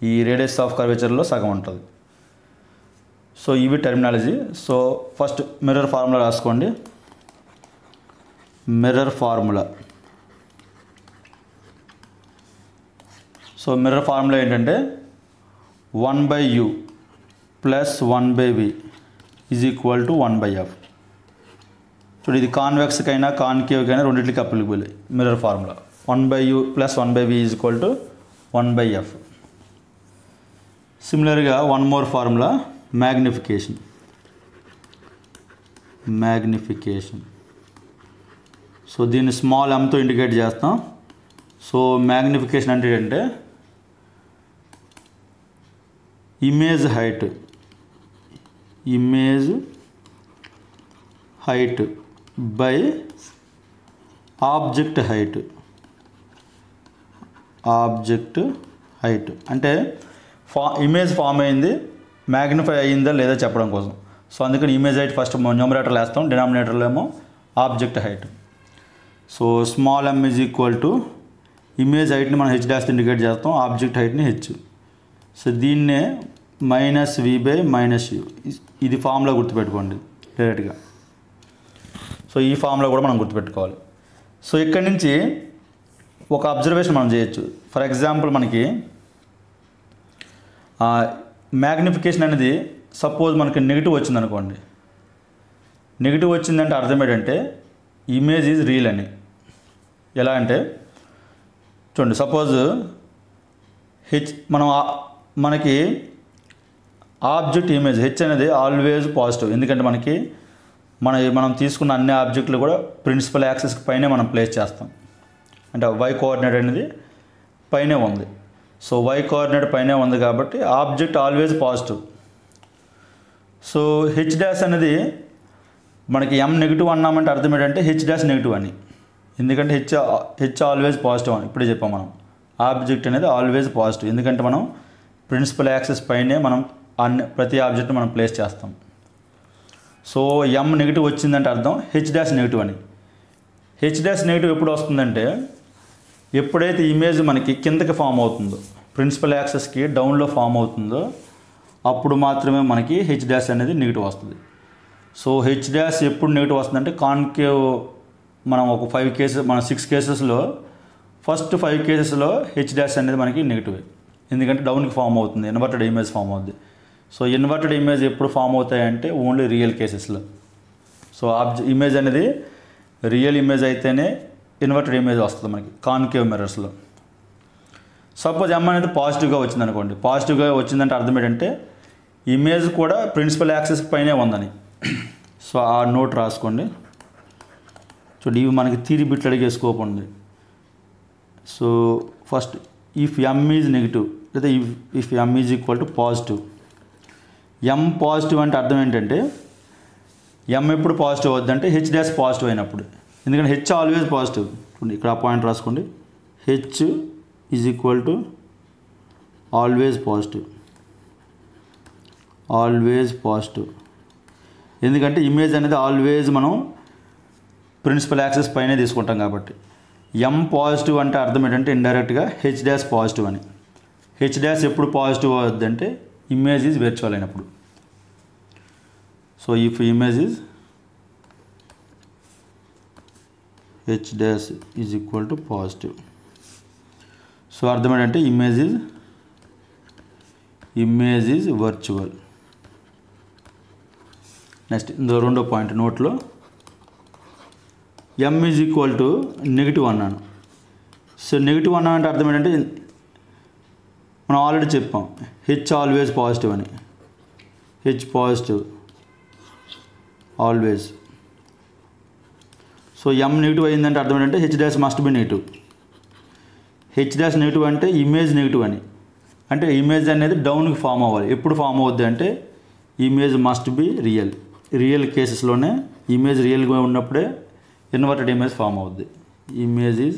ఈ రేడియస్ ఆఫ్ కర్వేచర్లో సగం ఉంటుంది. సో ఇవి terminology. So first mirror formula రాసుకోండి. మిర్రర్ ఫార్ములా ఏంటంటే 1/u + 1/v = 1/f. చూడు ఇది కాన్వెక్స్కైనా కాన్కేవ్కైనా రెండింటికి applicable mirror formula. 1/u + 1/v = 1/f. సిమిలర్గా one more formula magnification. So దీన్ని స్మాల్ ఎమ్తో ఇండికేట్ చేస్తాం. సో మ్యాగ్నిఫికేషన్ అంటే ఏంటంటే image height by object height అంటే ఇమేజ్ ఫామ్ అయింది, మ్యాగ్నిఫై అయ్యిందా లేదా చెప్పడం కోసం. సో అందుకని ఇమేజ్ హైట్ ఫస్ట్ న్యూమరేటర్లో వేస్తాం, డినామినేటర్లో ఏమో object height. So small m = image హైట్ని మనం h డాష్తో ఇండికేట్ చేస్తాం, ఆబ్జెక్ట్ హైట్ని h. సో దీన్నే -v/-u ఇది ఫామ్లో గుర్తుపెట్టుకోండి డైరెక్ట్గా. సో ఈ ఫామ్లో కూడా మనం గుర్తుపెట్టుకోవాలి. సో ఇక్కడి నుంచి ఒక అబ్జర్వేషన్ మనం చేయొచ్చు. ఫర్ ఎగ్జాంపుల్ మనకి మ్యాగ్నిఫికేషన్ అనేది సపోజ్ మనకి నెగిటివ్ వచ్చిందనుకోండి, నెగిటివ్ వచ్చిందంటే అర్థం ఏంటంటే ఇమేజ్ ఈజ్ రియల్ అని. ఎలా అంటే చూడండి సపోజ్ మనకి ఆబ్జెక్ట్ ఇమేజ్ h అనేది ఆల్వేజ్ పాజిటివ్, ఎందుకంటే మనం తీసుకున్న అన్ని ఆబ్జెక్టులు కూడా ప్రిన్సిపల్ యాక్సిస్కి పైనే మనం ప్లేస్ చేస్తాం. అంటే y కోఆర్డినేట్ అనేది పైనే ఉంది. సో y కోఆర్డినేట్ పైనే ఉంది కాబట్టి object always positive. So H dash అనేది మనకి ఎం నెగిటివ్ అన్నామంటే అర్థం ఏంటంటే హెచ్ డాష్ నెగిటివ్ అని. ఎందుకంటే హెచ్ ఆల్వేస్ పాజిటివ్ అని ఇప్పుడే చెప్పాం మనం. ఆబ్జెక్ట్ అనేది ఆల్వేస్ పాజిటివ్, ఎందుకంటే మనం ప్రిన్సిపల్ యాక్సిస్ పైనే మనం ప్రతి ఆబ్జెక్ట్ని మనం ప్లేస్ చేస్తాం. సో ఎం నెగిటివ్ వచ్చిందంటే అర్థం హెచ్ డాష్ నెగిటివ్ అని. హెచ్ డాష్ నెగిటివ్ ఎప్పుడు వస్తుందంటే ఎప్పుడైతే ఇమేజ్ మనకి కిందకి ఫామ్ అవుతుందో, ప్రిన్సిపల్ యాక్సెస్కి డౌన్లో ఫామ్ అవుతుందో అప్పుడు మాత్రమే మనకి హెచ్ డాష్ అనేది నెగిటివ్ వస్తుంది. సో హెచ్ డాష్ ఎప్పుడు నెగిటివ్ వస్తుందంటే కాన్కేవ్ మనం ఒక 5 కేసెస్, మన 6 కేసెస్లో ఫస్ట్ 5 కేసెస్లో హెచ్ డాష్ అనేది మనకి నెగిటివే, ఎందుకంటే డౌన్కి ఫామ్ అవుతుంది, ఇన్వర్టెడ్ ఇమేజ్ ఫామ్ అవుతుంది. సో ఇన్వర్టెడ్ ఇమేజ్ ఎప్పుడు ఫామ్ అవుతాయంటే ఓన్లీ రియల్ కేసెస్లో. సో ఇమేజ్ అనేది రియల్ ఇమేజ్ అయితేనే ఇన్వర్టెడ్ ఇమేజ్ వస్తుంది మనకి కాన్కేవ్ మిర్రర్స్లో. సపోజ్ ఎమ్ అనేది పాజిటివ్గా వచ్చింది అనుకోండి, పాజిటివ్గా వచ్చిందంటే అర్థం ఏంటంటే ఇమేజ్ కూడా ప్రిన్సిపల్ యాక్సెస్ పైనే ఉందని. సో ఆ నోట్ రాసుకోండి. చూడండి, ఇవి మనకి థియరీ బిట్లు అడిగే స్కోప్ ఉంది. So first if M is negative లేదా if M is equal to positive. M positive అంటే అర్థం ఏంటంటే ఎమ్ ఎప్పుడు పాజిటివ్ అవుద్దంటే హెచ్ డాష్ పాజిటివ్ అయినప్పుడు, ఎందుకంటే హెచ్ ఆల్వేస్ పాజిటివ్. ఇక్కడ ఆ పాయింట్ రాసుకోండి, H is equal to always positive, always positive. ఎందుకంటే ఇమేజ్ అనేది ఆల్వేజ్ మనం ప్రిన్సిపల్ యాక్సెస్ పైనే తీసుకుంటాం కాబట్టి. ఎం పాజిటివ్ అంటే అర్థం ఏంటంటే ఇండైరెక్ట్గా హెచ్ డాష్ పాజిటివ్ అని. హెచ్ డాష్ ఎప్పుడు పాజిటివ్ అవుద్దంటే ఇమేజ్ ఈజ్ వర్చువల్ అయినప్పుడు. So if image is H dash is equal to positive. So అర్థం ఏంటంటే ఇమేజ్ ఈజ్ వర్చువల్. నెక్స్ట్ ఇందులో రెండో పాయింట్ నోట్లో ఎమ్ ఈజ్ ఈక్వల్ టు నెగిటివ్ అన్నాను. సో నెగిటివ్ అన్నాను అంటే అర్థం ఏంటంటే మనం ఆల్రెడీ చెప్పాం హెచ్ ఆల్వేస్ పాజిటివ్ అని. H positive always. సో ఎమ్ నెగిటివ్ అయిందంటే అర్థం ఏంటంటే H dash must be negative. H dash negative అంటే ఇమేజ్ నెగిటివ్ అని, అంటే ఇమేజ్ అనేది డౌన్కి ఫామ్ అవ్వాలి. ఎప్పుడు ఫామ్ అవుద్ది అంటే image must be real. Real కేసెస్లోనే ఇమేజ్ రియల్గా ఉన్నప్పుడే ఇన్వర్టెడ్ ఇమేజ్ ఫామ్ అవుద్ది. Image is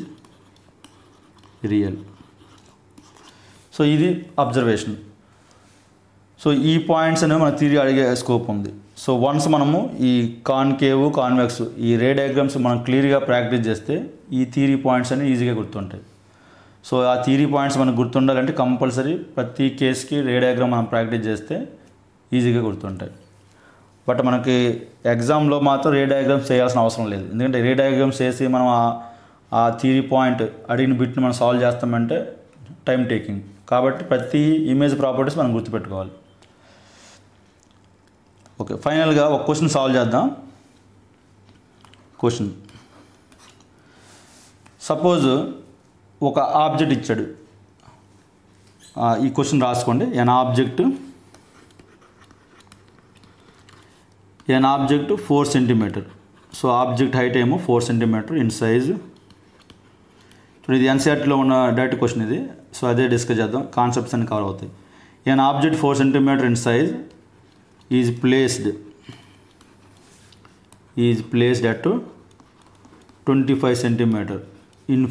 real. సో ఇది అబ్జర్వేషన్. సో ఈ పాయింట్స్ అనేవి మన థియరీ అడిగే స్కోప్ ఉంది. సో వన్స్ మనము ఈ కాన్కేవ్ కాన్వెక్స్ ఈ రే డయాగ్రామ్స్ మనం క్లియర్గా ప్రాక్టీస్ చేస్తే ఈ థియరీ పాయింట్స్ అనేవి ఈజీగా గుర్తుంటాయి. సో ఆ థియరీ పాయింట్స్ మనకు గుర్తుండాలంటే కంపల్సరీ ప్రతి కేసుకి రే డయాగ్రామ్ మనం ప్రాక్టీస్ చేస్తే ఈజీగా గుర్తుంటాయి. బట్ మనకి ఎగ్జామ్లో మాత్రం రే డయాగ్రామ్స్ చేయాల్సిన అవసరం లేదు, ఎందుకంటే రే డయాగ్రామ్స్ చేసి మనం ఆ థియరీ పాయింట్ అడిగిన బిట్ని మనం సాల్వ్ చేస్తామంటే టైం టేకింగ్. కాబట్టి ప్రతి ఇమేజ్ ప్రాపర్టీస్ మనం గుర్తుపెట్టుకోవాలి. ఓకే, ఫైనల్గా ఒక క్వశ్చన్ సాల్వ్ చేద్దాం. క్వశ్చన్, సపోజ్ ఒక ఆబ్జెక్ట్ ఇచ్చాడు. ఈ క్వశ్చన్ రాసుకోండి. An object 4 centimeter. So object height ఏమో 4 centimeter ఇన్ సైజ్. ఇది ఎన్సీఆర్టీలో ఉన్న డైరెక్ట్ క్వశ్చన్ ఇది. సో అదే డిస్కస్ చేద్దాం, కాన్సెప్ట్స్ అన్ని కవర్ అవుతాయి. An object 4 centimeter in size is placed at 25 centimeter in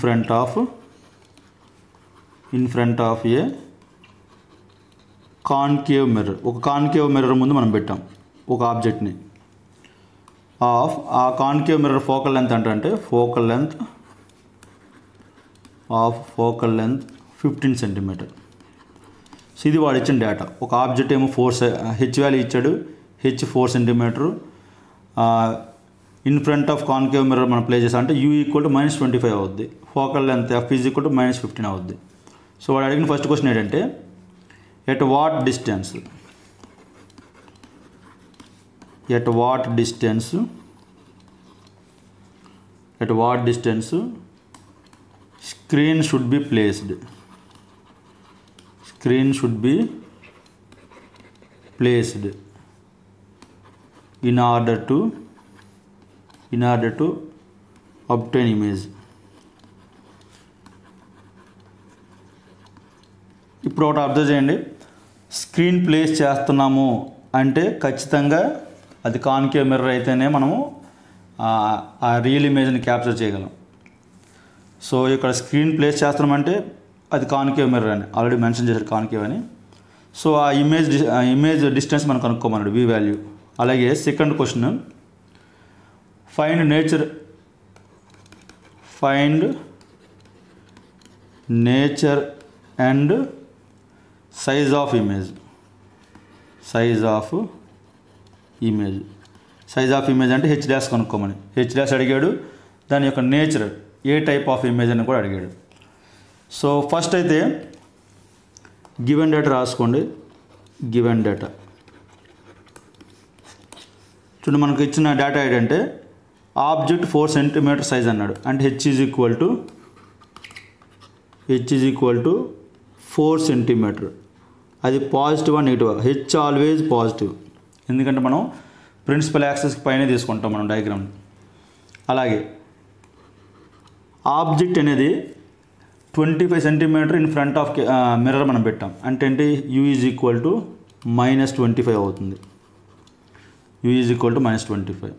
front of a concave mirror. ఒక కాన్కేవ్ మిర్రర్ ముందు మనం పెట్టాం ఒక ఆబ్జెక్ట్ని. ఆ కాన్కేవ్ మిర్రర్ ఫోకల్ లెంత్ అంటే ఫోకల్ లెంత్ 15 centimeter. సో ఇది వాడు ఇచ్చిన డేటా. ఒక ఆబ్జెక్ట్ ఏమో హెచ్ వాల్యూ ఇచ్చాడు, H 4 centimeter. In front of concave mirror మనం ప్లే చేసాం అంటే యూ ఈక్వల్ టు -25 అవుద్ది. Focal length F is equal to -15 అవుద్ది. సో వాడు అడిగిన ఫస్ట్ క్వశ్చన్ ఏంటంటే at what distance screen should be placed in order to obtain image. ఇప్పుడు ఒకటి అబ్జర్వ్ చేయండి, స్క్రీన్ ప్లేస్ చేస్తున్నాము అంటే ఖచ్చితంగా అది కాన్కేవ్ మిర్రర్ అయితేనే మనము ఆ రియల్ ఇమేజ్ని క్యాప్చర్ చేయగలం. సో ఇక్కడ స్క్రీన్ ప్లేస్ చేస్తున్నామంటే అది కాన్కేవ్ మిర్రర్ అని ఆల్రెడీ మెన్షన్ చేశారు, కాన్కేవ్ అని. సో ఆ ఇమేజ్ డిస్టెన్స్ మనం కనుక్కోమన్నాడు, వి వాల్యూ. అలాగే second question, find nature and size of image. Size of image అంటే హెచ్ డాష్ కనుక్కోమని. హెచ్ డాష్ అడిగాడు, దాని యొక్క nature A type of image అని కూడా అడిగాడు. సో ఫస్ట్ అయితే గివెన్ డేటా రాసుకోండి. గివెన్ డేటా చూడండి, మనకు ఇచ్చిన డేటా ఏంటంటే ఆబ్జెక్ట్ 4 cm సైజ్ అన్నాడు. అంటే H is equal to 4 cm. అది పాజిటివా నెగిటివా? హెచ్ ఆల్వేజ్ పాజిటివ్, ఎందుకంటే మనం ప్రిన్సిపల్ యాక్సెస్కి పైన తీసుకుంటాం మనం డయాగ్రామ్. అలాగే ఆబ్జెక్ట్ అనేది 25 cm in front of mirror మనం పెట్టాం. అంటే ఏంటి? యూ ఈజ్ ఈక్వల్ టు -25 అవుతుంది. You is equal to -25.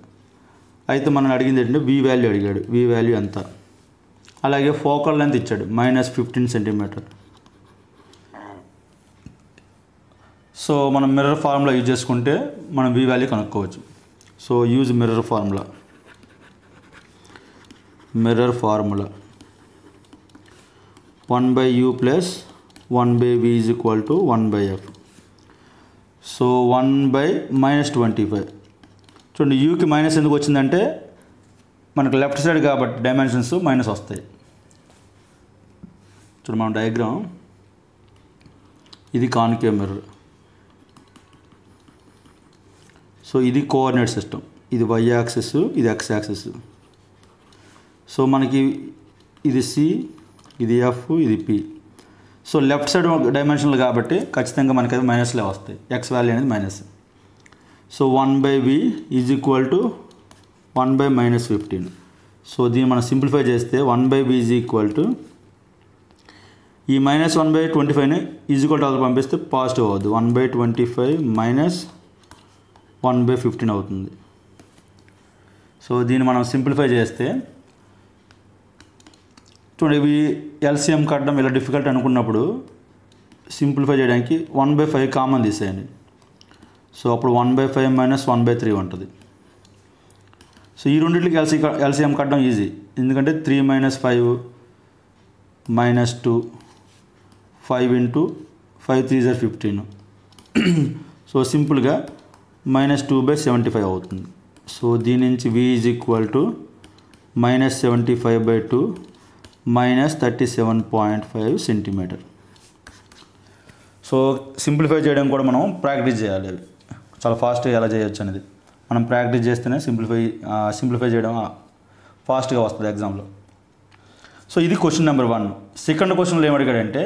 అయితే మనం అడిగింది ఏంటంటే వి వాల్యూ అడిగాడు. వి వాల్యూ ఎంత? అలాగే ఫోకల్ లెంత్ ఇచ్చాడు -15 cm. సో మనం మిర్రర్ ఫార్ములా యూజ్ చేసుకుంటే మనం వి వాల్యూ కనుక్కోవచ్చు. So use mirror formula 1/u + 1/v = 1/f. So 1/-25. చూడండి, యూకి మైనస్ ఎందుకు వచ్చిందంటే మనకు లెఫ్ట్ సైడ్ కాబట్టి డైమెన్షన్స్ మైనస్ వస్తాయి. చూడండి మన డయాగ్రామ్, ఇది కాన్కేవ్ మిర్రర్. సో ఇది కోఆర్డినేట్ సిస్టమ్, ఇది y యాక్సిస్, ఇది x యాక్సిస్. సో మనకి ఇది c, ఇది f, ఇది p. So left side dimensional కాబట్టి ఖచ్చితంగా మనకి అది మైనస్లే వస్తాయి. x వాల్యూ అనేది మైనస్. So 1/v = 1/-15. సో దీన్ని మనం సింప్లిఫై చేస్తే 1/v = ఈ -1/25ని = పంపిస్తే పాజిటివ్ అవుతుంది. 1/25 - 1/15 అవుతుంది. సో దీన్ని మనం సింప్లిఫై చేస్తే చూడండి, ఇవి ఎల్సిఎం కట్టడం ఇలా డిఫికల్ట్ అనుకున్నప్పుడు సింప్లిఫై చేయడానికి 1/5 కామన్ తీసేయండి. సో అప్పుడు 1/5 - 1/3 ఉంటుంది. సో ఈ రెండింటికి ఎల్సిఎం కట్టడం ఈజీ, ఎందుకంటే 3 - 5 - 2 5 × 5 × 3 = 15. సో సింపుల్గా -2/75 అవుతుంది. సో దీని నుంచి v = -75/2 -37.5 cm. సో సింప్లిఫై చేయడం కూడా మనం ప్రాక్టీస్ చేయాలి. చాలా ఫాస్ట్గా ఎలా చేయొచ్చు అనేది మనం ప్రాక్టీస్ చేస్తేనే సింప్లిఫై చేయడం ఫాస్ట్గా వస్తుంది ఎగ్జామ్లో. సో ఇది క్వశ్చన్ నెంబర్ 1. సెకండ్ క్వశ్చన్లో ఏమడిగాడంటే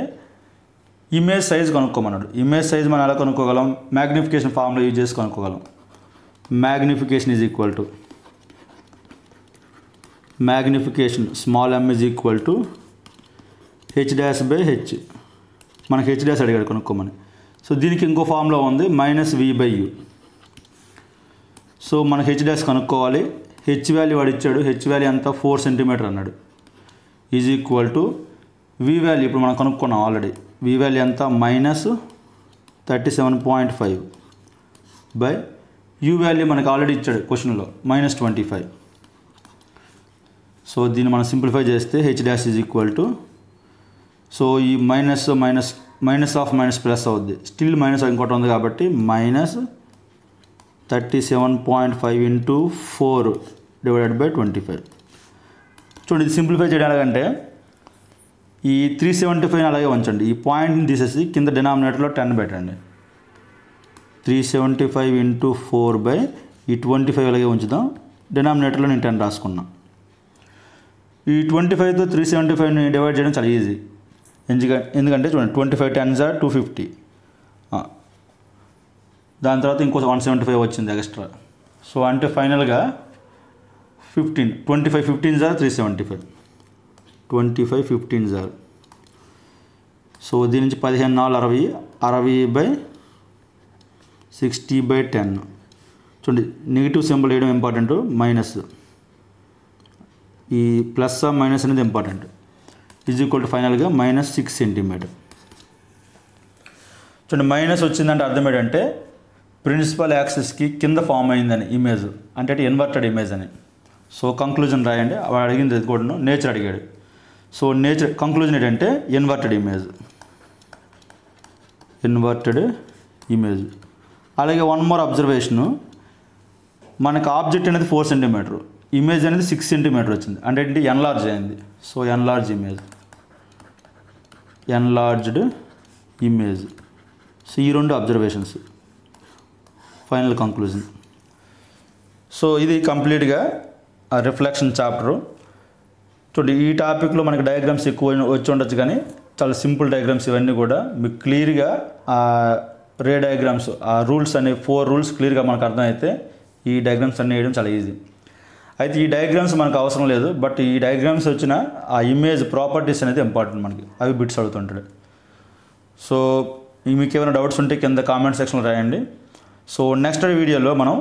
ఇమేజ్ సైజ్ కనుక్కోమన్నాడు. ఇమేజ్ సైజ్ మనం ఎలా కనుక్కోగలం? మ్యాగ్నిఫికేషన్ ఫార్ములా యూజ్ చేసి కనుక్కోగలం. Magnification small m = h'/h. మనకి h' అడిగాడు కనుక్కోమని. సో దీనికి ఇంకో ఫార్ములా ఉంది, -v/u. సో మనకి h' కనుక్కోవాలి. హెచ్ వాల్యూ వాడు ఇచ్చాడు. హెచ్ వాల్యూ ఎంత? 4 cm అన్నాడు. = వి వాల్యూ ఇప్పుడు మనం కనుక్కున్నాం ఆల్రెడీ. వి వాల్యూ ఎంత? -37.5 బై యూ వాల్యూ మనకు ఆల్రెడీ ఇచ్చాడు క్వశ్చన్లో -25. సో దీన్ని మనం సింప్లిఫై చేస్తే h' = సో ఈ మైనస్ ఆఫ్ మైనస్ ప్లస్ అవుద్ది. స్టిల్ మైనస్ ఇంకోటి ఉంది కాబట్టి -37.5 × 4 / 25. చూడండి, ఇది సింప్లిఫై చేయడానికంటే ఈ 375 అలాగే ఉంచండి. ఈ పాయింట్ని తీసేసి కింద డినామినేటర్లో 10 పెట్టండి. 375 × 4/25 అలాగే ఉంచుదాం. డినామినేటర్లో నేను 10 రాసుకున్నాను. ఈ 25తో 375ని డివైడ్ చేయడం చాలా ఈజీ. ఎందుకంటే చూడండి, 25 10s are 250. దాని తర్వాత ఇంకో 175 వచ్చింది ఎక్స్ట్రా. సో అంటే ఫైనల్గా 25 15s are 375. 25 15s are. So దీని నుంచి 15 4 60 60/25 60/10. చూడండి నెగిటివ్ సింబల్ వేయడం ఇంపార్టెంట్, మైనస్ ఈ ప్లస్ మైనస్ అనేది ఇంపార్టెంట్. ఈక్వల్ టు ఫైనల్గా -6 సెంటీమీటర్. చూడండి మైనస్ వచ్చిందంటే అర్థం ఏంటంటే ప్రిన్సిపల్ యాక్సిస్కి కింద ఫామ్ అయిందని ఇమేజ్, అంటే ఇన్వర్టెడ్ ఇమేజ్ అని. సో కంక్లూజన్ రాయండి. వాడు అడిగింది కూడా నేచర్ అడిగాడు. సో నేచర్ కంక్లూజన్ ఏంటంటే ఇన్వర్టెడ్ ఇమేజ్. అలాగే వన్ మోర్ అబ్జర్వేషను, మనకు ఆబ్జెక్ట్ అనేది 4 సెంటీమీటర్, ఇమేజ్ అనేది 6 సెంటీమీటర్ వచ్చింది, అంటే ఏంటి ఎన్లార్జ్ అయింది. So enlarged image. సో ఈ 2 అబ్జర్వేషన్స్, ఫైనల్ కంక్లూజన్. సో ఇది కంప్లీట్గా రిఫ్లెక్షన్ చాప్టరు. చూడండి ఈ టాపిక్లో మనకి డయాగ్రామ్స్ ఎక్కువ వచ్చి ఉండొచ్చు, కానీ చాలా సింపుల్ డయాగ్రామ్స్ ఇవన్నీ కూడా మీకు క్లియర్గా రే డయాగ్రామ్స్ ఆ రూల్స్ అనే 4 రూల్స్ క్లియర్గా మనకు అర్థమైతే ఈ డయాగ్రామ్స్ అన్నీ వేయడం చాలా ఈజీ. అయితే ఈ డయాగ్రామ్స్ మనకు అవసరం లేదు, బట్ ఈ డయాగ్రామ్స్ వచ్చిన ఆ ఇమేజ్ ప్రాపర్టీస్ అనేది ఇంపార్టెంట్ మనకి, అవి బిట్స్ అడుగుతుంటాడు. సో మీకు ఏమైనా డౌట్స్ ఉంటే కింద కామెంట్ సెక్షన్లో రాయండి. సో నెక్స్ట్ వీడియోలో మనం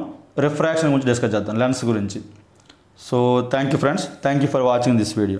రిఫ్రాక్షన్ గురించి డిస్కస్ చేద్దాం, లెన్స్ గురించి. So thank you friends, thank you for watching this video.